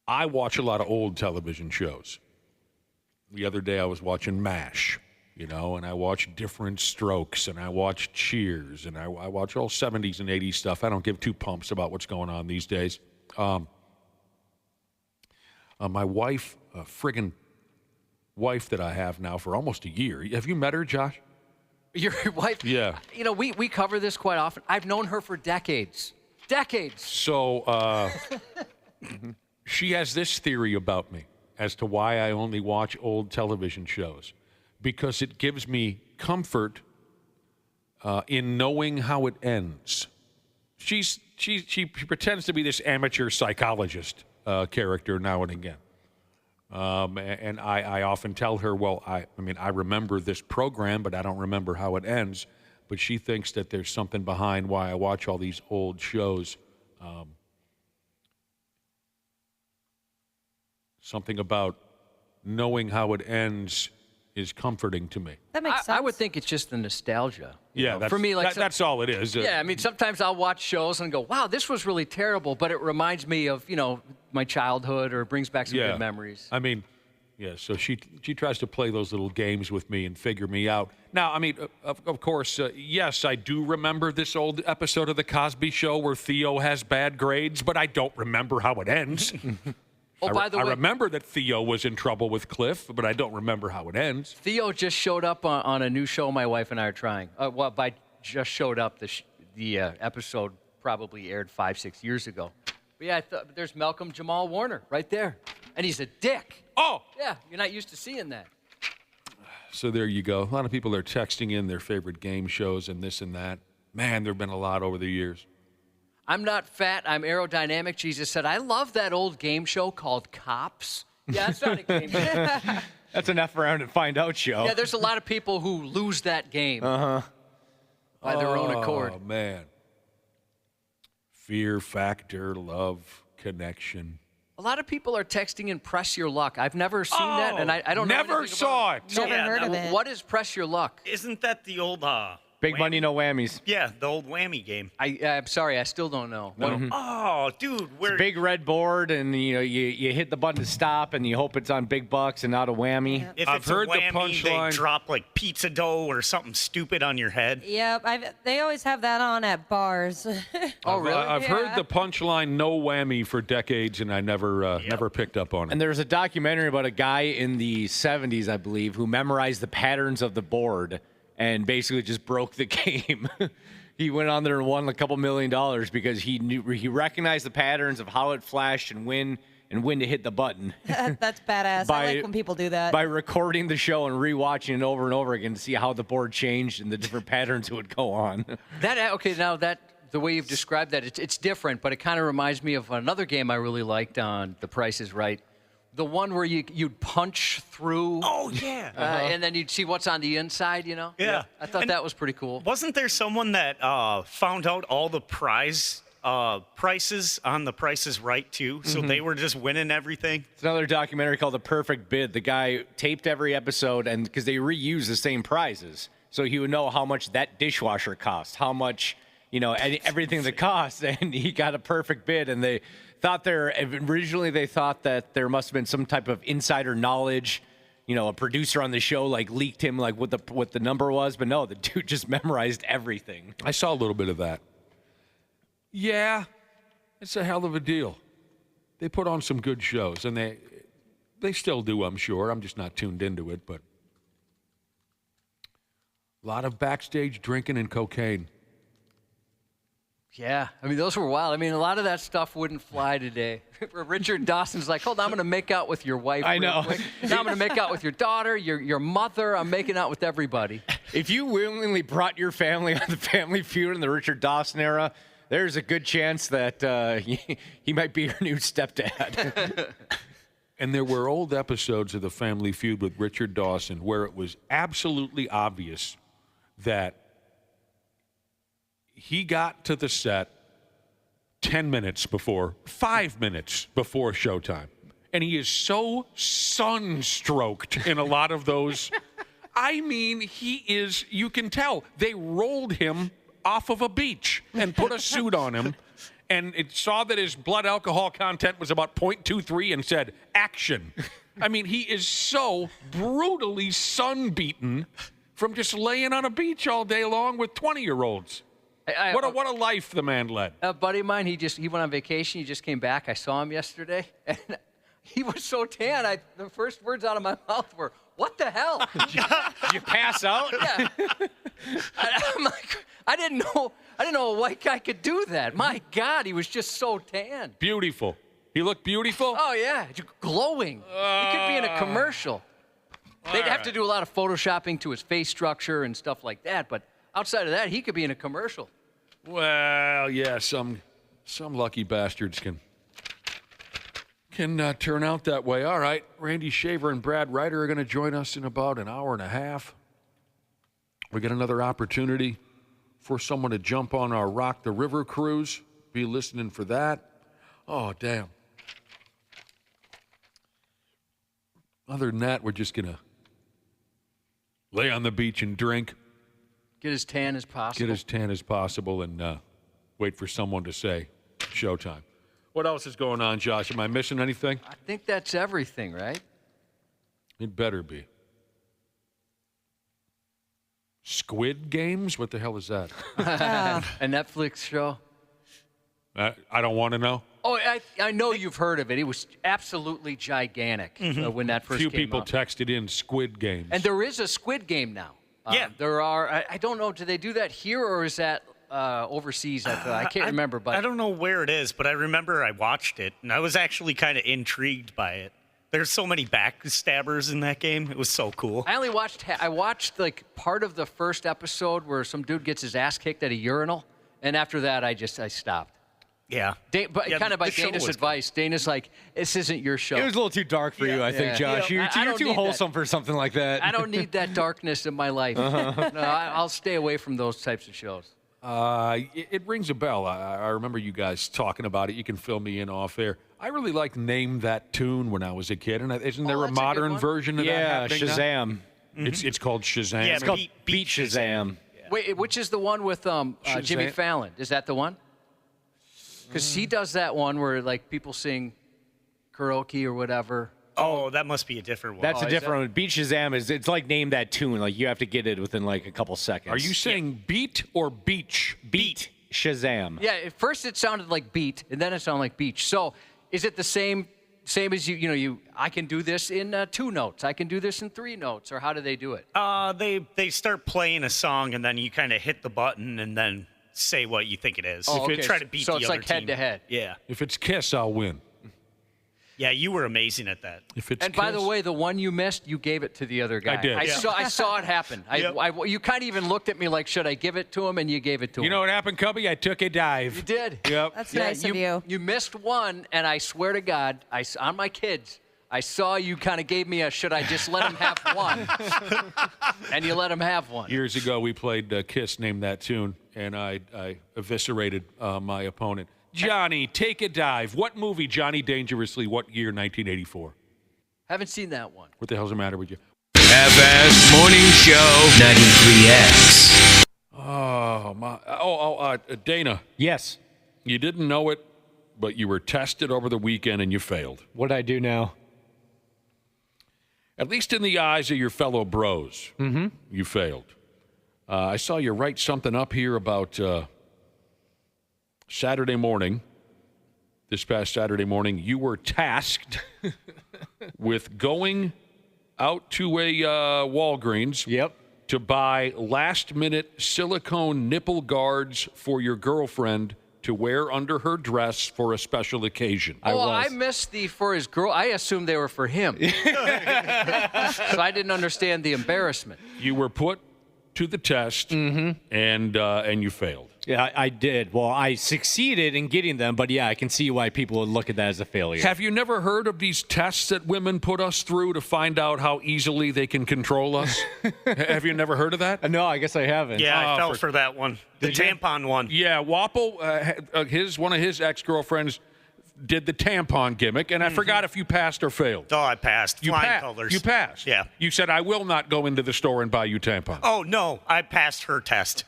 I watch a lot of old television shows. The other day I was watching MASH, and I watch Different Strokes, and I watch Cheers, and I watch all 70s and 80s stuff. I don't give two pumps about what's going on these days. My wife, friggin' wife that I have now for almost a year. Have you met her, Josh? Your wife? Yeah. We cover this quite often. I've known her for decades. Decades. So she has this theory about me as to why I only watch old television shows. Because it gives me comfort in knowing how it ends. She pretends to be this amateur psychologist character now and again. And I often tell her, well, I remember this program, but I don't remember how it ends. But she thinks that there's something behind why I watch all these old shows. Something about knowing how it ends is comforting to me. That makes sense. I would think it's just the nostalgia. Yeah, for me, that's all it is. Yeah, sometimes I'll watch shows and go, wow, this was really terrible, but it reminds me of, my childhood or brings back some good memories. So she tries to play those little games with me and figure me out. Now, of course, yes, I do remember this old episode of The Cosby Show where Theo has bad grades, but I don't remember how it ends. By the way, I remember that Theo was in trouble with Cliff, but I don't remember how it ends. Theo just showed up on a new show my wife and I are trying. Just showed up, the episode probably aired 5-6 years ago. But yeah, there's Malcolm Jamal Warner right there. And he's a dick. Oh! Yeah, you're not used to seeing that. So there you go. A lot of people are texting in their favorite game shows and this and that. Man, there have been a lot over the years. I'm not fat, I'm aerodynamic. Jesus said, I love that old game show called Cops. Yeah, that's not a game show. That's an F around and find out show. Yeah, there's a lot of people who lose that game by their own accord. Oh, man. Fear factor, love, connection. A lot of people are texting in Press Your Luck. I've never seen that, and I don't know never saw it. So, Never heard of it. What is Press Your Luck? Isn't that the old Big whammy? money, no whammies. Yeah, the old whammy game. I'm sorry, I still don't know. Oh, dude, It's a big red board, and you hit the button to stop, and you hope it's on big bucks and not a whammy. If I've it's heard a whammy, the punchline. they drop like pizza dough or something stupid on your head. Yep, they always have that on at bars. Oh, really? I've heard the punchline "no whammy" for decades, and I never picked up on it. And there's a documentary about a guy in the 70s, I believe, who memorized the patterns of the board and basically just broke the game. He went on there and won a couple $1 million because he recognized the patterns of how it flashed and when and when to hit the button. That's badass. I like when people do that. By recording the show and rewatching it over and over again to see how the board changed and the different patterns it would go on. The way you've described that, it's different, but it kind of reminds me of another game I really liked on The Price is Right. The one where you'd punch through. Oh, yeah. And then you'd see what's on the inside, you know? Yeah. I thought that was pretty cool. Wasn't there someone that found out all the prices on The Price is Right, too? So they were just winning everything? It's another documentary called The Perfect Bid. The guy taped every episode, and because they reuse the same prizes. So he would know how much that dishwasher cost, how much, everything that costs, and he got a perfect bid, and they thought originally they thought that there must have been some type of insider knowledge, a producer on the show leaked him what the number was, but no, the dude just memorized everything. I saw a little bit of that. Yeah, it's a hell of a deal. They put on some good shows, and they still do, I'm sure. I'm just not tuned into it, but a lot of backstage drinking and cocaine. Yeah, those were wild. A lot of that stuff wouldn't fly today. Richard Dawson's like, hold on, I'm going to make out with your wife. I know. Now I'm going to make out with your daughter, your mother. I'm making out with everybody. If you willingly brought your family on the Family Feud in the Richard Dawson era, there's a good chance that he might be your new stepdad. And there were old episodes of the Family Feud with Richard Dawson where it was absolutely obvious that he got to the set 5 minutes before showtime. And he is so sunstroked in a lot of those. You can tell they rolled him off of a beach and put a suit on him. And it saw that his blood alcohol content was about 0.23 and said, action. He is so brutally sunbeaten from just laying on a beach all day long with 20-year-olds. What a life the man led. A buddy of mine, he went on vacation. He just came back. I saw him yesterday, and he was so tan. The first words out of my mouth were, "What the hell?" Did you pass out? Yeah. I'm like, I didn't know a white guy could do that. My God, he was just so tan. Beautiful. He looked beautiful? Oh, yeah. Glowing. He could be in a commercial. They'd have to do a lot of photoshopping to his face structure and stuff like that, but outside of that, he could be in a commercial. Well, yeah, some lucky bastards can turn out that way. All right, Randy Shaver and Brad Ryder are going to join us in about an hour and a half. We get another opportunity for someone to jump on our Rock the River cruise. Be listening for that. Oh, damn. Other than that, we're just going to lay on the beach and drink. Get as tan as possible. And wait for someone to say showtime. What else is going on, Josh? Am I missing anything? I think that's everything, right? It better be. Squid Games? What the hell is that? A Netflix show. I don't want to know. Oh, I know you've heard of it. It was absolutely gigantic when that first came out. Few people texted in Squid Games. And there is a Squid Game now. Yeah. There are. I don't know. Do they do that here or is that overseas? I can't remember. But I don't know where it is, but I remember I watched it, and I was actually kind of intrigued by it. There's so many backstabbers in that game. It was so cool. I watched like part of the first episode where some dude gets his ass kicked at a urinal, and after that I stopped. Yeah. Kind of by Dana's advice. Dana's like, this isn't your show. It was a little too dark for you, I think, Josh. You're too wholesome for something like that. I don't need that darkness in my life. No, I'll stay away from those types of shows. It rings a bell. I remember you guys talking about it. You can fill me in off air. I really liked Name That Tune when I was a kid. And isn't there a modern version of that happening Shazam. Now? It's called Shazam. Yeah, it's called Beat Shazam. Yeah. Wait, which is the one with Jimmy Fallon? Is that the one? Because he does that one where like people sing karaoke or whatever. Oh, that must be a different one. That's a different one. Beat Shazam it's like Name That Tune. Like you have to get it within like a couple seconds. Are you saying beat or beach? Beat Shazam. Yeah, at first it sounded like beat, and then it sounded like beach. So is it the same as you I can do this in 2 notes. I can do this in 3 notes, or how do they do it? They start playing a song, and then you kind of hit the button, and then say what you think it is. Oh, okay. Try to beat the other team. So it's like head to head. Yeah. If it's Kiss, I'll win. Yeah, you were amazing at that. If it's And by the way, the one you missed, you gave it to the other guy. I did. I saw it happen. Yep. You kind of even looked at me like, should I give it to him? And you gave it to him. You know what happened, Cubby? I took a dive. You did. Yep. That's nice of you. You missed one, and I swear to God, on my kids, I saw you kind of gave me a, should I just let him have one? And you let him have one. Years ago, we played Kiss, Name That Tune, and I eviscerated my opponent. Johnny, take a dive. What movie, Johnny Dangerously, what year, 1984? Haven't seen that one. What the hell's the matter with you? Half-assed morning show. 93X. Oh, my. Dana. Yes. You didn't know it, but you were tested over the weekend and you failed. What'd I do now? At least in the eyes of your fellow bros, you failed. I saw you write something up here about Saturday morning. This past Saturday morning, you were tasked with going out to a Walgreens to buy last-minute silicone nipple guards for your girlfriend to wear under her dress for a special occasion. I missed the for his girl. I assumed they were for him. So I didn't understand the embarrassment. You were put to the test, and you failed. Yeah, I did. Well, I succeeded in getting them, but yeah, I can see why people would look at that as a failure. Have you never heard of these tests that women put us through to find out how easily they can control us? Have you never heard of that? No, I guess I haven't. Yeah, I fell for that one. The tampon one. Yeah, Wapple, one of his ex-girlfriends did the tampon gimmick, and I forgot if you passed or failed. Oh, I passed. Flying colors. You passed. Yeah. You said, I will not go into the store and buy you tampons. Oh, no. I passed her test.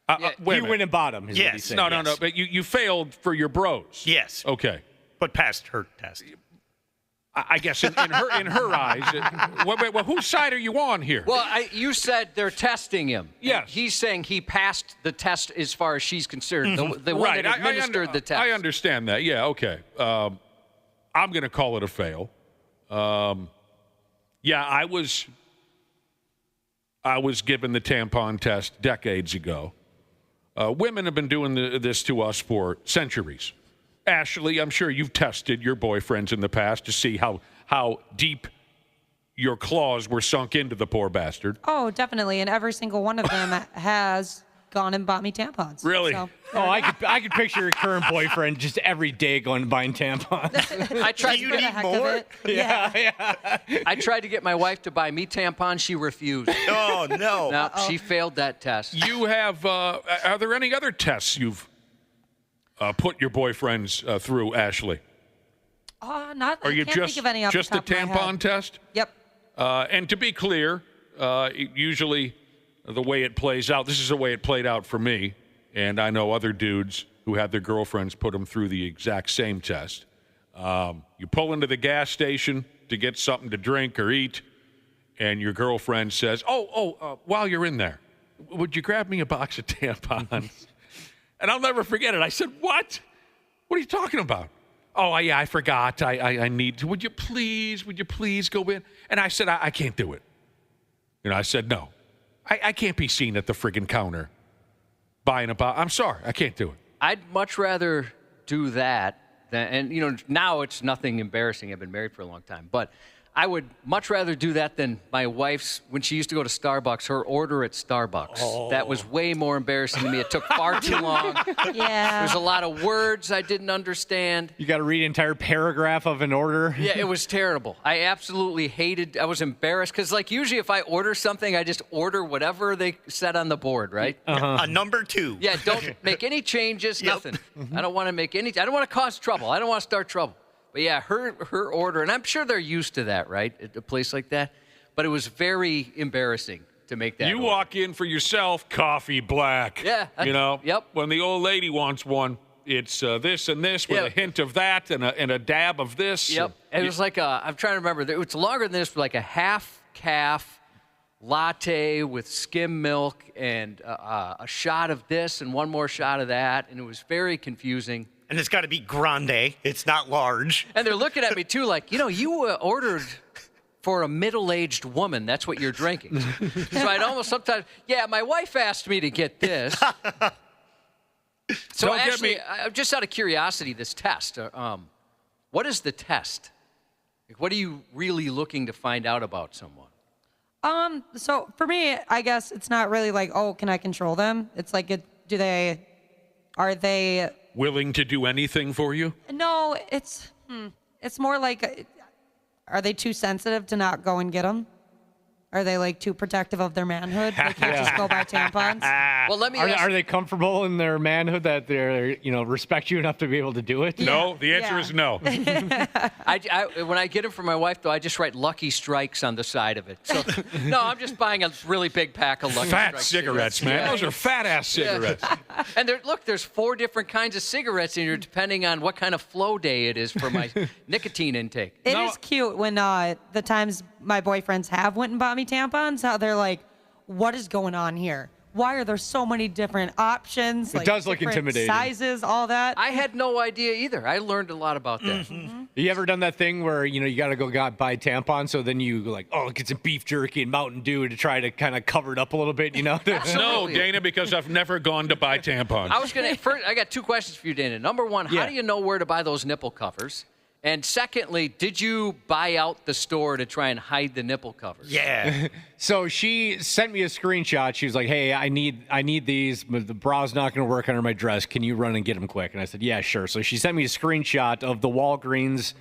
You went and bought them, is what he said. No. But you failed for your bros. Yes. Okay. But passed her test. I guess in her eyes. Well, whose side are you on here? Well, you said they're testing him. Yes. He's saying he passed the test as far as she's concerned. The one that administered the test. I understand that. Yeah, okay. I'm going to call it a fail. Yeah, I was given the tampon test decades ago. Women have been doing this to us for centuries. Ashley, I'm sure you've tested your boyfriends in the past to see how deep your claws were sunk into the poor bastard. Oh, definitely. And every single one of them has gone and bought me tampons. Really? So, I could picture your current boyfriend just every day going and buying tampons. I tried Do you need more? Yeah. I tried to get my wife to buy me tampons. She refused. Oh, no. No, she failed that test. You have, are there any other tests you've put your boyfriends through, Ashley? Not. Are you I can't think of any off just the the top of my tampon head. test? Yep. And to be clear, usually the way it plays out, this is the way it played out for me, and I know other dudes who had their girlfriends put them through the exact same test. You pull into the gas station to get something to drink or eat, and your girlfriend says, while you're in there, would you grab me a box of tampons? And I'll never forget it. I said, what? What are you talking about? Oh, yeah, I forgot. I need to. Would you please go in? And I said, I can't do it. I said, no. I can't be seen at the friggin' counter buying a box. I'm sorry. I can't do it. I'd much rather do that than, and now it's nothing embarrassing. I've been married for a long time, but I would much rather do that than my wife's, when she used to go to Starbucks, her order at Starbucks. Oh. That was way more embarrassing to me. It took far too long. Yeah. There's a lot of words I didn't understand. You got to read an entire paragraph of an order. Yeah, it was terrible. I absolutely hated, I was embarrassed, because usually if I order something, I just order whatever they said on the board, right? A number 2. Yeah, don't make any changes, nothing. I don't want to make any, I don't want to cause trouble. I don't want to start trouble. But yeah, her order, and I'm sure they're used to that, right, at a place like that. But it was very embarrassing to make that. You order. walk in for yourself, coffee black. Yeah. Yep. When the old lady wants one, it's this and this with a hint of that and a dab of this. Yep. And it was like I'm trying to remember. It was longer than this, like a half-calf latte with skim milk and a shot of this and one more shot of that, and it was very confusing. And it's got to be grande. It's not large. And they're looking at me, too, like, you ordered for a middle-aged woman. That's what you're drinking. So I'd almost sometimes, my wife asked me to get this. So Don't actually, get me. just out of curiosity, this test, What is the test? Like, what are you really looking to find out about someone? So for me, I guess it's not really like, oh, can I control them? It's like, are they willing to do anything for you? No, it's more like, are they too sensitive to not go and get them? Are they like too protective of their manhood? They can't just go buy tampons. Well, let me. Are they comfortable in their manhood that they're respect you enough to be able to do it? No, the answer is no. When I get them for my wife, though, I just write Lucky Strikes on the side of it. So no, I'm just buying a really big pack of Lucky fat Strikes cigarettes, man. Yeah. Those are fat ass cigarettes. Yeah. And there's 4 different kinds of cigarettes in here, depending on what kind of flow day it is for my nicotine intake. It is cute when the times my boyfriends have went and bought me tampons, how they're like, what is going on here? Why are there so many different options? It does look different intimidating. Sizes, all that. I had no idea either. I learned a lot about that. You ever done that thing where, you got to go buy tampons, so then you go like, oh, get some beef jerky and Mountain Dew to try to kind of cover it up a little bit, No, Dana, because I've never gone to buy tampons. I got 2 questions for you, Dana. Number 1, how do you know where to buy those nipple covers? And secondly, did you buy out the store to try and hide the nipple covers? Yeah. So she sent me a screenshot. She was like, hey, I need these, but the bra's not going to work under my dress. Can you run and get them quick? And I said, yeah, sure. So she sent me a screenshot of the Walgreens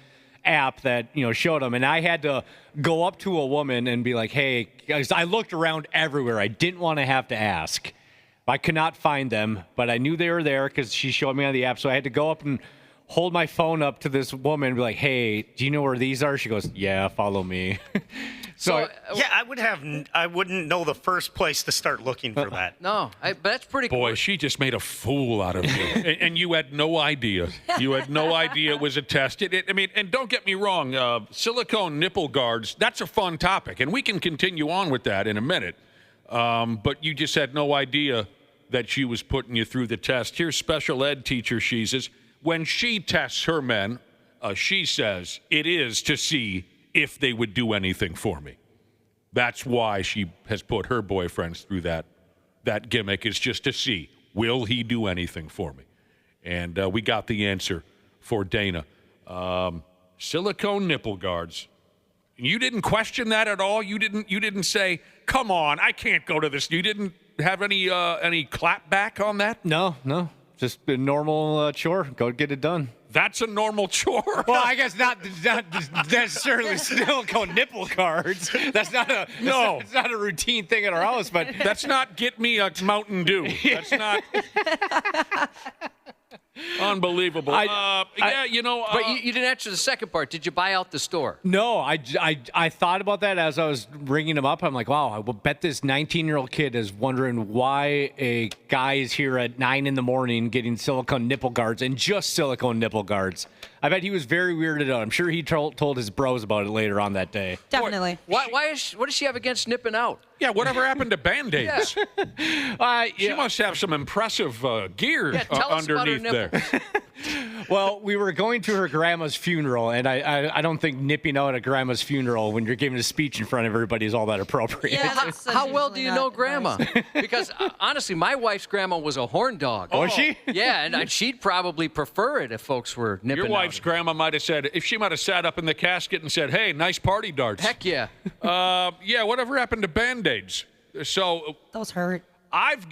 app that, showed them. And I had to go up to a woman and be like, hey, guys, I looked around everywhere. I didn't want to have to ask. I could not find them, but I knew they were there because she showed me on the app. So I had to go up and hold my phone up to this woman and be like, hey, do you know where these are? She goes, yeah, follow me. I wouldn't know the first place to start looking for that. No, but that's pretty cool. Boy, she just made a fool out of you. and you had no idea. You had no idea it was a test. And don't get me wrong, silicone nipple guards, that's a fun topic. And we can continue on with that in a minute. But you just had no idea that she was putting you through the test. Here's special ed teacher Sheezes. When she tests her men, she says it is to see if they would do anything for me. That's why she has put her boyfriends through that gimmick, is just to see, will he do anything for me? And we got the answer for Dana. Silicone nipple guards. You didn't question that at all? You didn't say, come on, I can't go to this. You didn't have any clap back on that? No. Just a normal chore. Go get it done. That's a normal chore. Well, I guess not necessarily silicone nipple guards. That's not a routine thing at our house. But that's not get me a Mountain Dew. That's not unbelievable. But you didn't answer the second part. Did you buy out the store? No, I thought about that as I was ringing him up. I'm like, wow, I will bet this 19-year-old kid is wondering why a guy is here at 9 in.the.morning getting silicone nipple guards and just silicone nipple guards. I bet he was very weirded out. I'm sure he told his bros about it later on that day. Definitely. What does she have against nipping out? Yeah, whatever happened to Band-Aids? She must have some impressive gear underneath there. Well, we were going to her grandma's funeral, and I don't think nipping out at grandma's funeral when you're giving a speech in front of everybody is all that appropriate. Yeah, how well do you know Grandma? Because honestly, my wife's grandma was a horn dog. Was she? Yeah, and she'd probably prefer it if folks were nipping out. Your wife's grandma might have said, if she might have sat up in the casket and said, hey, nice party darts. Heck yeah. Yeah, whatever happened to Band-Aids? So those hurt. I've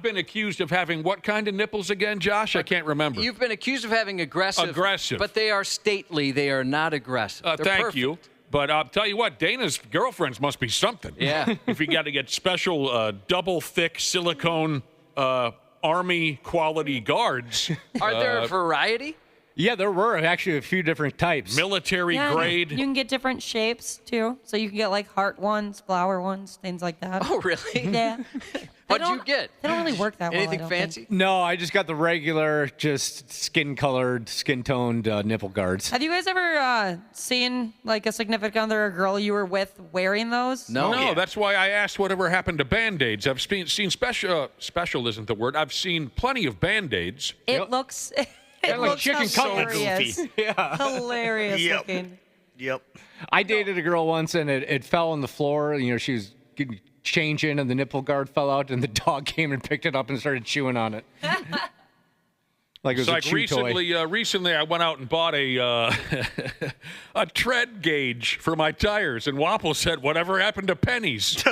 been accused of having what kind of nipples again, Josh? I can't remember. You've been accused of having aggressive. But they are stately. They are not aggressive. Thank you. But I'll tell you what, Dana's girlfriends must be something. Yeah. If you got to get special double thick silicone Army quality guards. Are there a variety? Yeah, there were actually a few different types. Military grade. You can get different shapes, too. So you can get, like, heart ones, flower ones, things like that. Oh, really? Yeah. What'd you get? They don't really work that well. Anything fancy? No, I just got the regular, just skin-colored, skin-toned nipple guards. Have you guys ever seen, like, a significant other or girl you were with wearing those? No, that's why I asked whatever happened to Band-Aids. I've seen special isn't the word. I've seen plenty of Band-Aids. It looks... It like looks chicken hilarious. cutlet. Yeah. Hilarious looking. Yep. I dated a girl once, and it fell on the floor. She was getting changing, and the nipple guard fell out, and the dog came and picked it up and started chewing on it. Like it was it's a like chew toy. recently I went out and bought a a tread gauge for my tires, and Wapple said, "Whatever happened to pennies?"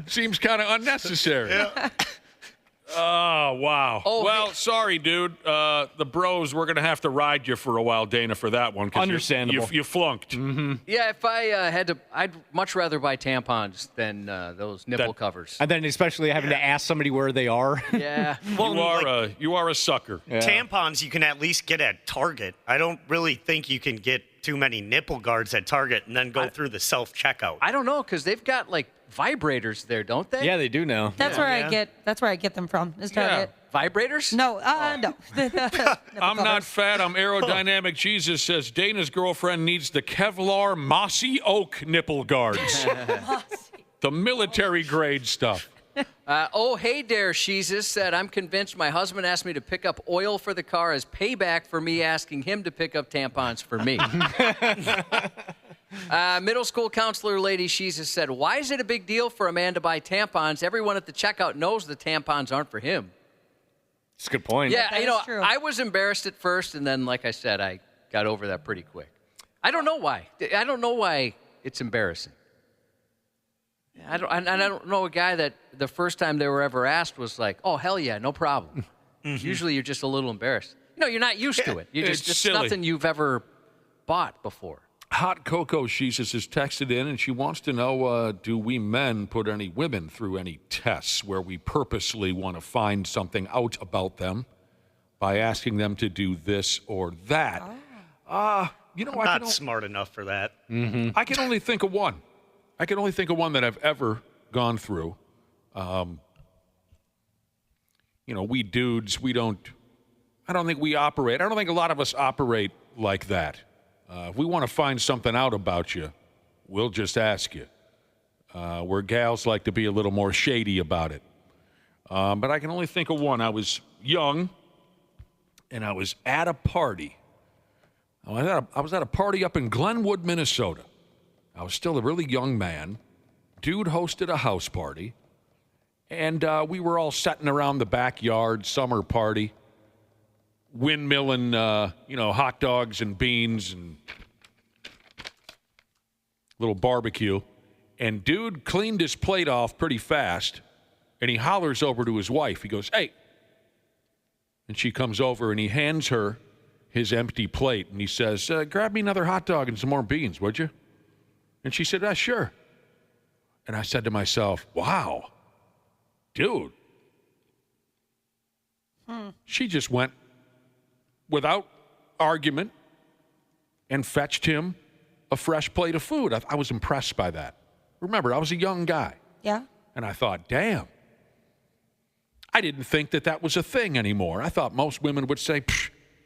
Seems kind of unnecessary. Yeah. Oh, wow. Oh, well, hey. sorry, dude. The bros, we're going to have to ride you for a while, Dana, for that one. Understandable. You flunked. Mm-hmm. Yeah, if I had to, I'd much rather buy tampons than those nipple covers. And then especially having to ask somebody where they are. Yeah. Well, you are a sucker. Yeah. Tampons you can at least get at Target. I don't really think you can get too many nipple guards at Target and then go through the self-checkout. I don't know, because they've got like vibrators there, don't they? Yeah, they do now. That's where I get them from. Is Target. Vibrators? No, no. I'm not fat. I'm aerodynamic. Jesus says Dana's girlfriend needs the Kevlar mossy oak nipple guards. The military grade stuff. Hey there, Jesus said, I'm convinced my husband asked me to pick up oil for the car as payback for me asking him to pick up tampons for me. Middle school counselor lady Jesus said, why is it a big deal for a man to buy tampons? Everyone at the checkout knows the tampons aren't for him. That's a good point. Yeah, That is true. I was embarrassed at first, and then, like I said, I got over that pretty quick. I don't know why. I don't know why it's embarrassing. I don't know a guy that the first time they were ever asked was like, oh, hell yeah, no problem. Usually you're just a little embarrassed. No, you're not used to it. It's silly. nothing you've ever bought before. Hot Cocoa, Jesus, has texted in, and she wants to know, do we men put any women through any tests where we purposely want to find something out about them by asking them to do this or that? I'm not smart enough for that. I can only think of one. I can only think of one that I've ever gone through. We dudes, I don't think we operate. I don't think a lot of us operate like that. If we want to find something out about you, we'll just ask you. Where gals like to be a little more shady about it. But I can only think of one. I was young, and I was at a party. I was at a party up in Glenwood, Minnesota. I was still a really young man. Dude hosted a house party, and we were all sitting around the backyard, summer party, windmilling, hot dogs and beans and little barbecue. And dude cleaned his plate off pretty fast, and he hollers over to his wife. He goes, hey. And she comes over, and he hands her his empty plate, and he says, grab me another hot dog and some more beans, would you? And she said, sure. And I said to myself, wow, dude. She just went without argument and fetched him a fresh plate of food. I was impressed by that. Remember, I was a young guy. Yeah. And I thought, damn. I didn't think that was a thing anymore. I thought most women would say,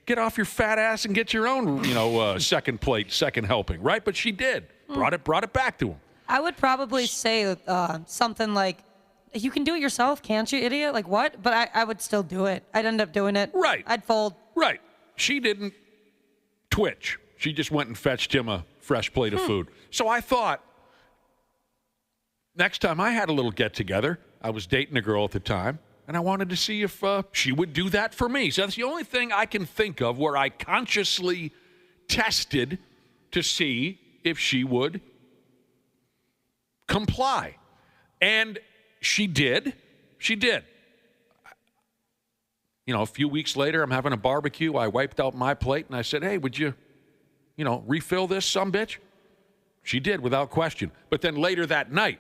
get off your fat ass and get your own, second plate, second helping, right? But she did. Brought it back to him. I would probably say something like, you can do it yourself, can't you, idiot? Like, what? But I would still do it. I'd end up doing it. Right. I'd fold. Right. She didn't twitch. She just went and fetched him a fresh plate of food. So I thought, next time I had a little get-together, I was dating a girl at the time, and I wanted to see if she would do that for me. So that's the only thing I can think of where I consciously tested to see if she would comply. And she did. She did. A few weeks later, I'm having a barbecue. I wiped out my plate, and I said, hey, would you, refill this, sumbitch? She did, without question. But then later that night,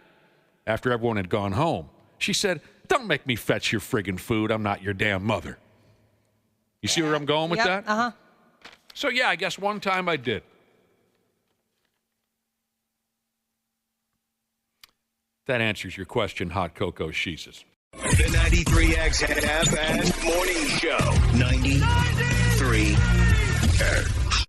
after everyone had gone home, she said, don't make me fetch your friggin' food. I'm not your damn mother. You see where I'm going with that? Uh-huh. So, yeah, I guess one time I did. That answers your question, Hot Cocoa Jesus. The 93X half-ass morning show. 93.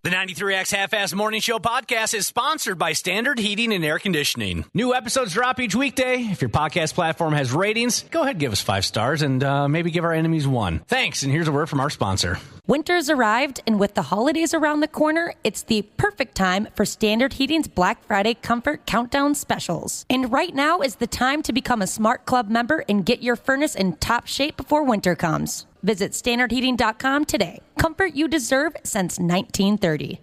The 93X Half-Ass Morning Show podcast is sponsored by Standard Heating and Air Conditioning. New episodes drop each weekday. If your podcast platform has ratings, go ahead and give us 5 stars and maybe give our enemies 1. Thanks, and here's a word from our sponsor. Winter's arrived, and with the holidays around the corner, it's the perfect time for Standard Heating's Black Friday Comfort Countdown specials. And right now is the time to become a Smart Club member and get your furnace in top shape before winter comes. Visit standardheating.com today. Comfort you deserve since 1930.